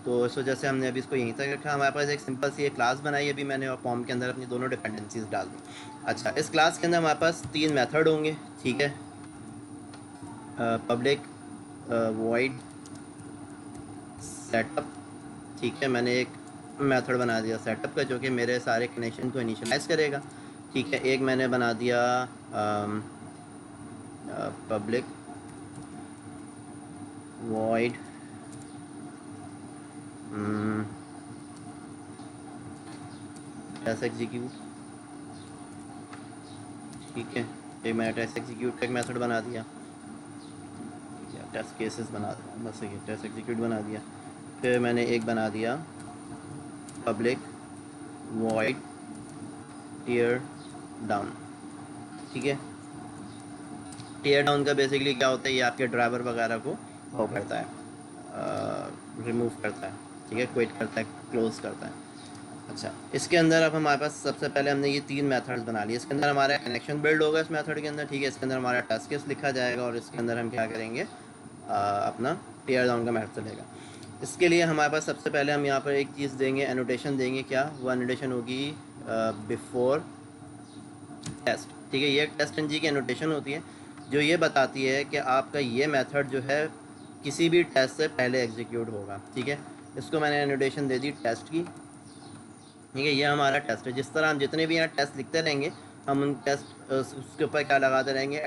तो इस वजह से हमने अभी इसको यहीं तक रखा। हमारे पास एक सिंपल सी एक क्लास बनाई अभी मैंने और फॉर्म के अंदर अपनी दोनों डिपेंडेंसीज डाल दी। अच्छा, इस क्लास के अंदर हमारे पास 3 मेथड होंगे, ठीक है। पब्लिक वॉइड सेटअप, ठीक है। मैंने एक मेथड बना दिया सेटअप का जो कि मेरे सारे कनेक्शन को इनिशियलाइज करेगा, ठीक है। एक मैंने बना दिया पब्लिक वॉइड टेस्ट एग्जीक्यूट, ठीक है। एक मैंने टेस्ट एग्जीक्यूट का एक मेथड बना दिया या टेस्ट केसेस बना दिया, बस ये टेस्ट एग्जीक्यूट बना दिया। फिर मैंने एक बना दिया पब्लिक वॉइड टीयर डाउन, ठीक है। टीयर डाउन का बेसिकली क्या होता है, ये आपके ड्राइवर वगैरह को वो करता है, रिमूव करता है, ठीक है, क्विट करता है, क्लोज करता है। अच्छा, इसके अंदर अब हमारे पास सबसे पहले हमने ये 3 मेथड्स बना लिए। इसके अंदर हमारा कनेक्शन बिल्ड होगा इस मेथड के अंदर, ठीक है। इसके अंदर हमारा टेस्ट केस लिखा जाएगा और इसके अंदर हम क्या करेंगे, अपना टीयर डाउन का मेथड चलेगा। इसके लिए हमारे पास सबसे पहले हम यहाँ पर एक चीज़ देंगे, एनोटेशन देंगे। क्या वो एनोटेशन होगी, बिफोर टेस्ट, ठीक है। ये टेस्ट एन जी की एनोटेशन होती है जो ये बताती है कि आपका ये मेथड जो है किसी भी टेस्ट से पहले एग्जीक्यूट होगा, ठीक है। इसको मैंने एनोटेशन दे दी टेस्ट की, ठीक है। ये हमारा टेस्ट है। जिस तरह हम जितने भी यहाँ टेस्ट लिखते रहेंगे हम उन टेस्ट उसके ऊपर क्या लगाते रहेंगे,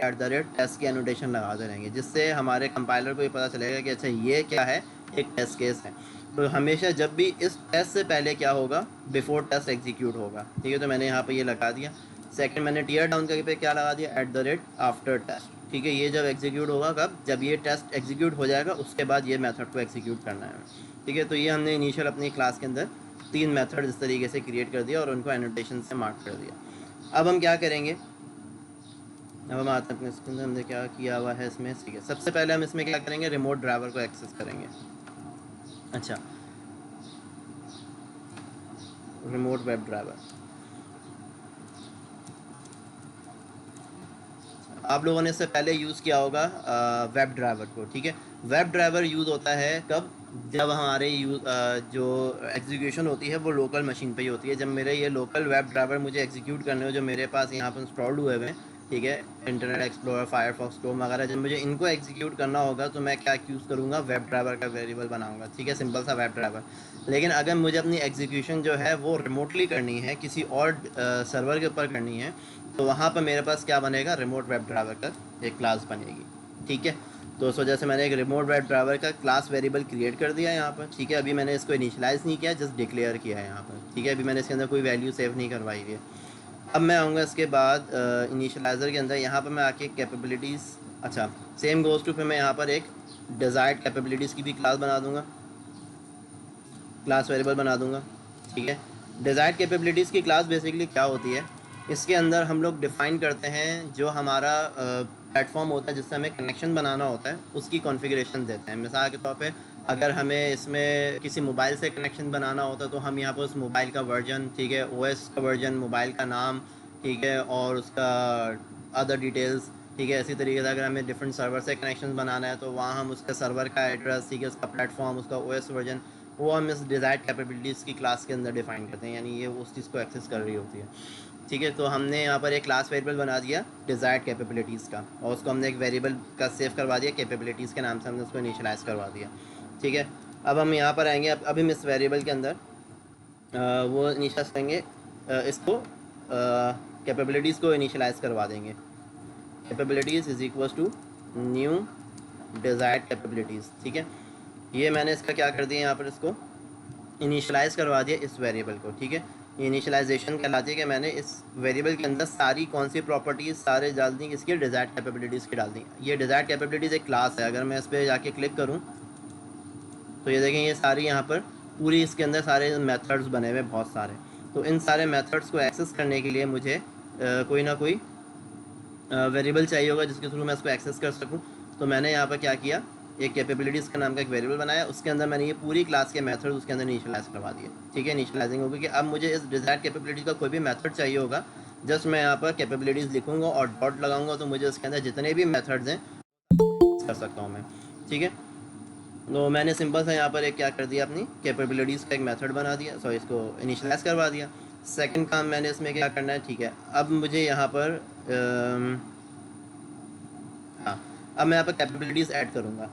@टेस्ट की एनोटेशन लगाते रहेंगे, जिससे हमारे कंपाइलर को ये पता चलेगा कि अच्छा ये क्या है, एक टेस्ट केस है। तो हमेशा जब भी इस टेस्ट से पहले क्या होगा, बिफोर टेस्ट एग्जीक्यूट होगा, ठीक है। तो मैंने यहाँ पर ये लगा दिया। सेकंड मैंने टीयर डाउन के पे क्या लगा दिया, @आफ्टर टेस्ट, ठीक है। ये जब एग्जीक्यूट होगा कब, जब ये टेस्ट एग्जीक्यूट हो जाएगा उसके बाद ये मेथड को एग्जीक्यूट करना है, ठीक है। तो ये हमने इनिशियल अपनी क्लास के अंदर 3 मेथड इस तरीके से क्रिएट कर दिया और उनको एनोटेशन से मार्क कर दिया। अब हम क्या करेंगे, अब हम आते हैं इसके अंदर हमने क्या किया हुआ है इसमें, ठीक है। सबसे पहले हम इसमें क्या करेंगे, रिमोट ड्राइवर को एक्सेस करेंगे। अच्छा, रिमोट वेब ड्राइवर, आप लोगों ने इससे पहले यूज़ किया होगा वेब ड्राइवर को, ठीक है। वेब ड्राइवर यूज़ होता है कब, जब हमारे जो एग्जीक्यूशन होती है वो लोकल मशीन पे ही होती है। जब मेरे ये लोकल वेब ड्राइवर मुझे एग्जीक्यूट करने हो, जो मेरे पास यहाँ पर इंस्टॉल्ड हुए हुए हैं, ठीक है, इंटरनेट एक्सप्लोरर, फायरफॉक्स, क्रोम वगैरह, जब मुझे इनको एग्जीक्यूट करना होगा तो मैं क्या यूज़ करूँगा, वेब ड्राइवर का वेरिएबल बनाऊँगा, ठीक है, सिंपल सा वेब ड्राइवर। लेकिन अगर मुझे अपनी एग्जीक्यूशन जो है वो रिमोटली करनी है, किसी और सर्वर के ऊपर करनी है, तो वहाँ पर मेरे पास क्या बनेगा, रिमोट वेब ड्राइवर का एक क्लास बनेगी, ठीक है। तो उस वजह से मैंने एक रिमोट वेब ड्राइवर का क्लास वेरिएबल क्रिएट कर दिया यहाँ पर, ठीक है। अभी मैंने इसको इनिशियलाइज़ नहीं किया, जस्ट डिक्लेयर किया है यहाँ पर, ठीक है। अभी मैंने इसके अंदर कोई वैल्यू सेव नहीं करवाई है। अब मैं आऊँगा इसके बाद इनिशियलाइज़र के अंदर, यहाँ पर मैं आके कैपेबिलिटीज़, अच्छा, सेम गोज़ टू, फिर मैं यहाँ पर एक डिज़ायर्ड कैपेबिलिटीज़ की भी क्लास बना दूँगा, क्लास वेरिएबल बना दूँगा, ठीक है। डिज़ायर्ड कैपेबिलिटीज़ की क्लास बेसिकली क्या होती है, इसके अंदर हम लोग डिफ़ाइन करते हैं जो हमारा प्लेटफॉर्म होता है जिससे हमें कनेक्शन बनाना होता है, उसकी कॉन्फ़िगरेशन देते हैं। मिसाल के तौर पे अगर हमें इसमें किसी मोबाइल से कनेक्शन बनाना होता है तो हम यहाँ पर उस मोबाइल का वर्जन, ठीक है, ओएस का वर्जन, मोबाइल का नाम, ठीक है, और उसका अदर डिटेल्स, ठीक है। इसी तरीके से अगर हमें डिफरेंट सर्वर से कनेक्शन बनाना है तो वहाँ हम उसका सर्वर का एड्रेस, ठीक है, उसका प्लेटफॉर्म, उसका ओएस वर्जन, वो हम इस डिज़ायर्ड कैपेबिलिटीज़ की क्लास के अंदर डिफ़ाइन करते हैं, यानी ये उस चीज़ को एक्सेस कर रही होती है, ठीक है। तो हमने यहाँ पर एक क्लास वेरिएबल बना दिया डिज़ायर्ड कैपेबिलिटीज़ का, और उसको हमने एक वेरिएबल का सेव करवा दिया कैपेबिलिटीज़ के नाम से, हमने उसको इनिशियलाइज़ करवा दिया, ठीक है। अब हम यहाँ पर आएंगे, अब हम इस वेरिएबल के अंदर वो इनिशियलाइज करेंगे, इसको कैपेबिलिटीज़ को इनिशियलाइज़ करवा देंगे। Capabilities is equal to new desired capabilities, ठीक है। ये मैंने इसका क्या कर दिया, यहाँ पर इसको इनिशियलाइज़ करवा दिया इस वेरिएबल को, ठीक है। ये इनिशियलाइजेशन कहलाती है कि मैंने इस वेरिएबल के अंदर सारी कौन सी प्रॉपर्टीज़ सारे डाल दी, किसकी, डिज़ायर्ड कैपेबिलिटीज़ की डाल दी। ये डिज़ायर्ड कैपेबिलिटीज़ एक क्लास है, अगर मैं इस पर जाके क्लिक करूँ तो ये देखें, ये सारी यहाँ पर पूरी इसके अंदर सारे मेथड्स बने हुए बहुत सारे। तो इन सारे मेथड्स को एक्सेस करने के लिए मुझे कोई ना कोई वेरिएबल चाहिए होगा जिसके थ्रू मैं इसको एक्सेस कर सकूं। तो मैंने यहाँ पर क्या किया, एक कैपेबिलिटीज़ का नाम का एक वेरिएबल बनाया, उसके अंदर मैंने ये पूरी क्लास के मेथड उसके अंदर इनिशियलाइज करवा दिए, ठीक है। इनिशियलाइजिंग होगी कि अब मुझे इस डिज़ायर्ड कैपेबिलिटी का कोई भी मेथड चाहिए होगा, जस्ट मैं यहाँ पर कैपेबिलिटीज़ लिखूँगा और डॉट लगाऊंगा, तो मुझे उसके अंदर जितने भी मेथड्स हैं कर सकता हूँ मैं, ठीक है। तो मैंने सिंपल सा यहाँ पर एक क्या कर दिया, अपनी कैपेबिलिटीज़ का एक मेथड बना दिया, सो इसको इनिशियलाइज करवा दिया। सेकंड काम मैंने इसमें क्या करना है, ठीक है। अब मुझे यहाँ पर हाँ, अब मैं यहाँ पर कैपेबिलिटीज़ ऐड करूँगा।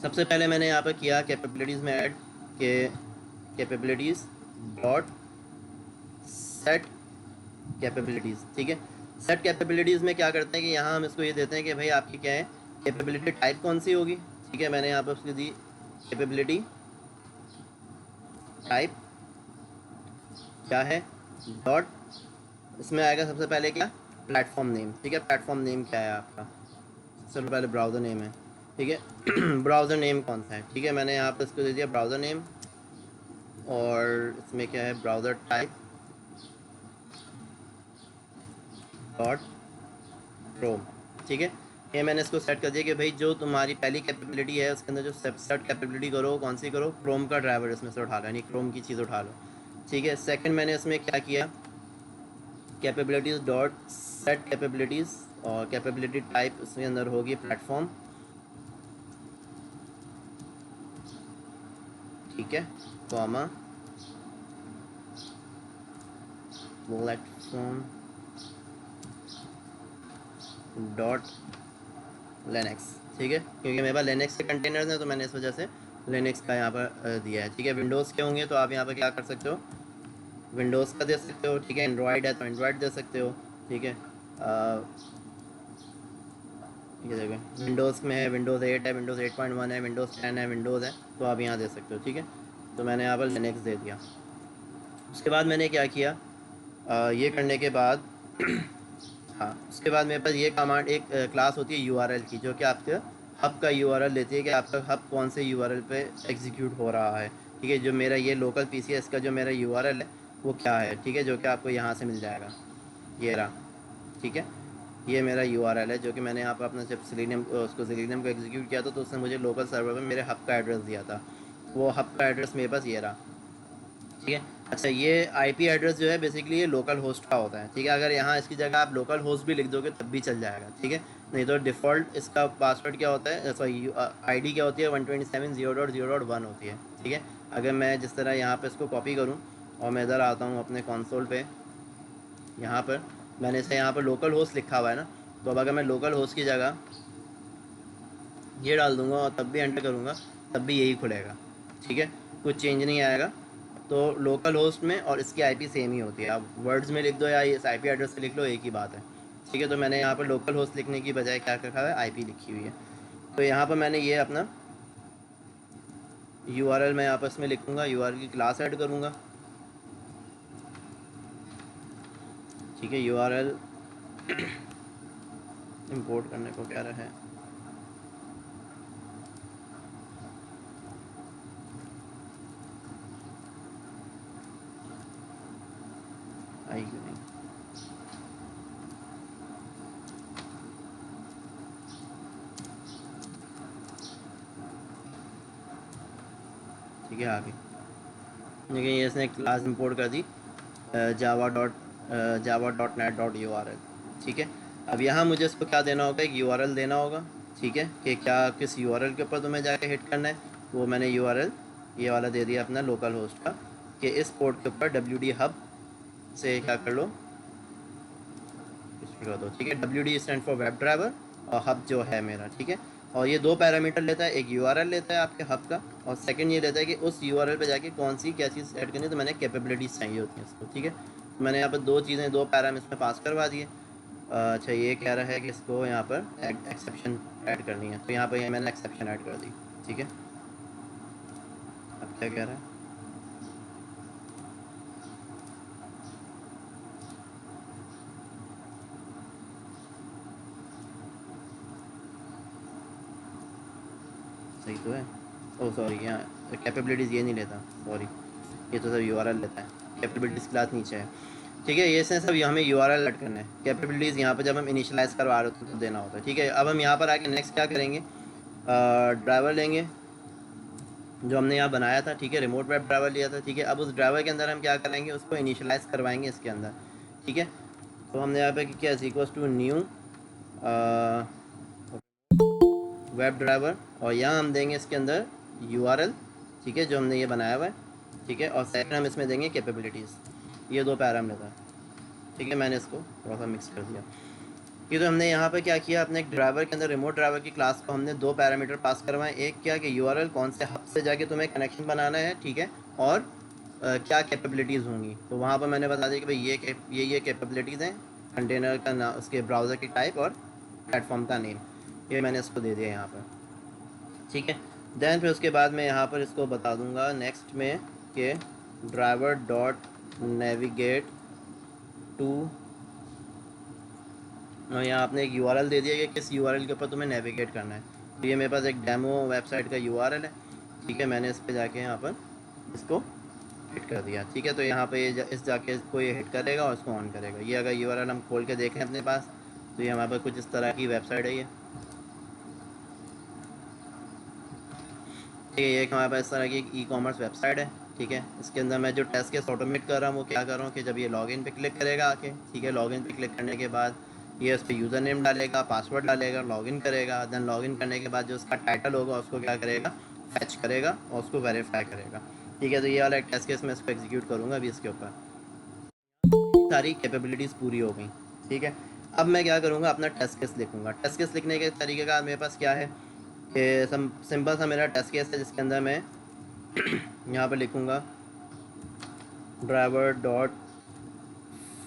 सबसे पहले मैंने यहाँ पर किया कैपेबिलिटीज़ में ऐड के कैपेबिलिटीज़ डॉट सेट कैपेबिलिटीज़, ठीक है। सेट कैपेबिलिटीज़ में क्या करते हैं कि यहाँ हम इसको ये देते हैं कि भाई आपकी क्या है, कैपेबिलिटी टाइप कौन सी होगी, ठीक है। मैंने यहाँ पर उसकी दी कैपेबिलिटी टाइप क्या है, डॉट, इसमें आएगा सबसे पहले क्या, प्लेटफॉर्म नेम, ठीक है। प्लेटफॉर्म नेम क्या है आपका, सबसे पहले ब्राउज़र नेम है, ठीक है। ब्राउज़र नेम कौन सा है, ठीक है। मैंने यहाँ पर इसको दे दिया ब्राउज़र नेम, और इसमें क्या है, ब्राउज़र टाइप डॉट क्रोम, ठीक है। ये मैंने इसको सेट कर दिया कि भाई जो तुम्हारी पहली कैपेबिलिटी है उसके अंदर जो सेट कैपेबिलिटी करो, कौन सी करो, क्रोम का ड्राइवर इसमें से उठा लो, यानी क्रोम की चीज़ उठा लो, ठीक है। सेकंड मैंने इसमें क्या किया, कैपेबिलिटीज़ डॉट सेट कैपेबिलिटीज़, और कैपेबिलिटी टाइप इसके अंदर होगी प्लेटफॉर्म, ठीक है, कॉमा प्लेटफॉर्म डॉट लिनक्स, ठीक है। क्योंकि मेरे पास लिनक्स के कंटेनर्स हैं तो मैंने इस वजह से लिनक्स का यहाँ पर दिया है, ठीक है। विंडोज़ के होंगे तो आप यहाँ पर क्या कर सकते हो, विंडोज़ का दे सकते हो, ठीक है। एंड्रॉयड है तो एंड्रॉयड दे सकते हो, ठीक है। ये देखो, विंडोज़ में है, विंडोज़ 8 है, विंडोज़ 8.1 है, विंडोज़ 10 है, विंडोज़ है, तो आप यहाँ दे सकते हो, ठीक है। तो मैंने यहाँ पर लिनक्स दे दिया। उसके बाद मैंने क्या किया, ये करने के बाद हाँ, उसके बाद मेरे पास ये कमांड, एक क्लास होती है यूआरएल की, जो कि आपके हब का यूआरएल लेती है कि आपका हब कौन से यूआरएल पे एग्जीक्यूट हो रहा है, ठीक है। जो मेरा ये लोकल पीसी है, इसका जो मेरा यूआरएल है वो क्या है, ठीक है, जो कि आपको यहाँ से मिल जाएगा, ये रहा, ठीक है। ये मेरा यूआरएल है, जो कि मैंने यहाँ पर अपना जब सेलेनियम को एग्जीक्यूट किया था तो उसने मुझे लोकल सर्वर पर मेरे हब का एड्रेस दिया था, वो हब का एड्रेस मेरे पास ये रहा, ठीक है। अच्छा, ये आईपी एड्रेस जो है बेसिकली ये लोकल होस्ट का होता है, ठीक है। अगर यहाँ इसकी जगह आप लोकल होस्ट भी लिख दोगे तब भी चल जाएगा, ठीक है। नहीं तो डिफ़ॉल्ट इसका पासवर्ड क्या होता है, सॉरी आईडी क्या होती है, 127.0.0.1 होती है, ठीक है। अगर मैं जिस तरह यहाँ पे इसको कॉपी करूँ और मैं इधर आता हूँ अपने कंसोल पे, यहाँ पर मैंने इसे यहाँ पर लोकल होस्ट लिखा हुआ है ना, तो अब अगर मैं लोकल होस्ट की जगह ये डाल दूंगा और तब भी एंटर करूँगा तब भी यही खुलेगा, ठीक है, कुछ चेंज नहीं आएगा। तो लोकल होस्ट में और इसकी आईपी सेम ही होती है, आप वर्ड्स में लिख दो या इस आईपी एड्रेस से लिख लो, एक ही बात है, ठीक है। तो मैंने यहाँ पर लोकल होस्ट लिखने की बजाय क्या रखा है, आईपी लिखी हुई है। तो यहाँ पर मैंने ये अपना यूआरएल मैं आपस में लिखूँगा, यूआरएल की क्लास ऐड करूँगा, ठीक है। यूआरएल इंपोर्ट करने को क्या रहा है, आई क्यों नहीं, ठीक है, आगे देखिए ये इसने क्लास इंपोर्ट कर दी java.net.url, ठीक है। अब यहाँ मुझे इसको क्या देना होगा, एक यूआरएल देना होगा, ठीक है, कि क्या किस यूआरएल के ऊपर तुम्हें जाके हिट करना है। वो मैंने यूआरएल ये वाला दे दिया अपना लोकल होस्ट का, कि इस पोर्ट के ऊपर wd हब से क्या कर लो, कर दो, ठीक है। wd stand for web driver और हब जो है मेरा, ठीक है। और ये दो पैरामीटर लेता है, एक यूआरएल लेता है आपके हब का, और सेकंड ये लेता है कि उस यूआरएल पे जाके कौन सी क्या चीज़ ऐड करनी है। तो मैंने कैपेबिलिटीज़ चाहिए होती हैं इसको, ठीक है। तो मैंने यहाँ पर दो चीज़ें, दो पैराम इसमें पास करवा दिए। अच्छा, ये कह रहा है कि इसको यहाँ पर एक्सेप्शन ऐड करनी है, तो यहाँ पर मैंने एक्सेप्शन ऐड कर दी, ठीक है। अब क्या कह रहा है, सही तो है। ओह सॉरी, यहाँ कैपेबिलिटीज़ ये नहीं लेता, सॉरी, ये तो सब यूआरएल लेता है, कैपेबिलिटीज़ क्लास नीचे है, ठीक है। ये से सब हमें यूआरएल ऐड करना है, कैपेबिलिटीज़ यहाँ पर जब हम इनिशियलाइज़ करवा रहे होते हैं तो देना होता है, ठीक है। अब हम यहाँ पर आके नेक्स्ट क्या करेंगे, ड्राइवर लेंगे जो हमने यहाँ बनाया था, ठीक है, रिमोट वेब ड्राइवर लिया था, ठीक है। अब उस ड्राइवर के अंदर हम क्या करेंगे, उसको इनिशियलाइज़ करवाएंगे इसके अंदर, ठीक है। तो हमने यहाँ पे किया equals to new web driver, और यहाँ हम देंगे इसके अंदर यूआरएल, ठीक है, जो हमने ये बनाया हुआ है, ठीक है। और सेकंड हम इसमें देंगे कैपेबिलिटीज़, ये दो पैरामीटर है, ठीक है। मैंने इसको थोड़ा सा मिक्स कर दिया। ये तो हमने यहाँ पे क्या किया, अपने एक ड्राइवर के अंदर रिमोट ड्राइवर की क्लास को हमने दो पैरामीटर पास करवाए, एक क्या कि यूआरएल कौन से हब से जाके तुम्हें कनेक्शन बनाना है, ठीक है, और क्या कैपेबिलिटीज़ होंगी। तो वहाँ पर मैंने बता दिया कि भाई ये कैपेबिलिटीज़ हैं, कंटेनर का नाम, उसके ब्राउज़र की टाइप और प्लेटफॉर्म का नेम, ये मैंने इसको दे दिया यहाँ पर, ठीक है। देन फिर उसके बाद मैं यहाँ पर इसको बता दूँगा नेक्स्ट में कि ड्राइवर डॉट नेविगेट टू, और यहाँ आपने एक यूआरएल दे दिया कि किस यूआरएल के ऊपर तुम्हें नेविगेट करना है। तो ये मेरे पास एक डेमो वेबसाइट का यूआरएल है, ठीक है। मैंने इस पर जाके यहाँ पर इसको हिट कर दिया, ठीक है। तो यहाँ पे ये इस जाके इसको ये हिट करेगा और इसको ऑन करेगा। ये अगर यूआरएल हम खोल के देखें अपने पास, तो ये हमारे पास कुछ इस तरह की वेबसाइट है, ये ठीक है। ये हमारे पास इस तरह की ई कॉमर्स वेबसाइट है, ठीक है। इसके अंदर मैं जो टेस्ट केस ऑटोमेट कर रहा हूँ वो क्या कर रहा हूँ कि जब ये लॉगिन पे क्लिक करेगा आके, ठीक है, लॉगिन पे क्लिक करने के बाद ये उस पर यूज़र नेम डालेगा, पासवर्ड डालेगा, लॉगिन करेगा। देन लॉगिन करने के बाद जो उसका टाइटल होगा उसको क्या करेगा, फैच करेगा और उसको वेरीफाई करेगा, ठीक है। तो ये वाला एक टेस्ट केस मैं इसको एग्जीक्यूट करूँगा अभी इसके ऊपर। सारी कैपेबिलिटीज़ पूरी हो गई, ठीक है। अब मैं क्या करूँगा, अपना टेस्ट केस लिखूँगा। टेस्ट केस लिखने के तरीके का मेरे पास क्या है कि सिंपल सा मेरा टेस्ट केस है, जिसके अंदर मैं यहाँ पर लिखूँगा driver dot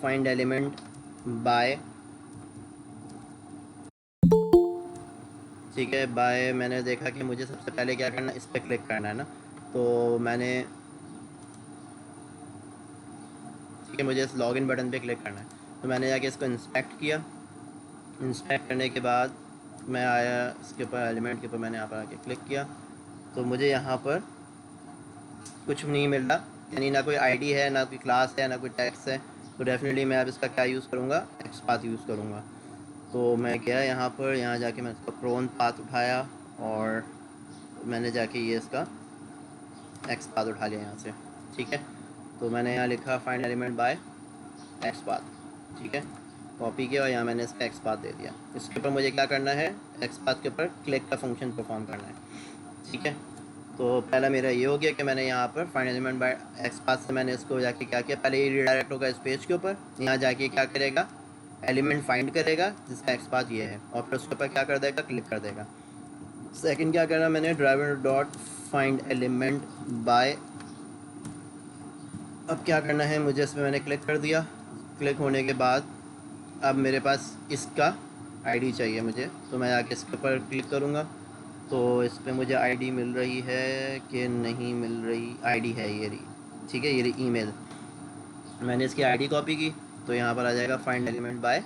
find element by, ठीक है, बाय। मैंने देखा कि मुझे सबसे पहले क्या करना है, इस पर क्लिक करना है ना, तो मैंने, ठीक है, मुझे इस लॉगिन बटन पे क्लिक करना है, तो मैंने जाके इसको इंस्पेक्ट किया। इंस्पेक्ट करने के बाद मैं आया इसके ऊपर, एलिमेंट के ऊपर मैंने यहाँ पर आके क्लिक किया, तो मुझे यहाँ पर कुछ नहीं मिल रहा, यानी ना कोई आईडी है, ना कोई क्लास है, ना कोई टैक्स है। तो डेफिनेटली मैं अब इसका क्या यूज़ करूँगा, एक्सपाथ यूज़ करूँगा। तो मैं गया यहाँ पर, यहाँ जाके मैं इसका क्रोन पाथ उठाया और मैंने जाके ये इसका एक्सपाथ उठा लिया यहाँ से, ठीक है। तो मैंने यहाँ लिखा find element by x path, ठीक है, कॉपी किया और यहाँ मैंने इसका एक्स पाथ दे दिया। इसके ऊपर मुझे क्या करना है, एक्स पाथ के ऊपर क्लिक का फंक्शन परफॉर्म करना है, ठीक है। तो पहला मेरा ये हो गया कि मैंने यहाँ पर find element by x path से मैंने इसको जाके क्या किया, पहले ये रिडायरेक्ट होगा इस पेज के ऊपर, यहाँ जाके क्या करेगा, एलिमेंट फाइंड करेगा जिसका एक्स पाथ ये है, और फिर उसके ऊपर क्या कर देगा, क्लिक कर देगा। सेकंड क्या करना, मैंने driver dot find element by, अब क्या करना है मुझे, इसमें मैंने क्लिक कर दिया। क्लिक होने के बाद अब मेरे पास इसका आईडी चाहिए मुझे, तो मैं आके इसके ऊपर क्लिक करूँगा। तो इस पर मुझे आईडी मिल रही है कि नहीं मिल रही, आईडी है ये रही, ठीक है, ये रही ईमेल। मैंने इसकी आईडी कॉपी की, तो यहाँ पर आ जाएगा फाइंड एलिमेंट बाय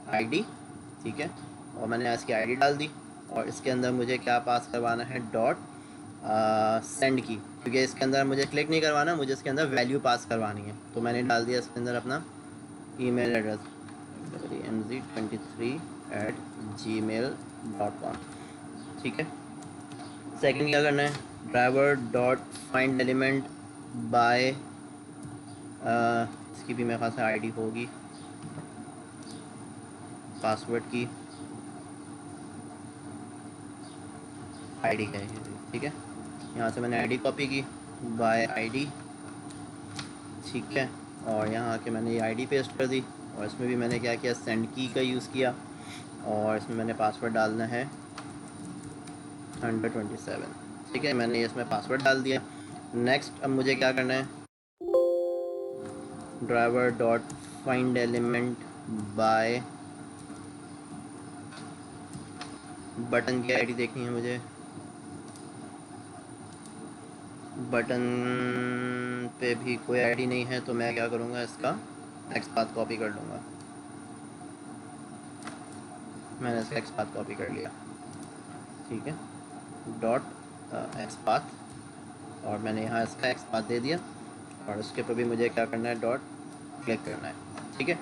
आईडी, ठीक है, और मैंने इसकी आईडी डाल दी। और इसके अंदर मुझे क्या पास करवाना है, डॉट सेंड की, क्योंकि इसके अंदर मुझे क्लिक नहीं करवाना, मुझे इसके अंदर वैल्यू पास करवानी है। तो मैंने डाल दिया इसके अंदर अपना ईमेल एड्रेस mz23@gmail.com, ठीक है। सेकंड क्या करना है, driver dot find element by, इसकी भी मेरे पास आईडी होगी, पासवर्ड की आईडी है, ठीक है। यहाँ से मैंने आईडी कॉपी की, बाय आईडी, ठीक है, और यहाँ आके मैंने ये आईडी पेस्ट कर दी। और इसमें भी मैंने क्या किया, सेंड की का यूज़ किया, और इसमें मैंने पासवर्ड डालना है 127, ठीक है, मैंने इसमें पासवर्ड डाल दिया। नेक्स्ट अब मुझे क्या करना है, driver dot find element by, button की आईडी देखनी है मुझे, बटन पे भी कोई आईडी नहीं है, तो मैं क्या करूँगा, इसका एक्स पाथ कॉपी कर लूँगा। मैंने इसका एक्स पाथ कॉपी कर लिया, ठीक है, डॉट एक्स पाथ, और मैंने यहाँ इसका एक्स पाथ दे दिया, और उसके ऊपर भी मुझे क्या करना है, डॉट क्लिक करना है, ठीक है।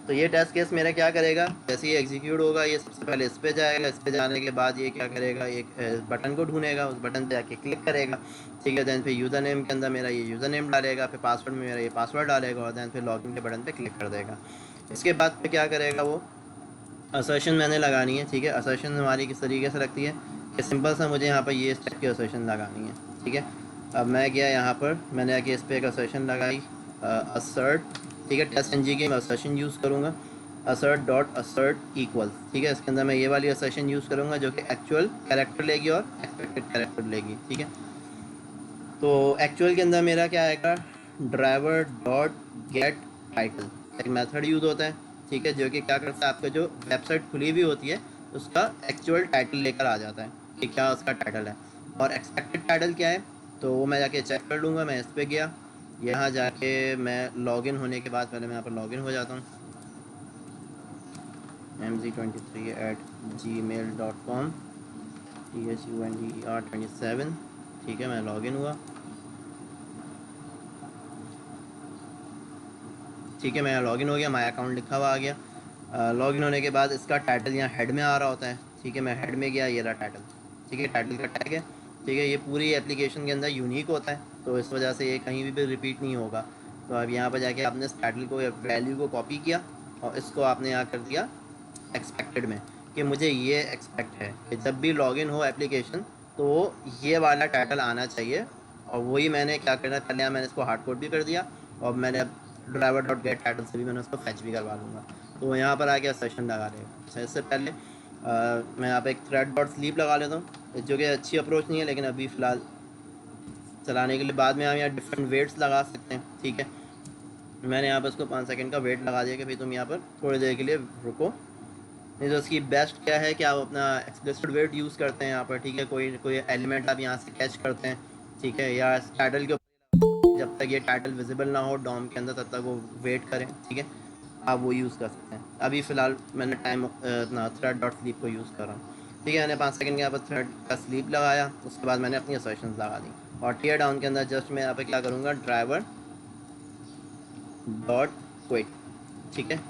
तो ये टेस्ट केस मेरा क्या करेगा, जैसे ये एग्जीक्यूट होगा, ये सबसे पहले इस पे जाएगा, इस पे जाने के बाद ये क्या करेगा, एक बटन को ढूंढेगा, उस बटन पे जाके क्लिक करेगा, ठीक है। दैन फिर यूज़र नेम के अंदर मेरा ये यूज़र नेम डालेगा, फिर पासवर्ड में मेरा ये पासवर्ड डालेगा, और दैन फिर लॉगिन के बटन पे क्लिक कर देगा। इसके बाद फिर क्या करेगा, वो असर्शन मैंने लगानी है, ठीक है। असर्शन हमारी किस तरीके से लगती है कि सिंपल सा मुझे यहाँ पर ये इस टाइप की असर्शन लगानी है, ठीक है। अब मैं गया यहाँ पर, मैंने आके इस पर एक असर्शन लगाई, असर्ट, ठीक है, टेस्ट एनजी की मैं असर्शन यूज़ करूँगा, असर्ट डॉट असर्ट इक्वल, ठीक है। इसके अंदर मैं ये वाली असर्शन यूज़ करूँगा जो कि एक्चुअल कैरेक्टर लेगी और एक्सपेक्टेड कैरेक्टर लेगी, ठीक है। तो एक्चुअल के अंदर मेरा क्या आएगा, ड्राइवर डॉट गेट टाइटल, एक मेथड यूज़ होता है, ठीक है, जो कि क्या करता है, आपका जो वेबसाइट खुली हुई होती है उसका एक्चुअल टाइटल लेकर आ जाता है कि क्या उसका टाइटल है। और एक्सपेक्टेड टाइटल क्या है, तो वो मैं जाके चेक कर लूँगा। मैं इस पर गया, यहाँ जाके मैं लॉगिन होने के बाद, पहले मैं यहाँ पर लॉगिन हो जाता हूँ, mz23@gmail.com, THUNDER27, ठीक है, मैं लॉगिन हुआ, ठीक है, मैं लॉगिन हो गया, माय अकाउंट लिखा हुआ आ गया। लॉगिन होने के बाद इसका टाइटल यहाँ हेड में आ रहा होता है, ठीक है, मैं हेड में गया, ये रहा टाइटल, ठीक है, टाइटल का टैग है, ठीक है। ये पूरी एप्लीकेशन के अंदर यूनिक होता है, तो इस वजह से ये कहीं भी रिपीट नहीं होगा। तो अब यहाँ पर जाके आपने इस टाइटल को, वैल्यू को कॉपी किया, और इसको आपने यहाँ कर दिया एक्सपेक्टेड में, कि मुझे ये एक्सपेक्ट है कि जब भी लॉगिन हो एप्लीकेशन तो ये वाला टाइटल आना चाहिए। और वही मैंने क्या करना है, पहले मैंने इसको हार्ड कोड भी कर दिया, और मैंने ड्राइवर डॉट गेट टाइटल से भी मैंने उसको फैच भी करवा लूँगा। तो यहाँ पर आ गया सेशन लगा देगा। इससे पहले मैं यहाँ पे एक थ्रेड डॉट स्लीप लगा लेता हूँ, जो कि अच्छी अप्रोच नहीं है, लेकिन अभी फ़िलहाल चलाने के लिए बाद में हम यहाँ डिफरेंट वेट्स लगा सकते हैं, ठीक है। मैंने यहाँ पर उसको 5 सेकंड का वेट लगा दिया कि भाई तुम यहाँ पर थोड़ी देर के लिए रुको। नहीं तो उसकी बेस्ट क्या है कि आप अपना एक्सप्लिसिट वेट यूज़ करते हैं यहाँ पर, ठीक है, कोई एलिमेंट आप यहाँ से कैच करते हैं, ठीक है, या टाइटल के ऊपर जब तक ये टाइटल विजिबल ना हो डॉम के अंदर तब तक वो वेट करें, ठीक है, आप वो यूज़ कर सकते हैं। अभी फ़िलहाल मैंने टाइम अपना थ्रेड डॉट स्लीप को यूज़ कर रहा हूँ, ठीक है। मैंने 5 सेकंड के यहाँ पर थ्रेड का स्लीप लगाया, उसके बाद मैंने अपनी असर्शंस लगा दी, और टीयर डाउन के अंदर जस्ट मैं यहाँ पर क्या करूँगा, ड्राइवर डॉट क्विट, ठीक है,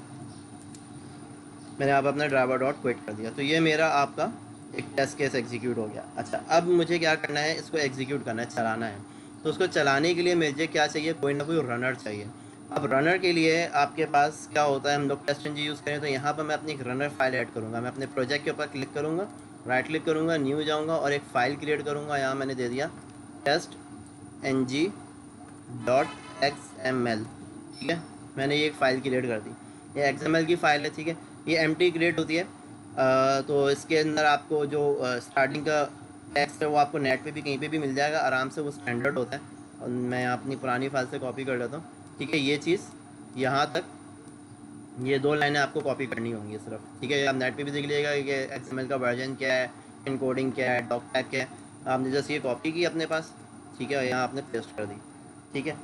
मैंने आप अपना ड्राइवर डॉट क्विट कर दिया। तो ये मेरा आपका एक टेस्ट केस एग्जीक्यूट हो गया। अच्छा, अब मुझे क्या करना है, इसको एग्जीक्यूट करना है, चलाना है। तो उसको चलाने के लिए मुझे क्या चाहिए, कोई ना कोई रनर चाहिए। अब रनर के लिए आपके पास क्या होता है, हम लोग टेस्ट एनजी यूज़ करें तो यहाँ पर मैं अपनी एक रनर फाइल ऐड करूँगा। मैं अपने प्रोजेक्ट के ऊपर क्लिक करूँगा, राइट क्लिक करूँगा, न्यू जाऊँगा और एक फ़ाइल क्रिएट करूँगा। यहाँ मैंने दे दिया टेस्ट NG .xml, ठीक है। मैंने ये एक फ़ाइल क्रिएट कर दी, ये XML की फ़ाइल है, ठीक है। ये एम्प्टी क्रिएट होती है, तो इसके अंदर आपको जो स्टार्टिंग का टेक्स्ट है वो आपको नेट पे भी कहीं पे भी मिल जाएगा आराम से, वो स्टैंडर्ड होता है। और मैं अपनी पुरानी फाइल से कॉपी कर लेता हूँ, ठीक है। ये चीज़ यहाँ तक, ये 2 लाइनें आपको कॉपी करनी होंगी सिर्फ, ठीक है। आप नेट पे भी देख लीजिएगा कि XML का वर्जन क्या है, इनकोडिंग क्या है, डॉक टैग क्या है। आपने जैसे ये कॉपी की अपने पास, ठीक है, यहाँ आपने पेस्ट कर दी, ठीक है।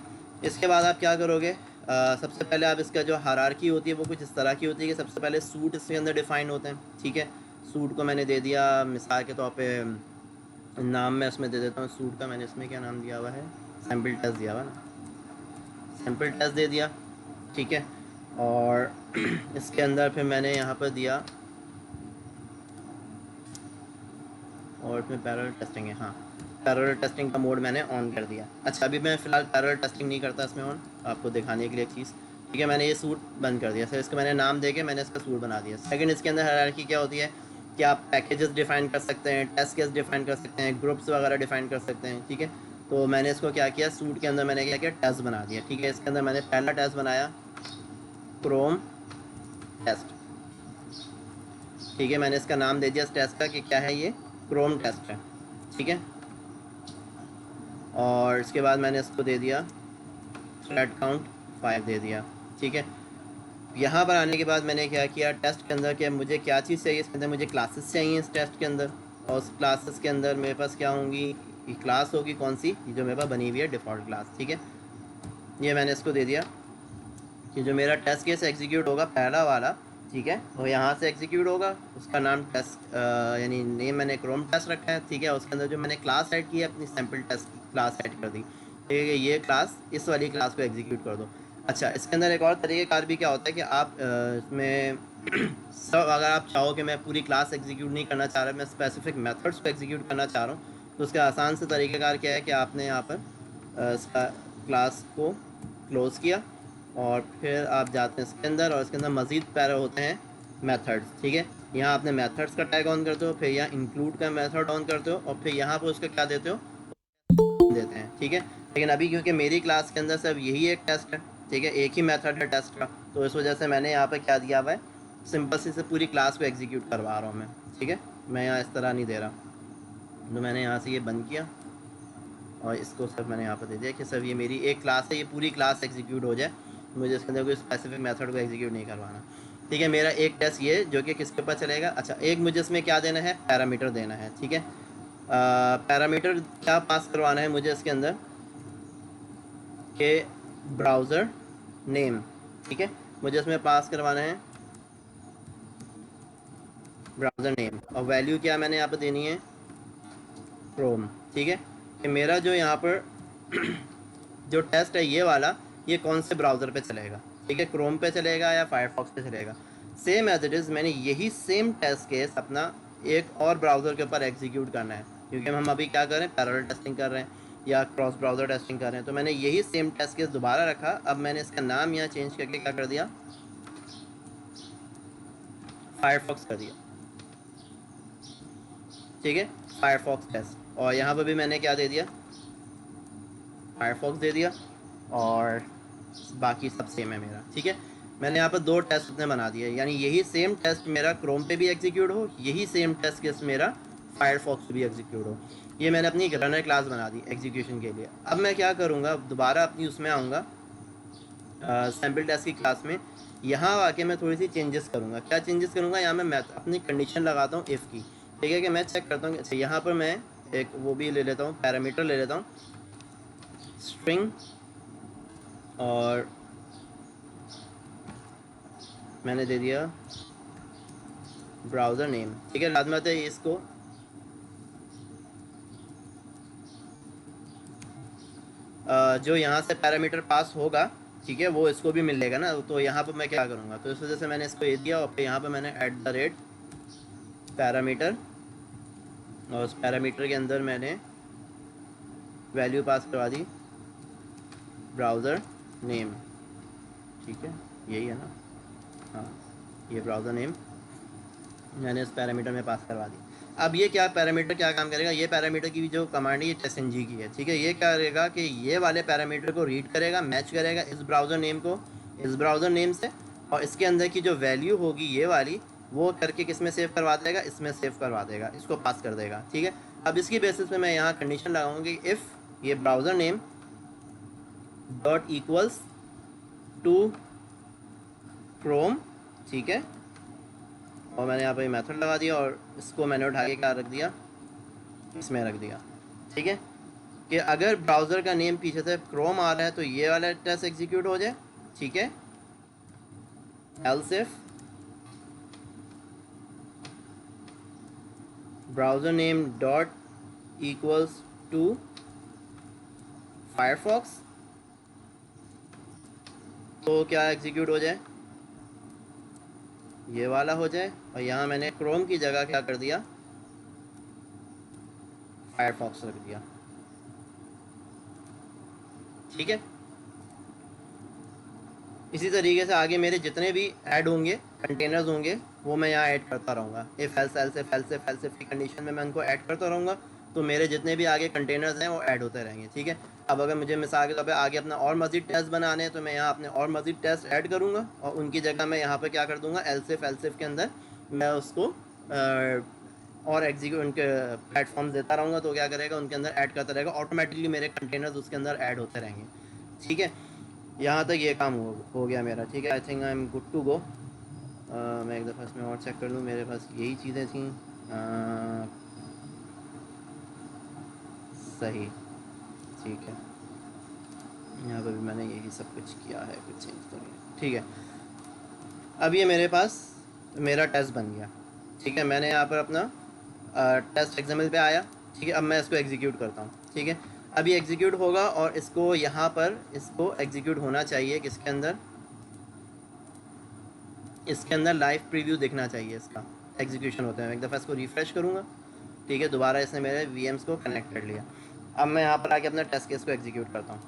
इसके बाद आप क्या करोगे, सबसे पहले आप इसका जो हायरार्की होती है वो कुछ इस तरह की होती है कि सबसे पहले सूट इसके अंदर डिफाइन होते हैं, ठीक है। सूट को मैंने दे दिया मिसाल के तौर पे, नाम मैं उसमें दे देता हूँ सूट का, मैंने इसमें क्या नाम दिया हुआ है, सैम्पल टेस्ट दिया हुआ ना, सैम्पल टेस्ट दे दिया, ठीक है। और इसके अंदर फिर मैंने यहाँ पर दिया, और इसमें पैरेलल टेस्टिंग है, हाँ पैरेलल टेस्टिंग का मोड मैंने ऑन कर दिया। अच्छा अभी मैं फ़िलहाल पैरेलल टेस्टिंग नहीं करता इसमें ऑन, आपको दिखाने के लिए एक चीज़, ठीक है। मैंने ये सूट बंद कर दिया, सर इसको मैंने नाम देके मैंने इसका सूट बना दिया। सेकंड, इसके अंदर हायरार्की क्या होती है कि आप पैकेजेस डिफाइन कर सकते हैं, टेस्ट केस डिफाइन कर सकते हैं, ग्रुप्स वगैरह डिफाइन कर सकते हैं, ठीक है। तो मैंने इसको क्या किया, सूट के अंदर मैंने क्या किया, टेस्ट बना दिया, ठीक है। इसके अंदर मैंने पहला टेस्ट बनाया क्रोम टेस्ट, ठीक है। मैंने इसका नाम दे दिया इस टेस्ट का कि क्या है, ये क्रोम टेस्ट है, ठीक है। और इसके बाद मैंने इसको दे दिया थ्रेड काउंट 5 दे दिया, ठीक है। यहाँ पर आने के बाद मैंने क्या किया, टेस्ट के अंदर कि मुझे क्या चीज़ चाहिए, इसके अंदर मुझे क्लासेस चाहिए इस टेस्ट के अंदर, और उस क्लासेस के अंदर मेरे पास क्या होंगी, ये क्लास होगी कौन सी, जो मेरे पास बनी हुई है डिफ़ॉल्ट क्लास, ठीक है। ये मैंने इसको दे दिया कि जो मेरा टेस्ट केस एग्जीक्यूट होगा पहला वाला, ठीक है, वो यहाँ से एग्जीक्यूट होगा, उसका नाम टेस्ट यानी नेम मैंने क्रोम टेस्ट रखा है, ठीक है। उसके अंदर जो मैंने क्लास ऐड की है अपनी सैम्पल टेस्ट क्लास ऐड कर दी, ठीक है। ये क्लास इस वाली क्लास को एग्जीक्यूट कर दो। अच्छा इसके अंदर एक और तरीक़ेकार भी क्या होता है कि आप इसमें सब, अगर आप चाहो कि मैं पूरी क्लास एग्जीक्यूट नहीं करना चाह रहा, मैं स्पेसिफिक मेथड्स को एग्जीक्यूट करना चाह रहा हूँ, तो उसका आसान से तरीक़ेकार क्या है कि आपने यहाँ पर इसका क्लास को क्लोज़ किया और फिर आप जाते हैं इसके अंदर, और इसके अंदर मज़ीद पैरा होते हैं मेथड्स, ठीक है। यहाँ आपने मेथड्स का टैग ऑन करते हो, फिर यहाँ इंक्लूड का मेथड ऑन करते हो, और फिर यहाँ पर उसका क्या देते हो, देते हैं, ठीक है। लेकिन अभी क्योंकि मेरी क्लास के अंदर सिर्फ यही एक टेस्ट है, ठीक है, एक ही मेथड है टेस्ट का, तो इस वजह से मैंने यहाँ पर क्या दिया हुआ है, सिंपल से पूरी क्लास को एग्जीक्यूट करवा रहा हूँ मैं, ठीक है। मैं यहाँ इस तरह नहीं दे रहा, तो मैंने यहाँ से ये बंद किया और इसको सिर्फ मैंने यहाँ पर दे दिया कि सिर्फ ये मेरी एक क्लास है, ये पूरी क्लास एग्जीक्यूट हो जाए, मुझे इसके अंदर कोई स्पेसिफिक मेथड को एग्जीक्यूट नहीं करवाना, ठीक है। मेरा एक टेस्ट ये जो कि किसके ऊपर चलेगा, अच्छा एक मुझे इसमें क्या देना है, पैरामीटर देना है, ठीक है। पैरामीटर क्या पास करवाना है मुझे इसके अंदर के ब्राउज़र नेम, ठीक है, मुझे इसमें पास करवाना है ब्राउज़र नेम, और वैल्यू क्या मैंने यहाँ पर देनी है, क्रोम, ठीक है। कि मेरा जो यहाँ पर जो टेस्ट है ये वाला, ये कौन से ब्राउज़र पे चलेगा, ठीक है, क्रोम पे चलेगा या फायरफॉक्स पे चलेगा। सेम एज इट इज़ मैंने यही सेम टेस्ट केस अपना एक और ब्राउज़र के ऊपर एग्जीक्यूट करना है, क्योंकि हम अभी क्या कर रहे हैं, पैरेलल टेस्टिंग कर रहे हैं या क्रॉस ब्राउज़र टेस्टिंग कर रहे हैं। तो मैंने यही सेम टेस्ट केस दोबारा रखा, अब मैंने इसका नाम यहाँ चेंज करके क्या कर दिया, फायरफॉक्स कर दिया, ठीक है, फायरफॉक्स टेस्ट। और यहाँ पर भी मैंने क्या दे दिया, फायरफॉक्स दे दिया, और बाकी सब सेम है मेरा, ठीक है। मैंने यहाँ पर 2 टेस्ट अपने बना दिए, यानी यही सेम टेस्ट मेरा क्रोम पे भी एग्जीक्यूट हो, यही सेम टेस्ट केस मेरा फायरफॉक्स पे भी एग्जीक्यूट हो। ये मैंने अपनी रनर क्लास बना दी एग्जीक्यूशन के लिए। अब मैं क्या करूँगा, दोबारा अपनी उसमें आऊँगा सैम्पल टेस्ट की क्लास में, यहाँ आके मैं थोड़ी सी चेंजेस करूँगा। क्या चेंजेस करूँगा, यहाँ मैं अपनी कंडीशन लगाता हूँ इफ़ की, ठीक है, कि मैं चेक करता हूँ। अच्छा यहाँ पर मैं एक वो भी ले लेता हूँ, पैरामीटर ले लेता हूँ, स्ट्रिंग, और मैंने दे दिया ब्राउज़र नेम, ठीक है। लाजमत है इसको जो यहाँ से पैरामीटर पास होगा, ठीक है, वो इसको भी मिलेगा ना। तो यहाँ पर मैं क्या करूँगा, तो इस वजह से मैंने इसको ये दिया, और फिर यहाँ पर मैंने @ पैरामीटर, और उस पैरामीटर के अंदर मैंने वैल्यू पास करवा दी ब्राउज़र नेम, ठीक है, यही है ना, हाँ ये ब्राउज़र नेम मैंने इस पैरामीटर में पास करवा दी। अब ये क्या पैरामीटर क्या काम करेगा, ये पैरामीटर की जो कमांड है ये टेस्टएनजी की है, ठीक है। ये क्या करेगा कि ये वाले पैरामीटर को रीड करेगा, मैच करेगा इस ब्राउज़र नेम को इस ब्राउज़र नेम से, और इसके अंदर की जो वैल्यू होगी ये वाली वो करके किस में सेव करवा देगा, इसमें सेव करवा देगा, इसको पास कर देगा, ठीक है। अब इसकी बेसिस पे मैं यहाँ कंडीशन लगाऊंगी इफ़ ये browser name dot equals to Chrome, ठीक है, और मैंने यहाँ पे मेथड लगा दिया और इसको मैंने उठा के क्या रख दिया, इसमें रख दिया, ठीक है, कि अगर ब्राउज़र का नेम पीछे से क्रोम आ रहा है तो ये वाला टेस्ट एग्जीक्यूट हो जाए, ठीक है। Else if browser name dot equals to Firefox, तो क्या एग्जीक्यूट हो जाए, ये वाला हो जाए, और यहाँ मैंने क्रोम की जगह क्या कर दिया, फायरफॉक्स रख दिया, ठीक है। इसी तरीके से आगे मेरे जितने भी ऐड होंगे कंटेनर्स होंगे वो मैं यहाँ ऐड करता रहूँगा, इफ़ एल्स इफ की कंडीशन में मैं उनको ऐड करता रहूँगा, तो मेरे जितने भी आगे कंटेनर्स हैं वो ऐड होते रहेंगे, ठीक है। अब अगर मुझे मिसाल के तौर पे आगे अपना और मज़ीद टेस्ट बनाने हैं तो मैं यहाँ अपने और मज़ीद टेस्ट ऐड करूँगा, और उनकी जगह मैं यहाँ पर क्या कर दूँगा, एल्स इफ के अंदर मैं उसको और एग्जीक्यूट उनके प्लेटफॉर्म्स देता रहूँगा, तो क्या करेगा उनके अंदर ऐड करता रहेगा, ऑटोमेटिकली मेरे कंटेनर्स उसके अंदर ऐड होते रहेंगे, ठीक है। यहाँ तक ये काम हो गया मेरा, ठीक है। I think I am good to go. मैं एक दफ़ा इसमें और चेक कर लूँ, मेरे पास यही चीज़ें थी, सही, ठीक है। यहाँ पर भी मैंने यही सब कुछ किया है, कुछ चेंज तो नहीं, ठीक है। अब ये मेरे पास मेरा टेस्ट बन गया, ठीक है। मैंने यहाँ पर अपना टेस्ट एग्जाम्पल पे आया, ठीक है। अब मैं इसको एग्जीक्यूट करता हूँ, ठीक है। अब ये एग्जीक्यूट होगा और इसको यहाँ पर इसको एग्जीक्यूट होना चाहिए किसके अंदर, इसके अंदर लाइव प्रीव्यू दिखना चाहिए, इसका एग्जीक्यूशन होता है। मैं एक दफ़ा इसको रिफ़्रेश करूँगा, ठीक है, दोबारा इसने मेरे VMs को कनेक्ट कर लिया। अब मैं यहाँ पर आके अपना टेस्ट केस को एग्जीक्यूट करता हूँ,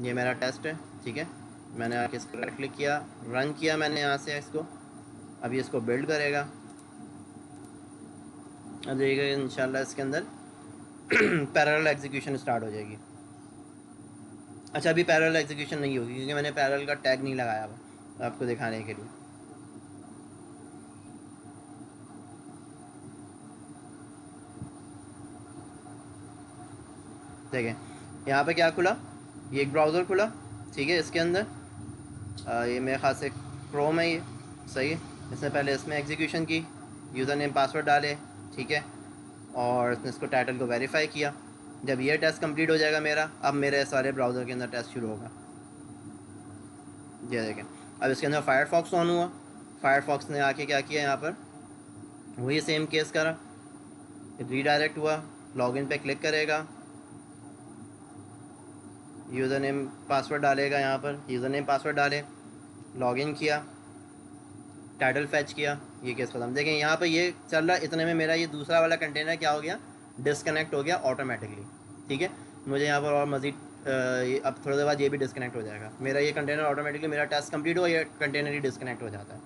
ये मेरा टेस्ट है, ठीक है। मैंने आके इसको राइट क्लिक किया, रन किया मैंने यहाँ से इसको, अब ये इसको बिल्ड करेगा, अब देखिएगा इंशाल्लाह इसके अंदर पैरेलल एग्जीक्यूशन स्टार्ट हो जाएगी। अच्छा, अभी पैरेलल एग्जीक्यूशन नहीं होगी क्योंकि मैंने पैरेलल का टैग नहीं लगाया हुआ आपको दिखाने के लिए। देखें यहाँ पे क्या खुला, ये एक ब्राउज़र खुला, ठीक है। इसके अंदर ये मेरे ख्याल से क्रोम है, ये सही है। इसने पहले इसमें एग्जीक्यूशन की, यूज़र नेम पासवर्ड डाले, ठीक है, और इसने इसको टाइटल को वेरीफाई किया। जब ये टेस्ट कंप्लीट हो जाएगा मेरा, अब मेरे सारे ब्राउज़र के अंदर टेस्ट शुरू होगा। ये देखें, अब इसके अंदर फायरफॉक्स ऑन हुआ, फायरफॉक्स ने आके क्या किया, यहाँ पर वही सेम केस करा, रीडायरेक्ट हुआ, लॉगिन पे क्लिक करेगा, यूज़र नेम पासवर्ड डालेगा, यहाँ पर यूज़र नेम पासवर्ड डाले, लॉगिन किया, टाइटल फैच किया, ये केस ख़त्म। देखें यहाँ पे ये चल रहा, इतने में मेरा ये दूसरा वाला कंटेनर क्या हो गया, डिसकनेक्ट हो गया ऑटोमेटिकली, ठीक है। मुझे यहाँ पर और मज़ीद अब थोड़ी देर बाद ये भी डिसकनेक्ट हो जाएगा, मेरा ये कंटेनर ऑटोमेटिकली, मेरा टास्क कंप्लीट हुआ, ये कंटेनर ही डिसकनेक्ट हो जाता है,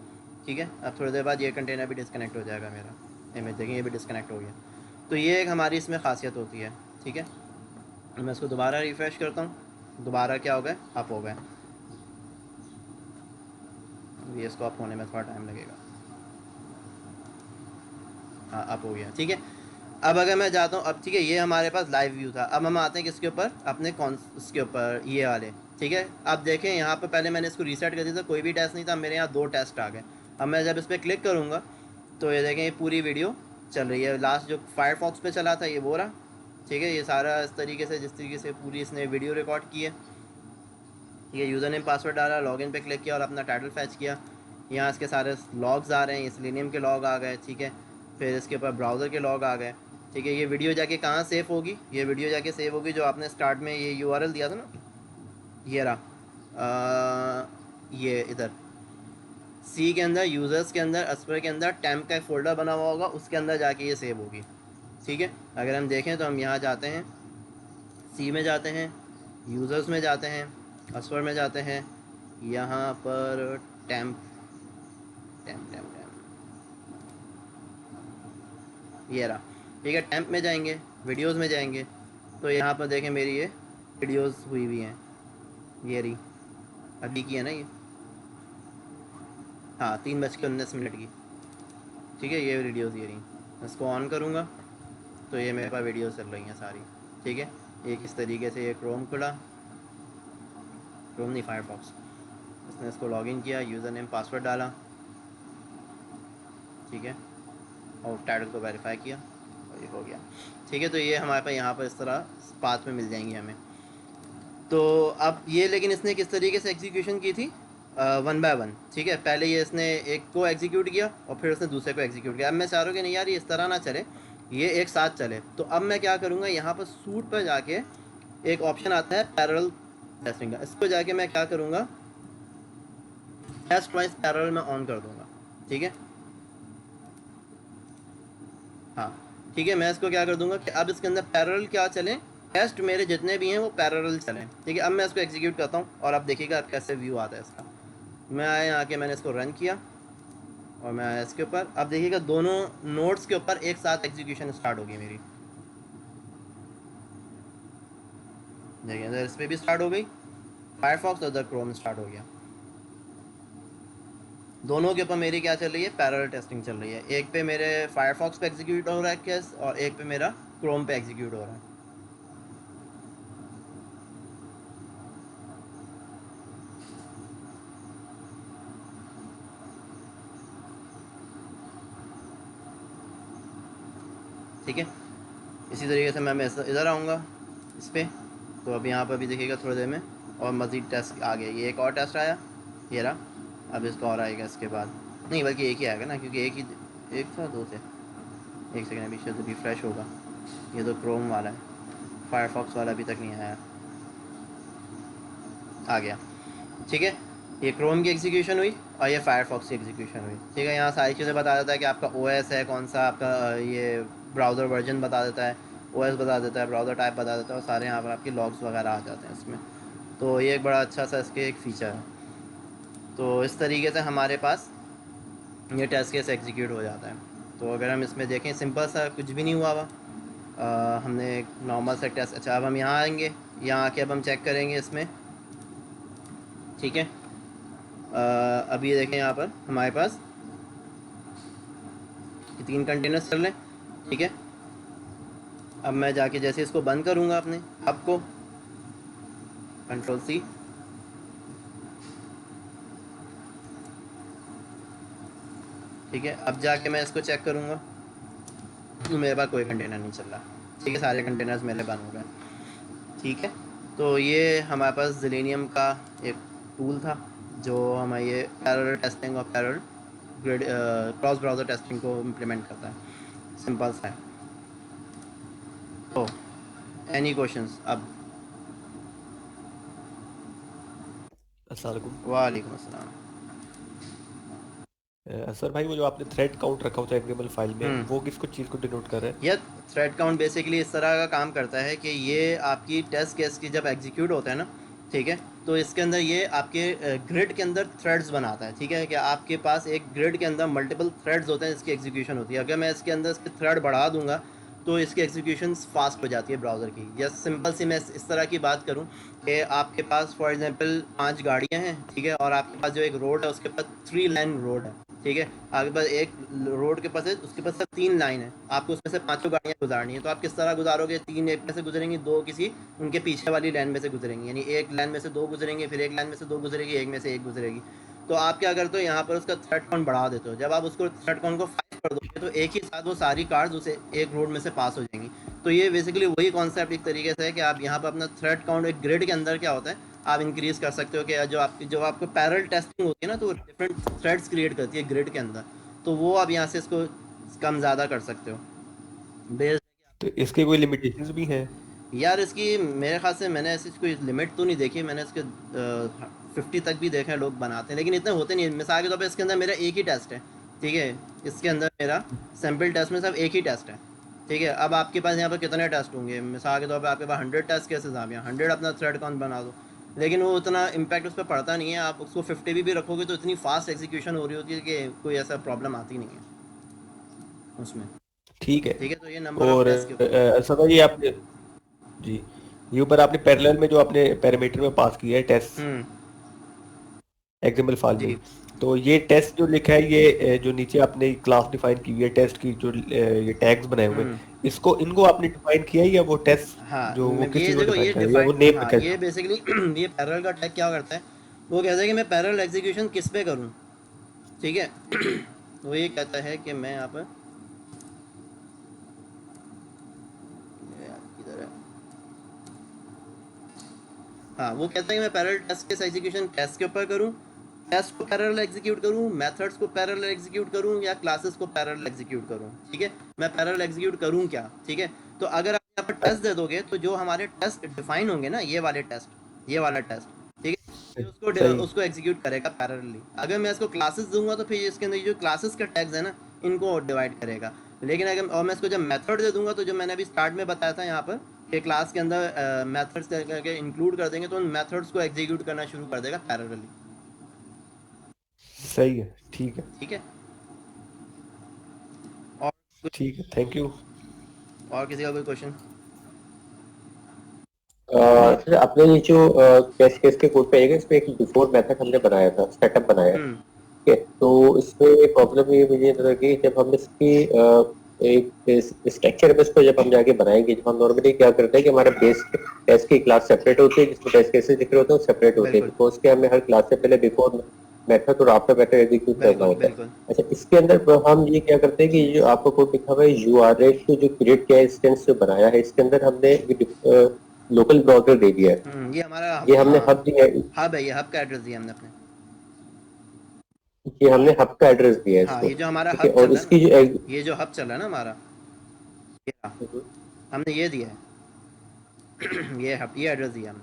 ठीक है। अब थोड़ी देर बाद ये कंटेनर भी डिसकनेक्ट हो जाएगा मेरा, इमेज देखें ये भी डिसकनेक्ट हो गया। तो ये एक हमारी इसमें खासियत होती है, ठीक है। मैं इसको दोबारा रिफ़्रेश करता हूँ, दोबारा क्या हो गया, अप हो गए, ये इसको अप होने में थोड़ा टाइम लगेगा, हाँ अप हो गया, ठीक है। अब अगर मैं जाता हूँ, अब ठीक है, ये हमारे पास लाइव व्यू था। अब हम आते हैं किसके ऊपर, अपने इसके ऊपर, ये वाले, ठीक है। अब देखें यहाँ पर पहले मैंने इसको रीसेट कर दिया था, कोई भी टेस्ट नहीं था, मेरे यहाँ 2 टेस्ट आ गए। अब मैं जब इस पर क्लिक करूँगा तो ये देखें ये पूरी वीडियो चल रही है। लास्ट जो फायरफॉक्स पे चला था ये वो रहा, ठीक है। ये सारा इस तरीके से, जिस तरीके से पूरी इसने वीडियो रिकॉर्ड की है, ये यूज़र नेम पासवर्ड डाला, लॉगिन पे क्लिक किया और अपना टाइटल फैच किया। यहाँ इसके सारे लॉग्स आ रहे हैं, सेलेनियम के लॉग आ गए, ठीक है। फिर इसके ऊपर ब्राउज़र के लॉग आ गए, ठीक है। ये वीडियो जाके कहाँ सेव होगी, ये वीडियो जाके सेव होगी जो आपने स्टार्ट में ये URL दिया था ना, ये रहा, ये इधर सी के अंदर, यूज़र्स के अंदर, अस्पर के अंदर टेम्प का एक फ़ोल्डर बना हुआ होगा, उसके अंदर जाके ये सेव होगी, ठीक है। अगर हम देखें तो हम यहाँ जाते हैं सी में जाते हैं, यूज़र्स में जाते हैं, असवर में जाते हैं, यहाँ पर टैम्प टैम्प टैम्प टैम्प ये रहा, ठीक है। टैम्प में जाएंगे, वीडियोस में जाएंगे, तो यहाँ पर देखें मेरी ये वीडियोस हुई हुई हैं, ये रही, अभी की है ना ये, हाँ 3:19 की, ठीक है। ये वीडियोस ये रही, इसको ऑन करूँगा तो ये मेरे पास वीडियोस चल रही हैं सारी, ठीक है। एक इस तरीके से ये क्रोम खुला, क्रोम नहीं फायरफॉक्स, इसने इसको लॉगिन किया, यूज़र नेम पासवर्ड डाला, ठीक है, और टाइटल को वेरीफाई किया और ये हो गया, ठीक है। तो ये हमारे पास यहाँ पर इस तरह पाथ में मिल जाएंगी हमें। तो अब ये, लेकिन इसने किस तरीके से एग्जीक्यूशन की थी, 1 बाय 1, ठीक है। पहले ये इसने एक को एग्जीक्यूट किया और फिर उसने दूसरे को एग्जीक्यूट किया। अब मैं चाह रहा हूँ कि नहीं यार ये इस तरह ना चले, ये एक साथ चले। तो अब मैं क्या करूँगा, यहाँ पर सूट पर जाके एक ऑप्शन आता है पैरेलल टेस्टिंग का, इसको जाके मैं क्या करूँगा, टेस्ट वाइज पैरेलल में ऑन कर दूँगा, ठीक है। हाँ ठीक है, मैं इसको क्या कर दूँगा कि अब इसके अंदर पैरेलल क्या चलें, टेस्ट मेरे जितने भी हैं वो पैरेलल चलें, ठीक है। अब मैं इसको एग्जीक्यूट करता हूँ और अब देखिएगा अब कैसे व्यू आता है इसका। मैं आया यहाँ के, मैंने इसको रन किया और मैं आया इसके ऊपर, अब देखिएगा दोनों नोड्स के ऊपर एक साथ एग्जीक्यूशन स्टार्ट होगी मेरी, देखिए इधर इस पर भी स्टार्ट हो गई फायरफॉक्स और उधर क्रोम स्टार्ट हो गया। दोनों के ऊपर मेरी क्या चल रही है, पैरेलल टेस्टिंग चल रही है। एक पे मेरे फायरफॉक्स पे एग्जीक्यूट हो रहा है केस और एक पे मेरा क्रोम पे एग्जीक्यूट हो रहा है। ठीक है, इसी तरीके से मैं इधर आऊँगा इस पर, तो अब यहाँ पर भी देखिएगा थोड़ी देर में और मज़ीद टेस्ट आ गया। ये एक और टेस्ट आया, ये रहा, अब इसका और आएगा इसके बाद, नहीं बल्कि एक ही आएगा ना, क्योंकि एक था, दो थे, एक सेकेंड अभी शायद रिफ्रेश होगा। ये तो क्रोम वाला है, फायरफॉक्स वाला अभी तक नहीं आया, आ गया, ठीक है। ये क्रोम की एग्जीक्यूशन हुई और ये फायरफॉक्स की एग्जीक्यूशन हुई, ठीक है। यहाँ सारी चीज़ें बता देता है कि आपका ओएस है कौन सा, आपका ये ब्राउज़र वर्जन बता देता है, ओएस बता देता है, ब्राउज़र टाइप बता देता है, और सारे यहाँ पर आपके लॉग्स वगैरह आ जाते हैं इसमें। तो ये एक बड़ा अच्छा सा इसके एक फ़ीचर है। तो इस तरीके से हमारे पास ये टेस्ट केस एग्जीक्यूट हो जाता है। तो अगर हम इसमें देखें, सिंपल सा कुछ भी नहीं हुआ हुआ, हमने एक नॉर्मल सा टेस्ट। अच्छा अब हम यहाँ आएंगे, यहाँ आके अब हम चेक करेंगे इसमें, ठीक है। अब ये देखें यहाँ पर हमारे पास 3 कंटेनर्स चल रहे हैं, ठीक है। अब मैं जाके जैसे इसको बंद करूँगा अपने आपको, कंट्रोल C, ठीक है। अब जाके मैं इसको चेक करूँगा तो मेरे पास कोई कंटेनर नहीं चल रहा, ठीक है, सारे कंटेनर्स मेरे बंद हो गए, ठीक है। तो ये हमारे पास ज़ेलेनियम का एक टूल था जो हमें ये पैरेलल टेस्टिंग और parallel grid cross browser testing को इम्प्लीमेंट करता है, सिंपल सा है। तो एनी क्वेश्चंस? अब वालेकुम अस्सलाम। सर भाई वो जो आपने थ्रेड काउंट रखा होता है एक्सेम्पल फाइल में, वो किसको चीज़ को डिनोट कर रहा है? यह थ्रेड काउंट बेसिकली इस तरह का काम करता है कि ये आपकी टेस्ट केस की जब एग्जीक्यूट होता है ना, ठीक है, तो इसके अंदर ये आपके ग्रिड के अंदर थ्रेड्स बनाता है, ठीक है। कि आपके पास एक ग्रिड के अंदर मल्टीपल थ्रेड्स होते हैं, इसकी एग्जीक्यूशन होती है। अगर मैं इसके अंदर इसके थ्रेड बढ़ा दूंगा तो इसकी एग्जीक्यूशन फास्ट हो जाती है ब्राउज़र की। या सिंपल सी मैं इस तरह की बात करूं कि आपके पास फॉर एग्जांपल 5 गाड़ियां हैं, ठीक है, और आपके पास जो एक रोड है उसके पास 3 लाइन रोड है, ठीक है। आपके पास एक रोड के पास है, उसके पास 3 लाइन है, आपको उसमें से 5 गाड़ियाँ गुजारनी है। तो आप किस तरह गुजारोगे? 3 एक में से गुजरेंगी, 2 किसी उनके पीछे वाली लाइन में से गुजरेंगी, यानी एक लाइन में से 2 गुजरेंगे, फिर एक लाइन में से 2 गुजरेगी, एक में से 1 गुजरेगी। तो आप क्या करते हो, यहाँ पर उसका थ्रेड काउंट बढ़ा देते हो। जब आप उसको थ्रेड काउंट को 5 कर दोगे तो एक ही साथ वो सारी कार्स उसे एक रोड में से पास हो जाएंगी। तो ये बेसिकली वही कॉन्सेप्ट एक तरीके से है कि आप यहाँ पर अपना थ्रेड काउंट एक ग्रिड के अंदर क्या होता है आप इंक्रीज़ कर सकते हो कि जो आपको पैरेलल टेस्टिंग होती है ना, तो वो डिफरेंट थ्रेड्स क्रिएट करती है ग्रिड के अंदर, तो वो आप यहाँ से इसको कम ज़्यादा कर सकते हो। तो इसके कोई लिमिटेशंस भी हैं? यार इसकी मेरे ख्याल से मैंने ऐसी कोई लिमिट तो नहीं देखी, मैंने इसके 50 तक भी देखे हैं लोग बनाते हैं, लेकिन इतने होते नहीं। मिसाल के तौर पे इसके अंदर मेरा एक ही टेस्ट है, ठीक है, इसके अंदर मेरा सैम्पल टेस्ट में सिर्फ एक ही टेस्ट है, ठीक है। अब आपके पास यहाँ पर कितने टेस्ट होंगे, मिसाल के तौर पे आपके पास 100 टेस्ट केसेस आ गए, 100 अपना थ्रेड काउंट बना दो, लेकिन वो उतना इम्पैक्ट उस पर पड़ता नहीं है। आप उसको 50 भी रखोगे तो इतनी फास्ट एग्जीक्यूशन हो रही होती है कि कोई ऐसा प्रॉब्लम आती नहीं है उसमें। ठीक है। ठीक है, तो ये नंबर ऑफ और टेस्ट के ऊपर है। सर ये आपने जी ये ऊपर आपने पैरेलल में जो आपने पैरामीटर में पास किया है टेस्ट हम्म। एक्सएमएल फाइल में, जी। तो ये टेस्ट जो लिखा है ये जो नीचे आपने क्लास डिफाइन की हुई है टेस्ट की जो ये टैग्स बनाए हुए हैं, हम्म। इसको इनको आपने डिफाइन किया है या वो टेस्ट हाँ, जो वो किस ये चीज़ में देखो, डिफाइन ये कर या वो डिफाइन, नेम में हाँ, क्या? ये बेसिकली ये पैरेलल का टैग क्या करता है, वो कहता है कि मैं पैरेलल एग्जीक्यूशन किस पे करूँ। ठीक है। वो ये कहता है कि मैं यहाँ पर, ये यार किधर है, हाँ, वो कहता है कि मैं पैरेलल टेस्ट के एग्जीक्यूशन टेस्ट के ऊपर करूँ, टेस्ट को पैरेलल एग्जीक्यूट करूँ, मेथड्स को पैरेलल एग्जीक्यूट करूँ, या क्लासेस को पैरेलल एग्जीक्यूट करूँ। ठीक है, मैं पैरेलल एग्जीक्यूट करूँ क्या। ठीक है, तो अगर आप यहाँ पर टेस्ट दे दोगे तो जो हमारे टेस्ट डिफाइन होंगे ना, ये वाले टेस्ट, ये वाला टेस्ट, ठीक है, ये सही। उसको एग्जीक्यूट करेगा पैरेलली। अगर मैं इसको क्लासेस दूंगा तो फिर इसके अंदर जो क्लासेस के टैग्स है ना, इनको डिवाइड करेगा। लेकिन अगर और मैं इसको जब मेथड दे दूंगा, तो जो मैंने अभी स्टार्ट में बताया था यहाँ पर कि क्लास के अंदर मेथड्स करके इंक्लूड कर देंगे, तो उन मेथड्स को एग्जीक्यूट करना शुरू कर देगा पैरेलली। सही है। ठीक है। ठीक है। और कुछ, ठीक है, थैंक यू। और किसी का कोई क्वेश्चन? सर आपने ये जो टेस्ट केस के कोड पे आएगा, इसमें एक बिफोर मेथड हमने बनाया था, सेटअप बनाया। ठीक है, तो इसमें प्रॉब्लम ये मुझे लगा कि जब हम इसकी एक स्ट्रक्चर में इसको जब हम जाके बनाएंगे, जब हम नॉर्मली क्या करते हैं कि हमारा बेस टेस्ट की क्लास सेपरेट होती है, जिसमें टेस्ट केसेस दिख रहे होते हैं सेपरेट होते हैं, बिल्कुल बिकॉज के हमें हर क्लास से पहले बिफोर मेथड और आफ्टर मेथड एग्जीक्यूट करना बिल्कुल होता है। बिल्कुल। अच्छा, इसके अंदर हम ये क्या करते हैं कि जो आपको कोड लिखा हुआ है यूआरएल को जो क्रिएट किया है, इंस्टेंस जो बनाया है, इसके अंदर हमने लोकल ब्राउजर दे दिया है। ये हमारा ये हमने हाँ, हब दिया है, हब है, ये हब का एड्रेस दिया हमने अपने। ये हमने हब का एड्रेस दिया है हाँ, इसको। ये जो हमारा ठीक है, हब और चल रहा है इसकी ना, जो ये जो हब चल रहा है ना हमारा, ये रहा, हमने ये दिया है। ये हब, ये एड्रेस दिया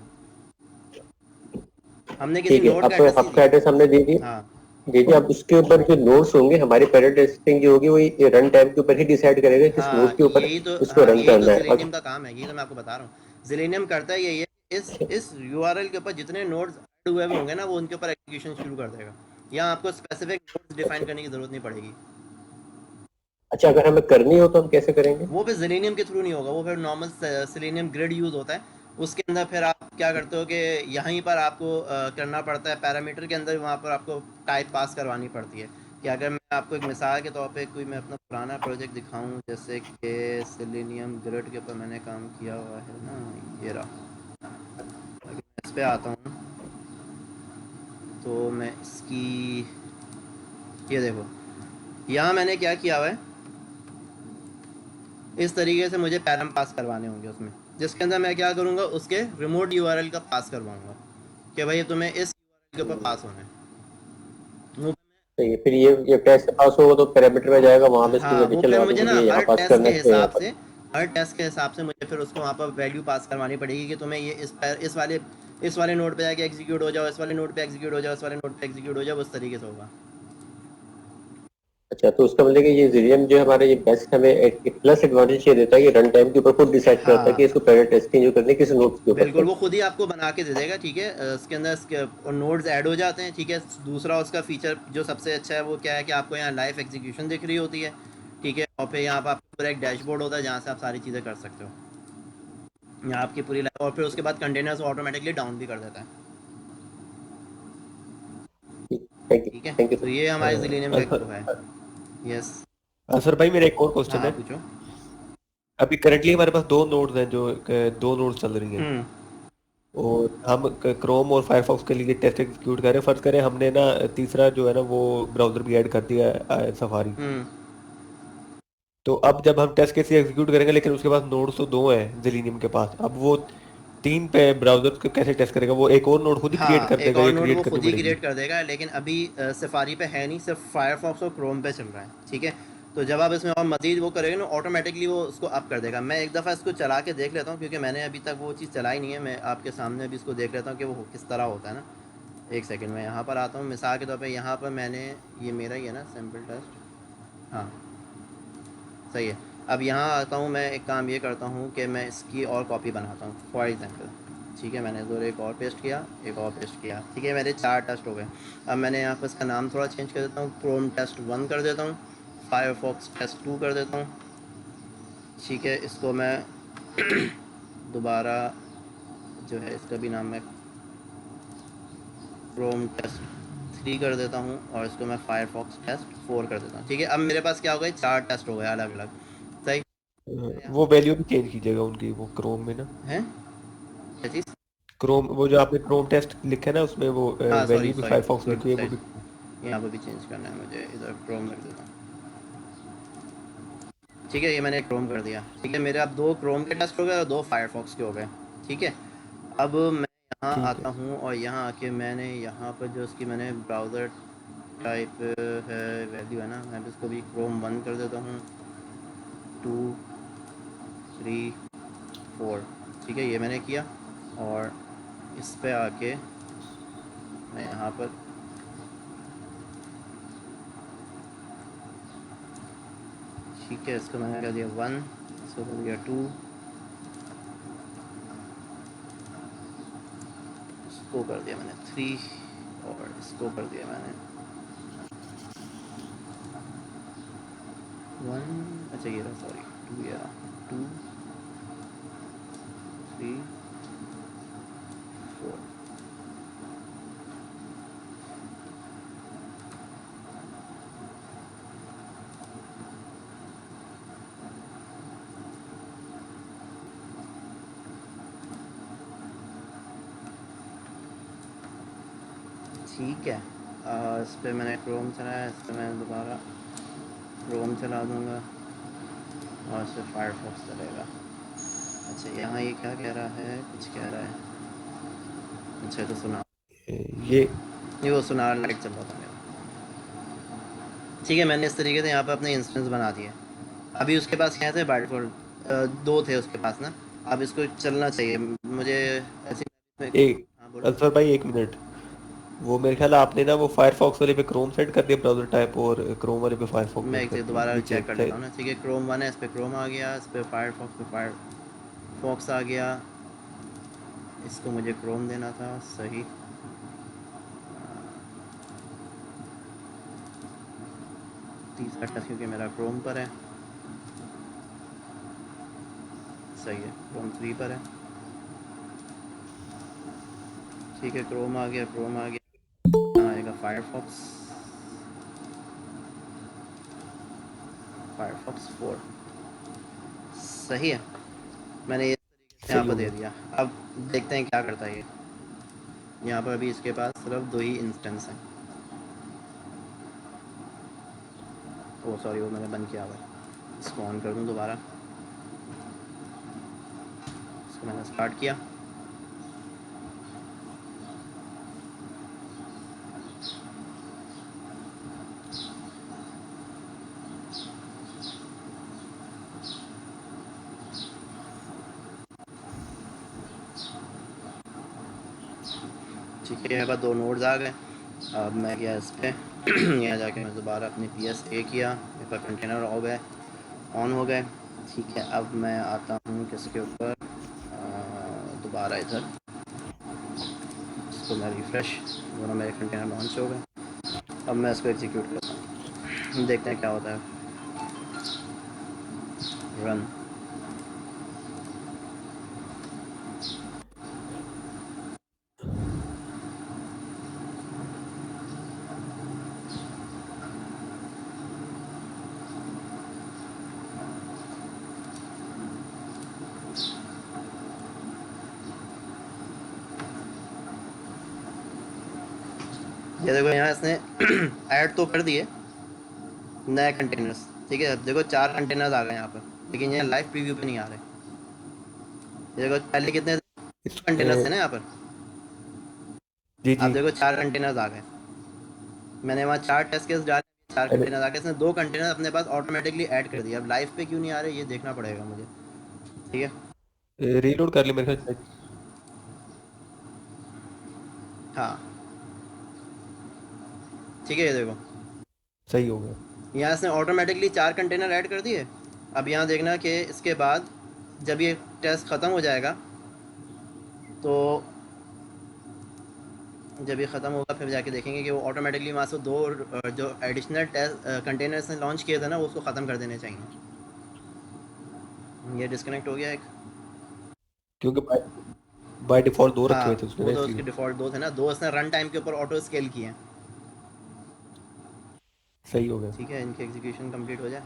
हमने किसी ठीक है, नोड अब का एड्रेस नहीं हब का दिया। एड्रेस हमने दे दिया। हाँ जी जी, अब उसके ऊपर जो नोड्स होंगे, हमारी पैरेलल टेस्टिंग जो होगी वही रन टाइम के ऊपर ही डिसाइड करेगा किस हाँ, नोड के ऊपर इसको हाँ, रन यही तो करना है। जिलेनियम का काम है, यही तो मैं आपको बता रहा हूँ। जिलेनियम करता है ये इस यूआरएल के ऊपर जितने नोड्स ऐड हुए होंगे ना, वो उनके ऊपर एग्जीक्यूशन शुरू कर देगा। यहाँ आपको स्पेसिफिक नोड्स डिफाइन अच्छा करने की जरूरत नहीं पड़ेगी। अच्छा, अगर हमें करनी हो तो हम कैसे करेंगे? वो फिर जिलेनियम के थ्रू नहीं होगा, वो फिर नॉर्मल सिलेनियम ग्रिड यूज़ होता है। उसके अंदर फिर आप क्या करते हो कि यहीं पर आपको करना पड़ता है, पैरामीटर के अंदर वहाँ पर आपको टाइप पास करवानी पड़ती है। कि अगर मैं आपको एक मिसाल के तौर पे कोई मैं अपना पुराना प्रोजेक्ट दिखाऊं, जैसे कि सिलेनियम ग्रिड के ऊपर मैंने काम किया हुआ है ना, ये रहा। अगर मैं इस पे आता हूँ तो मैं इसकी, ये देखो, यहाँ मैंने क्या किया हुआ है, इस तरीके से मुझे पैरम पास करवाने होंगे उसमें, जिसके अंदर मैं क्या करूँगा, उसके रिमोट यूआरएल का पास करवाऊँगा कि भाई तुम्हें इस यूआरएल के ऊपर पास होना है। वो तो ये फिर ये टेस्ट पास होगा तो पैरामीटर में जाएगा, वहां पे इसकी हाँ, वैल्यू वो फिर चलवा मुझे दूंगी ना ये यहाँ हर पास टेस्ट करना के है तो यहाँ हिसाब पास। से, हर टेस्ट के हिसाब से मुझे फिर उसको वहाँ पर वैल्यू पास करवानी पड़ेगी कि तुम्हें ये इस वाले नोड पे जाके एग्जीक्यूट हो जाओ, इस वाले नोड पे एग्जीक्यूट हो जाओ, इस वाले नोड पे एग्जीक्यूट हो जाओ, उस तरीके से होगा। अच्छा, तो उसका मतलब कि ये जीरियम जो है हमारे, ये बेस्ट हमें एक प्लस एडवांटेज ये देता है कि रन टाइम के ऊपर खुद डिसाइड करता है कि हाँ इसको पैरेलल टेस्टिंग जो करनी है किस नोड्स के ऊपर बिल्कुल, करनी वो खुद ही आपको बना के दे देगा। ठीक है, इसके अंदर इसके और नोड्स ऐड हो जाते हैं। ठीक है, दूसरा उसका फीचर जो सबसे अच्छा है वो क्या है कि आपको यहाँ लाइव एग्जीक्यूशन दिख रही होती है। ठीक है, और फिर यहाँ पर आपको पूरा एक डैशबोर्ड होता है जहाँ से आप सारी चीज़ें कर सकते हो। यहाँ आपकी पूरी और फिर उसके बाद कंटेनर्स ऑटोमेटिकली डाउन भी कर देता है। है। थैंक यू, ठीक है, थैंक यू तो सर। ये हमारे जिलेनियम का एक वो है। Sir yes. सर भाई मेरा एक और हाँ क्वेश्चन हाँ, है। पूछो। अभी करंटली हमारे पास दो नोड्स हैं, जो दो नोड्स चल रही हैं, हम्म। और हम क्रोम और फायरफॉक्स के लिए टेस्ट एग्जीक्यूट कर रहे हैं। फर्ज करें हमने ना तीसरा जो है ना वो ब्राउजर भी ऐड कर दिया है, सफारी। हम्म। तो अब जब हम टेस्ट केस एग्जीक्यूट करेंगे, लेकिन उसके पास नोड्स तो दो हैं जिलेनियम के पास, अब वो तीन पे ब्राउजर को कैसे टेस्ट करेगा? वो एक और नोड खुद ही क्रिएट हाँ, कर एक देगा और या नोड वो क्रिएट करनी खुद ही पड़ेगी? क्रिएट कर देगा, लेकिन अभी सफारी पे है नहीं, सिर्फ फायरफॉक्स और क्रोम पे चल रहा है। ठीक है, तो जब आप इसमें और मजीद वो करेंगे ना, ऑटोमेटिकली वो उसको अप कर देगा। मैं एक दफ़ा इसको चला के देख लेता हूँ, क्योंकि मैंने अभी तक वो चीज़ चलाई नहीं है। मैं आपके सामने अभी इसको देख लेता हूँ कि वो किस तरह होता है ना। एक सेकंड में यहाँ पर आता हूँ, मिसाल के तौर पे यहाँ पर मैंने, ये मेरा ही है ना सैम्पल टेस्ट। हाँ, सही है। अब यहाँ आता हूँ, मैं एक काम ये करता हूँ कि मैं इसकी और कॉपी बनाता हूँ फॉर एग्जांपल। ठीक है, मैंने इधर एक और पेस्ट किया, एक और पेस्ट किया। ठीक है, मेरे 4 टेस्ट हो गए। अब मैंने यहाँ पर इसका नाम थोड़ा चेंज कर देता हूँ, क्रोम टेस्ट 1 कर देता हूँ, फायरफॉक्स टेस्ट 2 कर देता हूँ। ठीक है, इसको मैं दोबारा जो है इसका भी नाम मैं क्रोम टेस्ट 3 कर देता हूँ और इसको मैं फायरफॉक्स टेस्ट 4 कर देता हूँ। ठीक है, अब मेरे पास क्या हो गए, 4 टेस्ट हो गए अलग अलग। सही वो वैल्यू भी चेंज कीजिएगा उनकी, वो क्रोम में ना, है क्या चीज़? क्रोम वो जो आपने क्रोम टेस्ट लिखा है ना उसमें वो हाँ सॉरी वैल्यू भी सॉरी फायरफॉक्स गुड लिखी हुई है वो भी। सही, यहाँ पर भी चेंज करना है मुझे, इधर क्रोम कर देता हूँ। ठीक है, ये मैंने क्रोम कर दिया। ठीक है, मेरे अब 2 क्रोम के टेस्ट हो गए और 2 फायरफॉक्स के हो गए। ठीक है, अब मैं यहाँ ठीक आता है। हूँ और यहाँ आके मैंने यहाँ पर जो उसकी मैंने ब्राउज़र टाइप है वैल्यू है ना, मैं भी इसको भी क्रोम 1 कर देता हूँ, 2 3 4। ठीक है, ये मैंने किया और इस पे आके मैं यहाँ पर ठीक है, इसको मैंने कर दिया 1, इसको कर दिया 2, इसको कर दिया मैंने 3 और इसको कर दिया मैंने 1। अच्छा ये रहा, सॉरी 2, ये रहा 2 3 4। ठीक है, इस पर मैंने क्रोम चलाया, इस पर मैं दोबारा क्रोम चला दूँगा और इस पर फायरफॉक्स चलेगा। अच्छा यहाँ ये क्या कह रहा है, कुछ कह रहा है। अच्छा तो सुना, ये ये वो सुनार लाइट चल रहा था मेरा। ठीक है, मैंने इस तरीके से यहाँ पर अपने इंस्टेंस बना दिए। अभी उसके पास क्या थे बाय डिफ़ॉल्ट 2 थे उसके पास ना। अब इसको चलना चाहिए मुझे ऐसे। एक हाँ बोलो। अल्फर भाई, एक मिनट, वो मेरे ख्याल आपने ना वो फायरफॉक्स वाले पे क्रोम सेट कर दिया ब्राउजर टाइप और क्रोम वाले पे फायरफॉक्स मैं सेट एक कर चीज़ दिया दोबारा नीचे चेक कर लेता हूँ ना। ठीक है, क्रोम 1 है, इस पर क्रोम आ गया, इस पर फायरफॉक्स पे फायरफॉक्स आ गया। इसको मुझे क्रोम देना था, सही। तीसरा टेस्ट क्योंकि मेरा क्रोम पर है, सही है, क्रोम 3 पर है। ठीक है, क्रोम आ गया, क्रोम आ गया। यहाँ आएगा फायरफॉक्स, फायरफॉक्स 4, सही है। मैंने ये यहाँ सही पर हो दे गया। दिया। अब देखते हैं क्या करता है ये। यहाँ पर अभी इसके पास सिर्फ 2 ही इंस्टेंस हैं। ओ सॉरी, वो मैंने बंद किया हुआ है। इसको ऑन कर दूँ दोबारा, इसको मैंने स्टार्ट किया। ठीक है, मेरे पास 2 नोड्स आ गए। अब मैं गया इस पर यहाँ जाके मैं दोबारा अपनी PSA किया, मेरे पास कंटेनर हो गए, ऑन हो गए। ठीक है, अब मैं आता हूँ किसके ऊपर, दोबारा इधर, इसको मैं रिफ़्रेश, दोनों मेरे कंटेनर लॉन्च हो गए। अब मैं इसको एग्जीक्यूट करता हूँ, देखते हैं क्या होता है। रन। ये देखो यहाँ इसने ऐड तो कर दिए नए कंटेनर्स। ठीक है, अब देखो 4 कंटेनर्स आ गए यहाँ पर, लेकिन ये लाइव प्रीव्यू पे नहीं आ रहे। ये देखो पहले कितने इस कंटेनर्स थे ना यहाँ पर, जी आप जी। देखो 4 कंटेनर्स आ गए। मैंने वहाँ 4 टेस्ट केस डाले, 4 अरे कंटेनर आ गए। इसने 2 कंटेनर अपने पास ऑटोमेटिकली ऐड कर दिया। अब लाइव पे क्यों नहीं आ रहे ये देखना पड़ेगा मुझे। ठीक है, रीलोड कर ले मेरे ख्याल से। हाँ ठीक है, ये देखो सही हो गया। यहाँ इसने ऑटोमेटिकली 4 कंटेनर ऐड कर दिए। अब यहाँ देखना कि इसके बाद जब ये टेस्ट ख़त्म हो जाएगा तो जब ये ख़त्म होगा फिर जाके देखेंगे कि वो ऑटोमेटिकली वहाँ से दो जो एडिशनल टेस्ट कंटेनर्स ने लॉन्च किए थे ना वो उसको ख़त्म कर देने चाहिए। ये डिस्कनेक्ट हो गया एक, क्योंकि बाय डिफॉल्ट दो रखे हाँ हुए थे उसने वो ना, तो इसलिए। उसके डिफ़ॉल्ट दो थे ना, दो उसने रन टाइम के ऊपर ऑटो स्केल किए हैं। सही हो गया। ठीक है, इनकी एग्जीक्यूशन कंप्लीट हो जाए।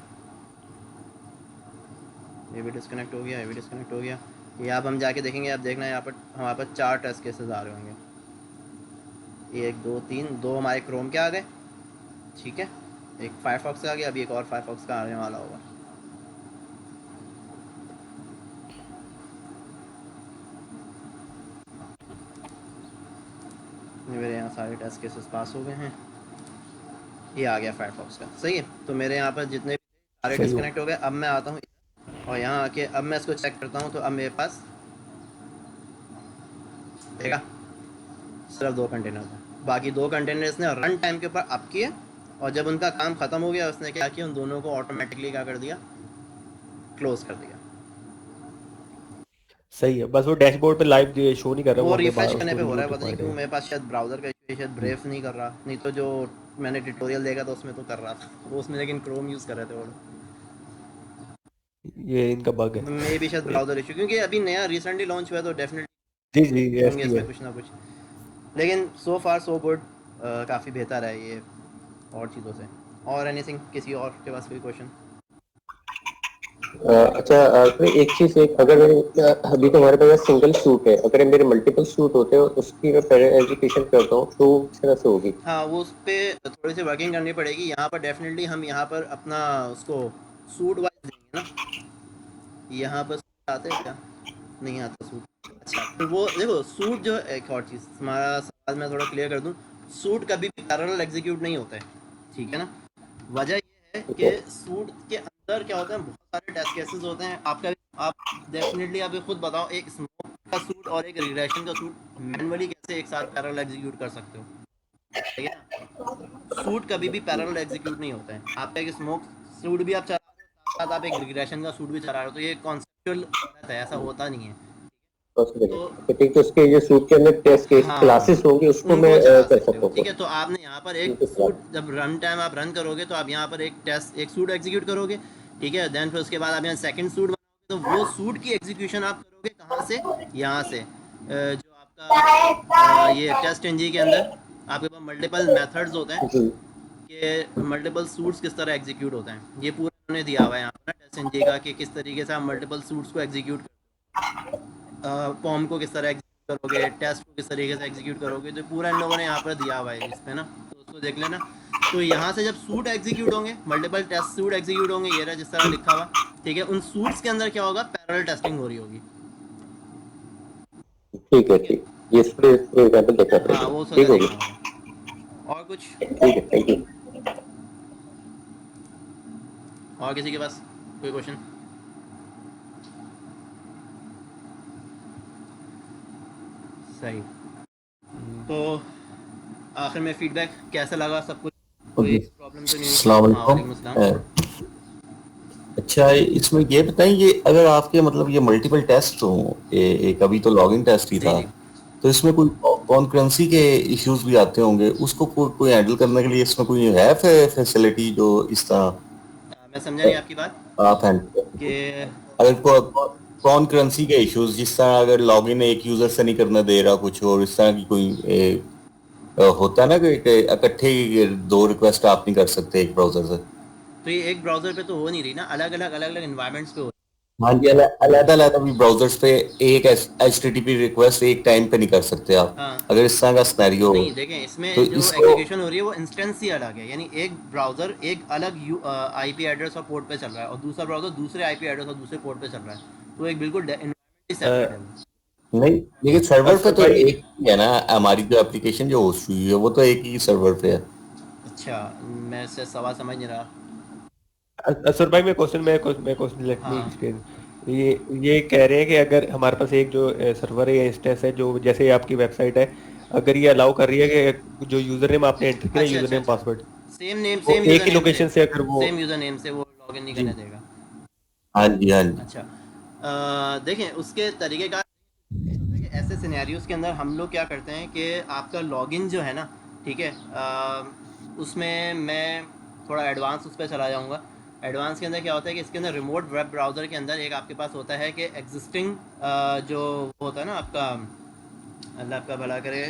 ये भी डिस्कनेक्ट हो गया, ये भी डिस्कनेक्ट हो गया। ये अब हम जाके देखेंगे, अब देखना है यहाँ पर हमारे पास 4 टेस्ट केसेस आ रहे होंगे, 1 2 3, 2 हमारे क्रोम के आ गए, ठीक है, एक फायरफॉक्स का आ गया, अभी एक और फायरफॉक्स का आने वाला होगा। मेरे यहाँ सारे टेस्ट केसेस पास हो गए हैं, ये आ गया फायरफॉक्स का, सही है। तो मेरे यहाँ पर जितने भी सारे सही हो। डिस्कनेक्ट हो गए। अब मैं आता हूँ और यहाँ आके अब मैं इसको चेक करता हूँ, तो अब मेरे पास देखा सिर्फ 2 कंटेनर थे, बाकी 2 कंटेनर्स ने रन टाइम के ऊपर अप किए और जब उनका काम ख़त्म हो गया उसने क्या किया, उन दोनों को ऑटोमेटिकली क्या कर दिया, क्लोज कर दिया। सही है, बस वो डैशबोर्ड पे लाइव शो नहीं कर रहा, वो हमें रिफ्रेश करने उसको पे हो रहा है, रिलोड पता नहीं क्यों, मेरे पास शायद ब्राउज़र का इशू है, शायद ब्रेव नहीं कर रहा, नहीं तो जो मैंने ट्यूटोरियल देखा था उसमें तो कर रहा था वो, उसमें लेकिन क्रोम यूज़ कर रहे थे वो लोग। ये इनका बग है। मे भी शायद ब्राउज़र इशू, क्योंकि अभी नया रिसेंटली लॉन्च हुआ है तो डेफिनेटली जी जी, होंगे ऐसी इसमें है। कुछ ना कुछ, लेकिन सो फार सो गुड, काफ़ी बेहतर है ये और चीज़ों से। और एनीथिंग, किसी और के पास कोई क्वेश्चन? अच्छा, तो एक चीज, एक अगर मेरे अभी तो हमारे पास सिंगल सूट है, अगर मेरे मल्टीपल सूट होते हैं उसकी मैं पहले एजुकेशन करता हूँ तो किस तरह से होगी? हाँ, वो उस पर थोड़ी सी वर्किंग करनी पड़ेगी। यहाँ पर डेफिनेटली हम यहाँ पर अपना उसको सूट वाइज देंगे ना, यहाँ पर सूट आते हैं क्या, नहीं आता सूट। अच्छा, तो वो देखो सूट जो एक और चीज़ हमारा सवाल मैं थोड़ा क्लियर कर दूँ, सूट कभी भी पैरेलल एग्जीक्यूट नहीं होता है, ठीक है ना। वजह ये है कि सूट के अंदर क्या होता है, बहुत सारे टेस्ट केसेस होते हैं। आप डेफिनेटली आप खुद बताओ, एक स्मोक का सूट और एक रिग्रेशन का सूट मैनुअली कैसे एक साथ पैरेलल एग्जीक्यूट कर सकते हो, ठीक है ना। सूट कभी भी पैरेलल एग्जीक्यूट नहीं होता है। आपका एक स्मोक सूट भी आप चला रहे हो, साथ आप एक रिग्रेशन का सूट भी चला रहे हो, तो ये कॉन्सेप्चुअल है, ऐसा होता नहीं है। तो ठीक है, उसके जो सूट के अंदर टेस्ट केस हाँ, क्लासेस होंगी उसको उनको मैं चला कर सकते सकता हो, हूँ। ठीक है। तो आपने यहाँ पर एक सूट जब रन टाइम आप रन करोगे तो आप यहाँ पर एक टेस्ट एक सूट एग्जीक्यूट करोगे, ठीक है। देन फिर उसके बाद आप यहाँ सेकंड सूट बनाओगे, तो वो सूट की एग्जीक्यूशन आप करोगे कहाँ से, यहाँ से जो आपका ये टेस्ट एनजी के अंदर आपके पास मल्टीपल मेथड्स होते हैं जी कि मल्टीपल सूट्स किस तरह एग्जीक्यूट होते हैं। ये पूरा उन्होंने दिया हुआ है यहाँ पर टेस्ट एनजी का कि किस तरीके से आप मल्टीपल सूट्स को एग्जीक्यूट फॉर्म को किस तरह एग्जीक्यूट करोगे, टेस्ट को किस तरीके से एग्जीक्यूट करोगे, तो पूरा इन लोगों ने यहाँ पर दिया हुआ है इस पे ना, तो उसको देख लेना। तो यहाँ से जब सूट एग्जीक्यूट होंगे, मल्टीपल टेस्ट सूट एग्जीक्यूट होंगे, ये रहा जिस तरह लिखा हुआ, ठीक है। उन सूट्स के अंदर क्या होगा, पैरेलल टेस्टिंग हो रही होगी, ठीक है, ठीक, ये एग्जाम्पल देखना हाँ पड़ेगा, वो ठीक सोचा होगी, देखना होगा। और कुछ, ठीक है, थैंक यू। और किसी के पास कोई क्वेश्चन? सही, तो आखिर में फीडबैक कैसा लगा सब कुछ, कोई प्रॉब्लम तो नहीं हुई? अस्सलाम हाँ, वालेकुम वालेकुम। अस्सलाम। अच्छा, इसमें ये बताएं, ये अगर आपके मतलब ये मल्टीपल टेस्ट हो, एक अभी तो लॉगिन टेस्ट ही जी था, जी, तो इसमें कोई कॉन्करेंसी के इश्यूज भी आते होंगे, उसको कोई हैंडल करने के लिए इसमें कोई है फैसिलिटी जो इस तरह मैं समझा नहीं आपकी बात आप हैंडल कि अगर कॉन्करेंसी के इश्यूज, जिस तरह अगर लॉगिन एक यूजर से नहीं करने दे रहा कुछ, और इस तरह की कोई होता है ना कि इकट्ठे ही 2 रिक्वेस्ट आप नहीं कर सकते एक ब्राउजर से। तो ये एक ब्राउज़र पे तो हो नहीं रही ना, अलग अलग एनवायरनमेंट्स पे हो रही हाँ जी, अलग भी ब्राउजर्स पे एक HTTP रिक्वेस्ट एक टाइम पे नहीं कर सकते आप, है। हाँ, अगर इस तरह का सिनेरियो हो नहीं देखें, इसमें तो जो इसको एग्जीक्यूशन हो रही है वो इंस्टेंस ही अलग है, यानी एक ब्राउज़र एक अलग आईपी एड्रेस और पोर्ट पे चल रहा है और दूसरा ब्राउज़र दूसरे आईपी एड्रेस और दूसरे पोर्ट पे चल रहा है, तो एक बिल्कुल एनवायरनमेंट ही सेपरेट है। नहीं, लेकिन सर्वर पे तो भाई, एक ही है ना, हमारी जो एप्लीकेशन जो होस्ट हुई है वो तो एक ही सर्वर पे है। अच्छा, मैं से सवाल समझ नहीं रहा। असर भाई, मैं क्वेश्चन लेट मी हाँ, एक्सप्लेन। ये कह रहे हैं कि अगर हमारे पास एक जो सर्वर है या इंस्टेंस है, जो जैसे आपकी वेबसाइट है, अगर ये अलाउ कर रही है कि जो यूजर नेम आपने एंटर किया, अच्छा यूजर अच्छा नेम अच्छा, पासवर्ड, सेम नेम वो सेम एक यूज़र ही नेम लोकेशन से अगर वो, सेम यूज़र नेम से वो लॉगिन नहीं जी करने देगा। हाँ जी, हाँ जी। अच्छा, देखें उसके तरीके का ऐसे सिनेरियोज के अंदर हम लोग क्या करते हैं कि आपका लॉगिन जो है ना, ठीक है, उसमें मैं थोड़ा एडवांस उस पर चला जाऊँगा। एडवांस के अंदर क्या होता है कि इसके अंदर रिमोट वेब ब्राउज़र के अंदर एक आपके पास होता है कि एग्जिस्टिंग जो होता है ना आपका, अल्लाह आपका भला करे,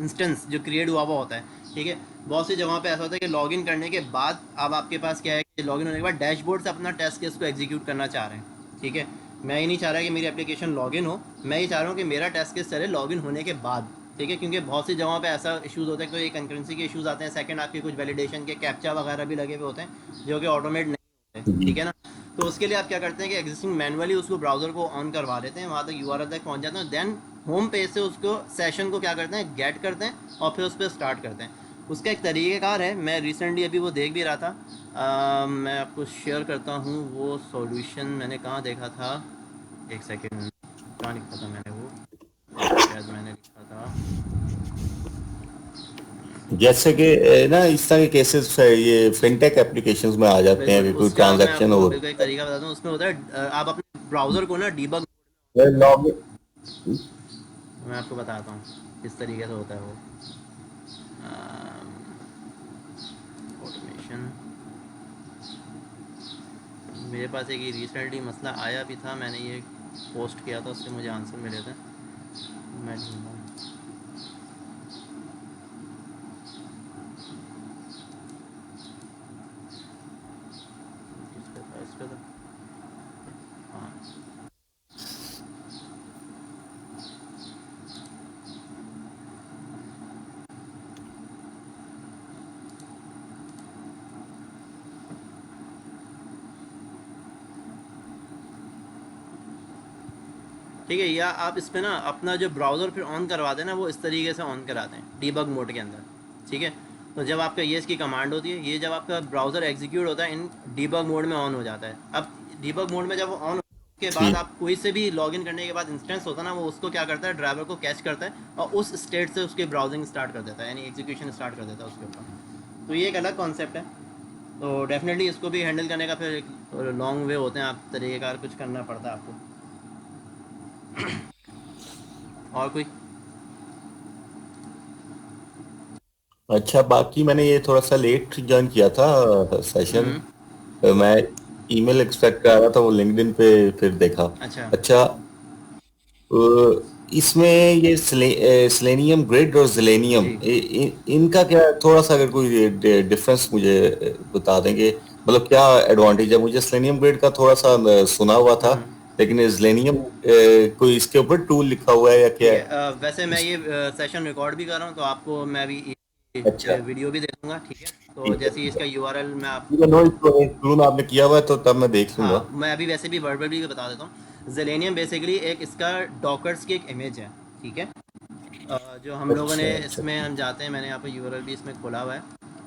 इंस्टेंस जो क्रिएट हुआ हुआ होता है, ठीक है। बहुत सी जगहों पे ऐसा होता है कि लॉगिन करने के बाद अब आपके पास क्या है कि लॉगिन होने के बाद डैशबोर्ड से अपना टेस्ट केस को एग्जीक्यूट करना चाह रहे हैं, ठीक है। मैं ये नहीं चाह रहा कि मेरी एप्लीकेशन लॉगिन हो, मैं ये चाह रहा हूँ कि मेरा टेस्ट केस चले लॉगिन होने के बाद, ठीक है। क्योंकि बहुत सी जगहों पे ऐसा इश्यूज़ होता है, तो ये कंकरेंसी के इश्यूज़ आते हैं, सेकंड आपके कुछ वैलिडेशन के कैप्चा वगैरह भी लगे हुए होते हैं जो कि ऑटोमेट नहीं होते, जी। ठीक है ना। तो उसके लिए आप क्या करते हैं कि एग्जिस्टिंग मैनुअली उसको ब्राउज़र को ऑन करवा देते हैं, वहाँ तक यूआरएल तक पहुँच जाते हैं, देन होम पेज से उसको सेशन को क्या करते हैं, गेट करते हैं और फिर उस पर स्टार्ट करते हैं। उसका एक तरीक़ेकार है, मैं रिसेंटली अभी वो देख भी रहा था, मैं आपको शेयर करता हूँ वो सॉल्यूशन मैंने कहाँ देखा था, एक सेकेंड, कहाँ लिखा था मैंने वो, शायद मैंने लिखा था, जैसे कि ना इस तरह के केसेस ये फिनटेक एप्लीकेशंस में आ जाते हैं बिल्कुल कि कोई उसका मैं ट्रांजैक्शन आपको हो। बिल्कुल एक तरीका बताता हूँ। उसमें होता है आप अपने ब्राउज़र को ना डीबग, लॉगिन। मैं आपको बताता हूँ किस तरीके से होता है वो ऑटोमेशन। मेरे पास एक रिसेंटली मसला आया भी था, मैंने ये पोस्ट किया था, उससे मुझे आंसर मिले थे, मैं ढूंढूँ। किस पे था, इस पे था, हाँ। ठीक है, या आप इस पे ना अपना जो ब्राउज़र फिर ऑन करवा दें ना, वो इस तरीके से ऑन कराते हैं डीबग मोड के अंदर, ठीक है। तो जब आपका ये इसकी कमांड होती है, ये जब आपका ब्राउज़र एग्जीक्यूट होता है इन डीबग मोड में ऑन हो जाता है। अब डीबग मोड में जब वो ऑन के बाद ठीक। आप कोई से भी लॉगिन करने के बाद इंस्टेंस होता है ना, वो उसको क्या करता है, ड्राइवर को कैच करता है और उस स्टेट से उसके ब्राउजिंग स्टार्ट कर देता है, यानी एग्जीक्यूशन स्टार्ट कर देता है उसके ऊपर। तो ये एक अलग कॉन्सेप्ट है। तो डेफिनेटली इसको भी हैंडल करने का फिर एक लॉन्ग वे होते हैं, आप तरीक़ेकार कुछ करना पड़ता है आपको। और कोई? अच्छा, बाकी मैंने ये थोड़ा सा लेट ज्वाइन किया था सेशन। मैं ईमेल एक्सपेक्ट कर रहा था, वो लिंक्डइन पे फिर देखा। अच्छा, अच्छा, इसमें ये सेलेनियम ग्रिड और जेलेनियम जी। इनका क्या, थोड़ा सा अगर कोई डिफरेंस मुझे बता देंगे, मतलब क्या एडवांटेज है। मुझे सेलेनियम ग्रिड का थोड़ा सा सुना हुआ था, लेकिन जेलेनियम कोई इसके ऊपर टूल लिखा हुआ है या ठीक क्या है, है? वैसे मैं ये सेशन रिकॉर्ड भी कर रहा हूँ, तो आपको मैं अभी अच्छा, वीडियो भी दे दूँगा, ठीक है। तो ठीक है, जैसे ही ठीक है। इसका यूआरएल मैं आप, ठीक है, नो इशू, आपने किया हुआ है तो तब मैं देख लूंगा। हाँ, मैं अभी वैसे भी वर्बली भी बता देता हूँ। जेलेनियम बेसिकली एक इसका डॉकर्स की एक इमेज है, ठीक है। जो हम लोगों ने अच्छा, अच्छा। इसमें हम जाते हैं, मैंने यहाँ पर यूआरएल भी इसमें खोला हुआ है।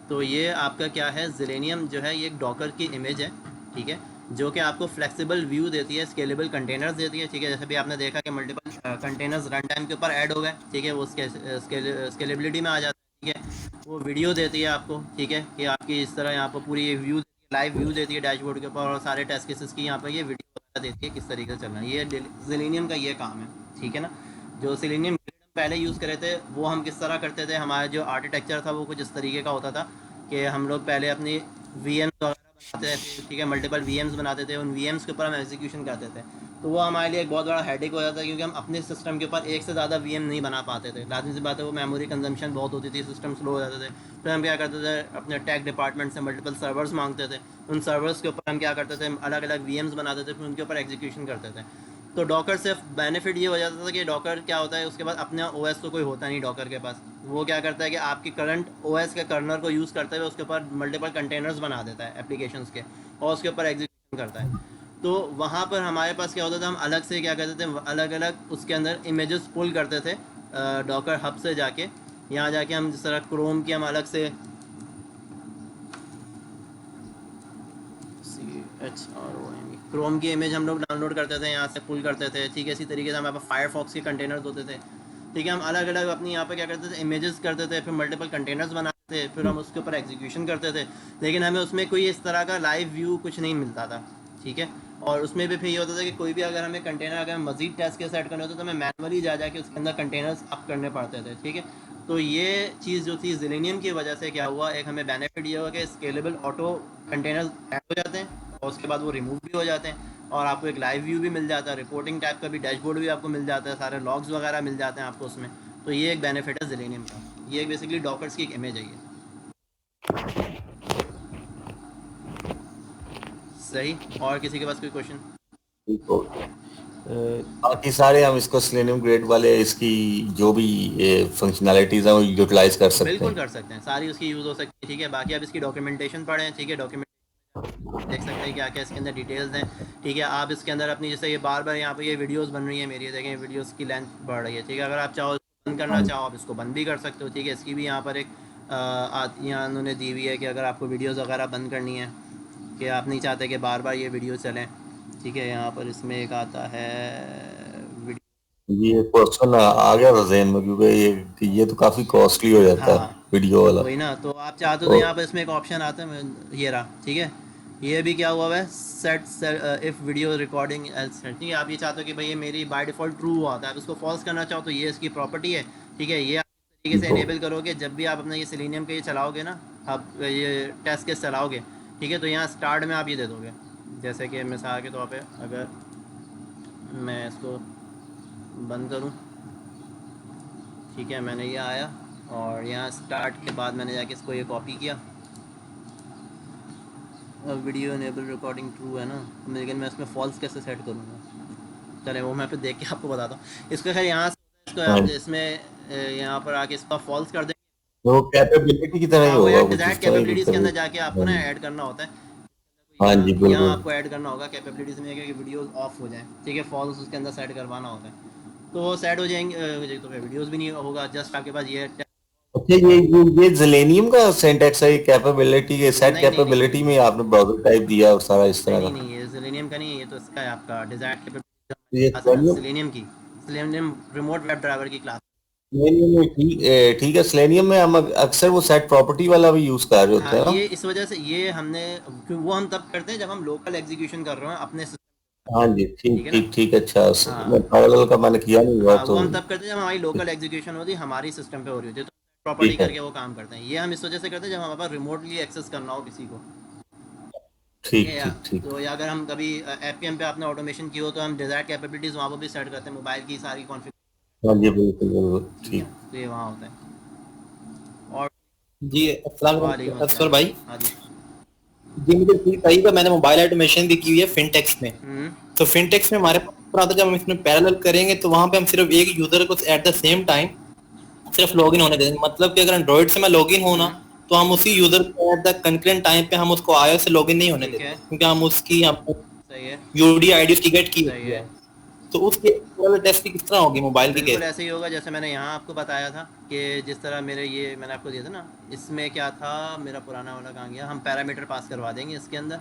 तो ये आपका क्या है, जेलेनियम जो है ये एक डॉकर की इमेज है, ठीक है, जो कि आपको फ्लेक्सिबल व्यू देती है, स्केलेबल कंटेनर्स देती है, ठीक है। जैसे भी आपने देखा कि मल्टीपल कंटेनर्स रन टाइम के ऊपर ऐड हो गए, ठीक है, वो स्केलेबिलिटी में आ जाता है, ठीक है। वो वीडियो देती है आपको, ठीक है, कि आपकी इस तरह यहाँ पर पूरी व्यू, लाइव व्यू देती है डैशबोर्ड के ऊपर, और सारे टेस्ट केसेस की यहाँ पर ये वीडियो देती है किस तरीके से चलना है। ये जेलेनियम का ये काम है, ठीक है ना। जो सेलेनियम पहले यूज़ करे थे, वो हम किस तरह करते थे, हमारा जो आर्किटेक्चर था वो कुछ इस तरीके का होता था कि हम लोग पहले अपनी वीएम्स वगैरह बनाते थे, ठीक है, मल्टीपल वीएम्स बनाते थे, उन वीएम्स के ऊपर हम एग्जीक्यूशन करते थे। तो वो हमारे लिए एक बहुत बड़ा हेडेक हो जाता है, क्योंकि हम अपने सिस्टम के ऊपर एक से ज़्यादा वीएम नहीं बना पाते थे। लाजमी सी बात है, वो मेमोरी कंजम्पशन बहुत होती थी, सिस्टम स्लो हो जाते थे। फिर हम क्या करते थे, अपने टेक डिपार्टमेंट से मल्टीपल सर्वर्स मांगते थे, उन सर्वर्स के ऊपर हम क्या करते थे, अलग अलग वीएम्स बनाते थे, फिर उनके ऊपर एग्जीक्यूशन करते थे। तो डॉकर से बेनिफिट ये हो जाता था कि डॉकर क्या होता है, उसके बाद अपने ओएस तो कोई होता नहीं डॉकर के पास, वो क्या करता है कि आपकी करंट ओएस के कर्नल को यूज़ करते हुए उसके ऊपर मल्टीपल कंटेनर्स बना देता है एप्लीकेशंस के, और उसके ऊपर एग्जीक्यूशन करता है। तो वहाँ पर हमारे पास क्या होता था, हम अलग से क्या करते थे, अलग अलग उसके अंदर इमेजेस पुल करते थे डॉकर हब से जाके। यहाँ जाके हम जिस तरह क्रोम की हम अलग से क्रोम की इमेज हम लोग डाउनलोड करते थे, यहाँ से पुल करते थे, ठीक है। इसी तरीके से हमारे पास फायरफॉक्स के कंटेनर्स होते थे, ठीक है। हम अलग अलग अपनी यहाँ पे क्या करते थे, इमेजेस करते थे, फिर मल्टीपल कंटेनर्स बनाते थे, फिर हम उसके ऊपर एग्जीक्यूशन करते थे, लेकिन हमें उसमें कोई इस तरह का लाइव व्यू कुछ नहीं मिलता था, ठीक है। और उसमें भी फिर ये होता था कि कोई भी अगर हमें कंटेनर अगर मजीद टेस्ट के सेट करने होते तो हमें मैनुअली जा के उसके अंदर कंटेनर्स अप करने पड़ते थे, ठीक है। तो ये चीज़ जो थी Selenium की वजह से क्या हुआ, एक हमें बेनिफिट ये हुआ कि स्केलेबल ऑटो कंटेनर्स ऐड हो जाते हैं और उसके बाद वो रिमूव भी हो जाते हैं और आपको एक लाइव व्यू भी मिल जाता है, रिपोर्टिंग टाइप का भी डैशबोर्ड भी आपको मिल जाता है, सारे लॉग्स वगैरह मिल जाते हैं आपको उसमें। तो ये एक बेनिफिट है Selenium का। ये बेसिकली डॉकर्स की एक इमेज है ये। सही, और किसी के पास कोई क्वेश्चन? बाकी सारे हम इसको Selenium ग्रेड वाले इसकी जो भी फंक्शनैलिटीज हैं वो यूटिलाइज कर सकते बिल्कुल हैं। कर सकते हैं, सारी उसकी यूज़ हो सकती है, ठीक है। बाकी आप इसकी डॉक्यूमेंटेशन पढ़ें, ठीक है। डॉक्यूमेंट देख सकते हैं क्या क्या इसके अंदर डिटेल्स हैं, ठीक है। आप इसके अंदर अपनी जैसे ये बार बार यहाँ पे ये वीडियोस बन रही है मेरी, ये देखें वीडियोस की लेंथ बढ़ रही है, ठीक है। अगर आप चाहो बंद करना चाहो आप इसको बंद भी कर सकते हो, ठीक है। इसकी भी यहाँ पर एक यहाँ उन्होंने दी हुई है कि अगर आपको वीडियोस वगैरह बंद करनी है, कि आप नहीं चाहते कि बार बार ये वीडियो चलें, ठीक है। यहाँ पर इसमें एक आता है ये क्वेश्चन आ गया था ज़हन में क्योंकि ये तो काफी कॉस्टली हो जाता है हाँ वीडियो वाला। वही ना, तो आप चाहते हो तो यहाँ पर इसमें एक ऑप्शन आता है, ये रहा, ठीक है। ये भी क्या हुआ है, set if video recording else, ठीक है। आप ये चाहते हो कि भाई ये मेरी बाय डिफ़ॉल्ट ट्रू हुआ था, आप इसको फॉल्स करना चाहो तो ये इसकी प्रॉपर्टी है, ठीक है। ये आप इस तरीके से इनेबल करोगे, जब भी आप अपना ये Selenium के ये चलाओगे ना, आप ये टेस्ट केस चलाओगे, ठीक है। तो यहाँ स्टार्ट में आप ये दे दोगे, जैसे कि मिसाल के तौर पे अगर मैं इसको बंद करूँ, ठीक है। मैंने ये आया और यहाँ स्टार्ट के बाद मैंने जाके इसको ये कॉपी किया, वीडियो इनेबल रिकॉर्डिंग ट्रू है ना, लेकिन मैं इसमें फॉल्स कैसे सेट करूँगा, चले वो मैं फिर देख के आपको बताता हूँ। इसको खैर यहाँ से इसको आप इसमें यहाँ पर आके इसका फॉल्स कर दें, वो कैपेबिलिटी की तरह ही वो होगा, यार कुछ डिजायर्ड इस तरह ही कैपेबिलिटीज़ के अंदर कुछ। जाके आपको ना ऐड करना होता है। हाँ जी यहाँ बिल्कुल। आपको ऐड करना होगा कैपेबिलिटीज़ में कि वीडियोस ऑफ हो जाए, ठीक है। फॉल्स उसके अंदर सेट करवाना होता है, तो वो सेट हो जाएंगे तो फिर वीडियोस भी नहीं होगा, जस्ट आपके पास ये अच्छा ये Selenium का सिंटैक्स है, ये कैपेबिलिटी के सेट नहीं नहीं नहीं कैपेबिलिटी में आपने ब्राउज़र टाइप दिया और सारा इस तरह नहीं का। नहीं ये Selenium का नहीं है, ये तो इसका है आपका डिजायर्ड ये capability, Selenium Selenium remote web driver की क्लास। नहीं ठीक है। Selenium में हम अक्सर वो सेट प्रॉपर्टी वाला भी यूज कर रहे होते हाँ हैं ना। ये इस वजह से ये हमने, वो हम तब करते हैं जब हम लोकल एग्जीक्यूशन कर रहे हैं अपने system, हाँ जी ठीक है ना। ठीक अच्छा। हाँ मैं पैरेलल का मैंने किया नहीं हुआ हाँ तो वो हम तब करते हैं जब हमारी लोकल एग्जीक्यूशन होती है, हमारी सिस्टम पे हो रही होती है, तो प्रॉपर्टी ठीक है करके वो काम करते हैं। ये हम इस वजह से करते हैं जब हमारे पास रिमोटली एक्सेस करना हो किसी को, ठीक है। ठीक। तो या अगर हम कभी एपीएम पे आपने ऑटोमेशन की हो तो हम डिजायर्ड कैपेबिलिटीज वहाँ पर भी सेट करते हैं, मोबाइल की सारी कॉन्फ़िगरेशन, हाँ जी बिल्कुल ठीक ठीक। है। तो ये वहाँ होता है। और जी अस्सलाम वालेकुम वालेकुम असफर अस्सलाम। भाई। हाँ जी। जी मुझे ठीक सही था, मैंने मोबाइल ऑटोमेशन भी की हुई है फिनटेक्स में। तो फिनटेक्स में हमारे पास आता है, जब हम इसमें पैरेलल करेंगे तो वहां पे हम सिर्फ एक यूजर को एट द सेम टाइम सिर्फ लॉगिन होने देंगे। मतलब कि अगर एंड्रॉइड से मैं लॉगिन होना तो हम उसी यूजर को एट द कंकरेंट टाइम पे हम उसको iOS से लॉगिन नहीं होने ठीक देते, है, क्योंकि हम उसकी सही है, यूडी आईडी उसकी गेट की सही हुई है। है। तो उसकी टेस्ट किस तरह होगी मोबाइल की बिल्कुल केस? ऐसे ही होगा जैसे मैंने यहाँ आपको बताया था कि जिस तरह मेरे ये मैंने आपको दिया था ना, इसमें क्या था, मेरा पुराना वाला कहाँ गया, हम पैरामीटर पास करवा देंगे इसके अंदर,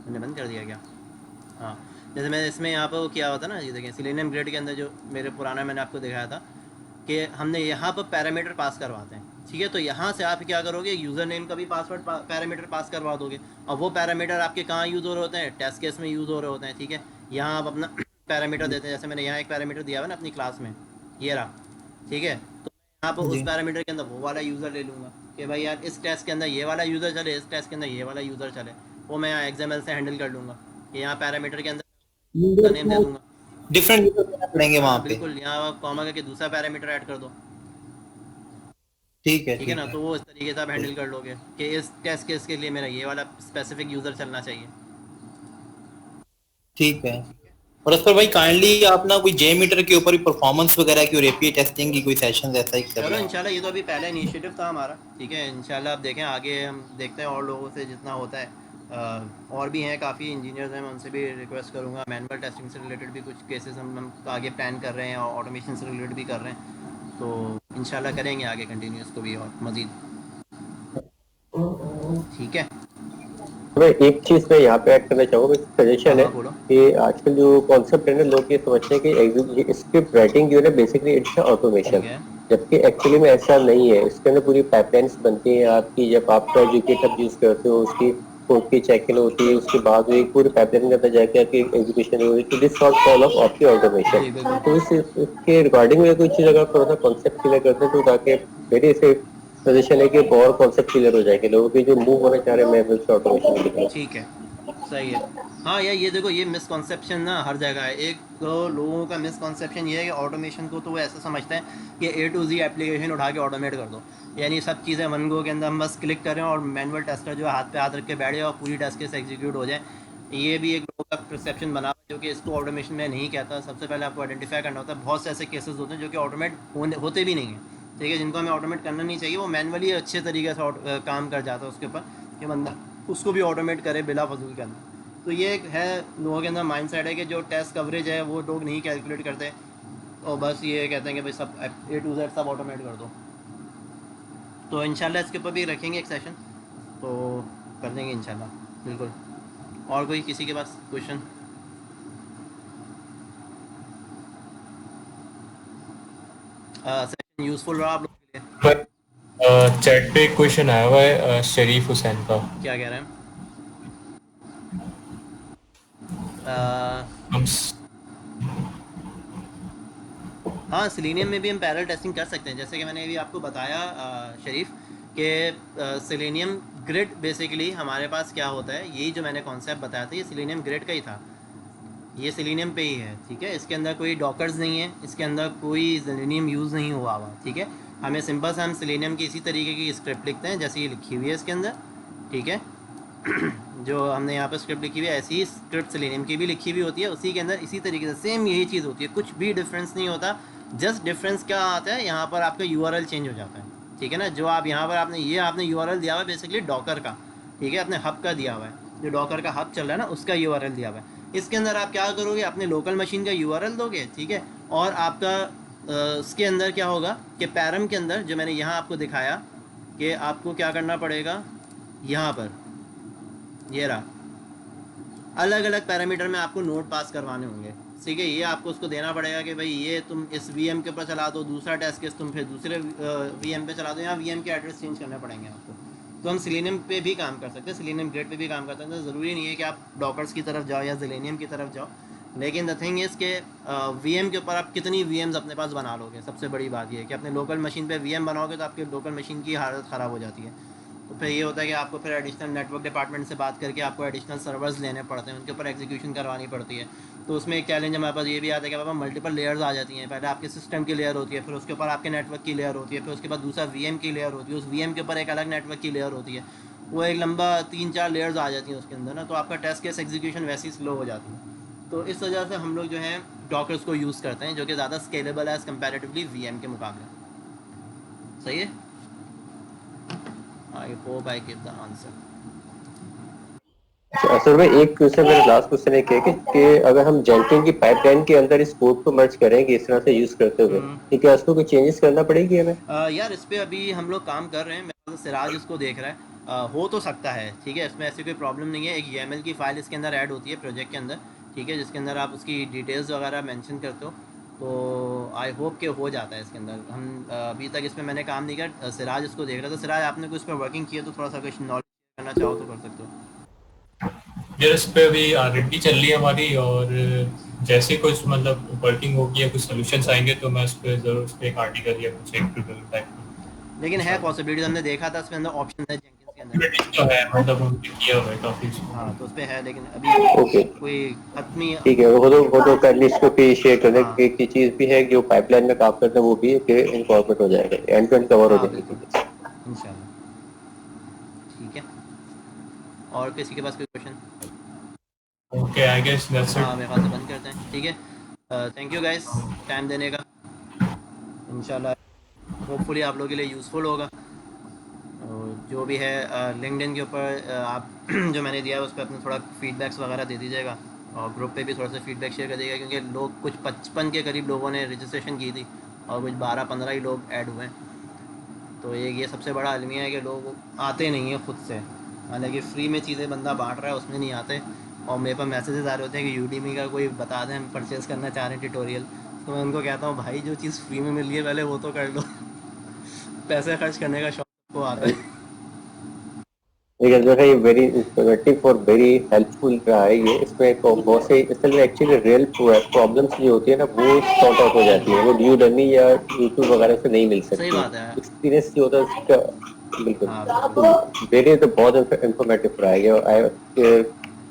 मैंने बंद कर दिया क्या। हाँ जैसे मैंने इसमें यहाँ पर वो किया हुआ था ना, ये देखें Selenium ग्रेड के अंदर जो मेरे पुराना मैंने आपको दिखाया था कि हमने यहाँ पर पैरामीटर पास करवाते हैं, ठीक है। तो यहाँ से आप क्या करोगे, यूज़र नेम का भी पासवर्ड पैरामीटर पास करवा दोगे, और वो पैरामीटर आपके कहाँ यूज़ हो रहे होते हैं, टेस्ट केस में यूज़ हो रहे होते हैं, ठीक है। यहाँ आप अपना पैरामीटर देते हैं, जैसे मैंने यहाँ एक पैरामीटर दिया हुआ है ना अपनी क्लास में, ये रहा, ठीक है। तो यहाँ पर उस पैरामीटर के अंदर वो वाला यूज़र ले लूँगा कि भाई यार इस टेस्ट के अंदर ये वाला यूज़र चले, इस टेस्ट के अंदर ये वाला यूज़र चले, वो मैं यहाँ XML से हैंडल कर लूँगा कि यहाँ पैरामीटर के अंदर नेम दे दूँगा, डिफरेंट यूजर पड़ेंगे वहां पे। बिल्कुल। यहाँ आप कॉमा करके दूसरा पैरामीटर ऐड कर दो, ठीक है ना। तो वो इस तरीके से आप हैंडल कर लोगे कि इस टेस्ट केस के लिए मेरा ये वाला स्पेसिफिक यूज़र चलना चाहिए, ठीक है। और असफर भाई काइंडली आप ना कोई JMeter के ऊपर परफॉर्मेंस वगैरह की और API टेस्टिंग की कोई सेशन ऐसा ही कर चलो रहे हैं। इंशाल्लाह। ये तो अभी पहला इनिशिएटिव था हमारा, ठीक है। इंशाल्लाह आप देखें आगे हम देखते हैं और लोगों से जितना होता है, और भी हैं काफ़ी इंजीनियर्स हैं, मैं उनसे भी रिक्वेस्ट करूँगा। मैनुअल टेस्टिंग से रिलेटेड भी कुछ केसेस हम आगे प्लान कर रहे हैं और ऑटोमेशन से रिलेटेड भी कर रहे हैं, तो इंशाल्लाह करेंगे आगे कंटिन्यू इसको भी और मज़ीद, ठीक है। मैं एक चीज में यहाँ पे ऐड करना चाहूँगा, सजेशन है हाँ, बोलो। कि आजकल जो कॉन्सेप्ट है ना, लोग ये समझते हैं कि स्क्रिप्ट राइटिंग जो है बेसिकली इट्स ऑटोमेशन, ठीक है। जबकि एक्चुअली में ऐसा नहीं है। इसके अंदर पूरी पाइपलाइंस बनती हैं आपकी, जब आप GitHub यूज करते हो उसकी कोड की चेकिंग होती है, उसके बाद एक पूरे पाइपलाइन के अंदर जाके आपकी एग्जीक्यूशन होगी। तो दिस नॉट फॉल ऑफ आपकी ऑटोमेशन। जी बिल्कुल। तो इसके रिगार्डिंग में कोई चीज़ अगर थोड़ा सा कॉन्सेप्ट क्लियर करते हैं तो ताकि मेरे से सजेशन है कि और कॉन्सेप्ट क्लियर हो जाएंगे लोगों के जो मूव होना चाह रहे हैं मैनुअल से ऑटोमेशन की तरफ। ठीक है, सही है। हाँ यार, ये देखो, ये मिसकॉन्सेप्शन ना हर जगह है। एक तो लोगों का मिसकॉन्सेप्शन ये है कि ऑटोमेशन को तो वो ऐसा समझते हैं कि A to Z एप्लीकेशन उठा के ऑटोमेट कर दो, यानी सब चीज़ें वन गो के अंदर हम बस क्लिक करें और मैनुअल टेस्टर जो है हाथ पे हाथ रख के बैठ जाए और पूरी टेस्ट केस एग्जीक्यूट हो जाए। ये भी एक लोगों का परसेप्शन बना हुआ है, जो कि इसको ऑटोमेशन में नहीं कहता। सबसे पहले आपको आइडेंटिफाई करना होता है बहुत से ऐसे केसेस होते हैं जो कि ऑटोमेट होते भी नहीं हैं, ठीक है, जिनको हमें ऑटोमेट करना नहीं चाहिए। वो मैनुअली अच्छे तरीके से काम कर जाता है उसके ऊपर कि बंदा उसको भी ऑटोमेट करे बिला फजूल के अंदर। तो ये एक है लोगों के अंदर माइंड सेट है कि जो टेस्ट कवरेज है वो लोग नहीं कैलकुलेट करते और बस ये कहते हैं कि भाई सब A to Z सब ऑटोमेट कर दो। तो इंशाल्लाह इसके ऊपर भी रखेंगे एक सेशन, तो कर देंगे इंशाल्लाह, बिल्कुल। और कोई किसी के पास क्वेश्चन? सेशन यूज़फुल रहा आप लोगों के लिए? चैट पे एक क्वेश्चन आया हुआ है शरीफ हुसैन का। क्या कह रहे हैं? हम हाँ, सेलेनियम में भी हम पैरेलल टेस्टिंग कर सकते हैं, जैसे कि मैंने अभी आपको बताया शरीफ कि सेलेनियम ग्रिड बेसिकली हमारे पास क्या होता है, यही जो मैंने कॉन्सेप्ट बताया था ये सेलेनियम ग्रिड का ही था, ये सेलेनियम पे ही है, ठीक है। इसके अंदर कोई डॉकर्स नहीं है, इसके अंदर कोई सेलेनियम यूज़ नहीं हुआ हुआ, ठीक है। हमें सिंपल सा हम सेलेनियम की इसी तरीके की स्क्रिप्ट लिखते हैं जैसे ये लिखी हुई है इसके अंदर, ठीक है। जो हमने यहाँ पर स्क्रिप्ट लिखी हुई है ऐसी ही स्क्रिप्ट सेलेनियम की भी लिखी हुई होती है, उसी के अंदर इसी तरीके से सेम यही चीज़ होती है, कुछ भी डिफरेंस नहीं होता। जस्ट डिफरेंस क्या आता है, यहाँ पर आपका URL चेंज हो जाता है, ठीक है ना। जो आप यहाँ पर आपने URL दिया हुआ है बेसिकली डॉकर का, ठीक है, अपने हब का दिया हुआ है, जो डॉकर का हब चल रहा है ना उसका URL दिया हुआ है। इसके अंदर आप क्या करोगे, अपने लोकल मशीन का URL दोगे, ठीक है। और आपका उसके अंदर क्या होगा कि पैरम के अंदर जो मैंने यहाँ आपको दिखाया कि आपको क्या करना पड़ेगा, यहाँ पर ये रहा, अलग अलग पैरामीटर में आपको नोट पास करवाने होंगे, ठीक है। ये आपको उसको देना पड़ेगा कि भाई ये तुम इस VM के ऊपर चला दो, दूसरा टेस्ट केस तुम फिर दूसरे VM पे चला दो, यहाँ VM के एड्रेस चेंज करने पड़ेंगे आपको। तो हम सेलेनियम पे भी काम कर सकते हैं, सेलेनियम ग्रेड पे भी काम कर सकते हैं। ज़रूरी नहीं है कि आप डॉकर्स की तरफ जाओ या सेलेनियम की तरफ जाओ, लेकिन द थिंग इज़ के VM के ऊपर आप कितनी VMs अपने पास बना लोगे। सबसे बड़ी बात ये है कि अपने लोकल मशीन पे VM बनाओगे तो आपके लोकल मशीन की हालत ख़राब हो जाती है। तो फिर ये होता है कि आपको फिर एडिशनल नेटवर्क डिपार्टमेंट से बात करके आपको एडिशनल सर्वर्स लेने पड़ते हैं, उनके ऊपर एग्जीक्यूशन करवानी पड़ती है। तो उसमें एक चैलेंज हमारे पास ये भी आता है कि हमारे पास मल्टीपल लेयर्स आ जाती हैं। पहले आपके सिस्टम की लेयर होती है, फिर उसके ऊपर आपके नेटवर्क की लेयर होती है, फिर उसके बाद दूसरा VM की लेयर होती है, उस VM के ऊपर एक अलग नेटवर्क की लेयर होती है। वो एक लंबा 3-4 लेयर्स आ जाती हैं उसके अंदर ना, तो आपका टेस्ट केस एग्जीक्यूशन वैसे ही स्लो हो जाती है। तो इस वजह से हम लोग जो है डॉकर्स को यूज़ करते हैं, जो कि ज़्यादा स्केलेबल है एज़ कम्पेरेटिवली VM के मुकाबले। सही है, I hope I give the answer. असल में एक क्वेश्चन, मेरा लास्ट क्वेश्चन है कि अगर हम जेंकिन की पाइपलाइन के अंदर इस कोड को मर्ज करेंगे इस तरह से यूज करते हुए, ठीक है, उसको कोई चेंजेस करना पड़ेगी हमें? यार इस पे अभी हम लोग काम कर रहे हैं, मेरा तो सिराज इसको देख रहा है, हो तो सकता है, ठीक है, इसमें ऐसी कोई प्रॉब्लम नहीं है। एक YAML की फ़ाइल इसके अंदर ऐड होती है प्रोजेक्ट के अंदर, ठीक है, जिसके अंदर आप उसकी डिटेल्स वगैरह मेंशन करते हो, तो आई होप के हो जाता है इसके अंदर। हम अभी तक इस पर मैंने काम नहीं किया, सिराज इसको देख रहा था। सिराज, आपने कुछ इस पर वर्किंग की है तो थोड़ा सा कुछ नॉलेज करना चाहो तो कर सकते हो। यार इस पे अभी R&D चल रही है हमारी, और जैसे कुछ मतलब वर्किंग होगी या कुछ सॉल्यूशंस आएंगे तो मैं उस पे जरूर उस पे एक आर्टिकल या कुछ एक ट्यूटोरियल टाइप। लेकिन है पॉसिबिलिटी, हमने देखा था इसके अंदर ऑप्शन है जेंकिंस के अंदर, तो है मतलब हमने किया हुआ है काफी। हाँ तो उस पर है, लेकिन अभी ओके, कोई खत्मी। ठीक है, वो तो कर इसको भी शेयर कर दें। हाँ। एक चीज भी है जो पाइपलाइन में काम करते हैं वो भी इनकॉर्पोरेट हो जाएगा, एंड टू एंड कवर हो हाँ, जाएगी। बिल्कुल इंशाल्लाह, ठीक है। और किसी के पास कोई question? Okay, I guess that's हाँ, इट। मेरे ख्याल से बंद करते हैं, ठीक है। थैंक यू गाइस टाइम देने का, इंशाल्लाह होपफुली आप लोगों के लिए यूज़फुल होगा। और जो भी है लिंक्डइन के ऊपर आप जो मैंने दिया है उस पर अपने थोड़ा फीडबैक्स वगैरह दे दीजिएगा, और ग्रुप पे भी थोड़ा सा फीडबैक शेयर कर दीजिएगा, क्योंकि लोग कुछ 55 के करीब लोगों ने रजिस्ट्रेशन की थी और कुछ 12-15 ही लोग ऐड हुए हैं। तो एक ये सबसे बड़ा अलमिया है कि लोग आते नहीं हैं खुद से, हालांकि फ्री में चीज़ें बंदा बांट रहा है उसमें नहीं आते। और मेरे पास मैसेजेस आ रहे होते हैं कि यूडीमी का कोई बता दें, हम परचेज़ करना चाह रहे हैं ट्यूटोरियल, तो मैं उनको कहता हूँ भाई जो चीज़ फ्री में मिल रही है पहले वो तो कर लो। पैसे खर्च करने का शौक को आता है। लेकिन जो है ये वेरी इंफॉर्मेटिव और वेरी हेल्पफुल रहा है ये। इसमें बहुत से असल में एक्चुअली रियल प्रॉब्लम्स जो होती है ना वो सॉर्ट आउट हो जाती है, वो ड्यू डमी या यूट्यूब वगैरह से नहीं मिल सही सकती। बात है। एक्सपीरियंस जो होता है उसका बिल्कुल हाँ बिल्कुल वेरी तो बहुत इंफॉर्मेटिव रहा है ये। आई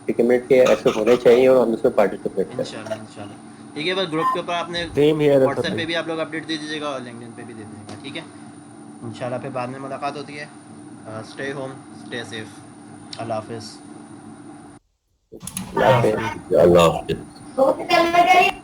रिकमेंड के ऐसे होने चाहिए और हम इसमें पार्टिसिपेट करें। इंशाल्लाह इंशाल्लाह। ठीक है, बस ग्रुप के ऊपर आपने सेम हियर व्हाट्सएप पे भी आप लोग अपडेट दे दीजिएगा और लिंक्डइन पे भी दे दीजिएगा, ठीक है। इंशाल्लाह फिर बाद में मुलाकात होती है। स्टे होम, स्टे सेफ, अल्लाह हाफिज़। अल्लाह हाफिज़। अल्लाह हाफिज़।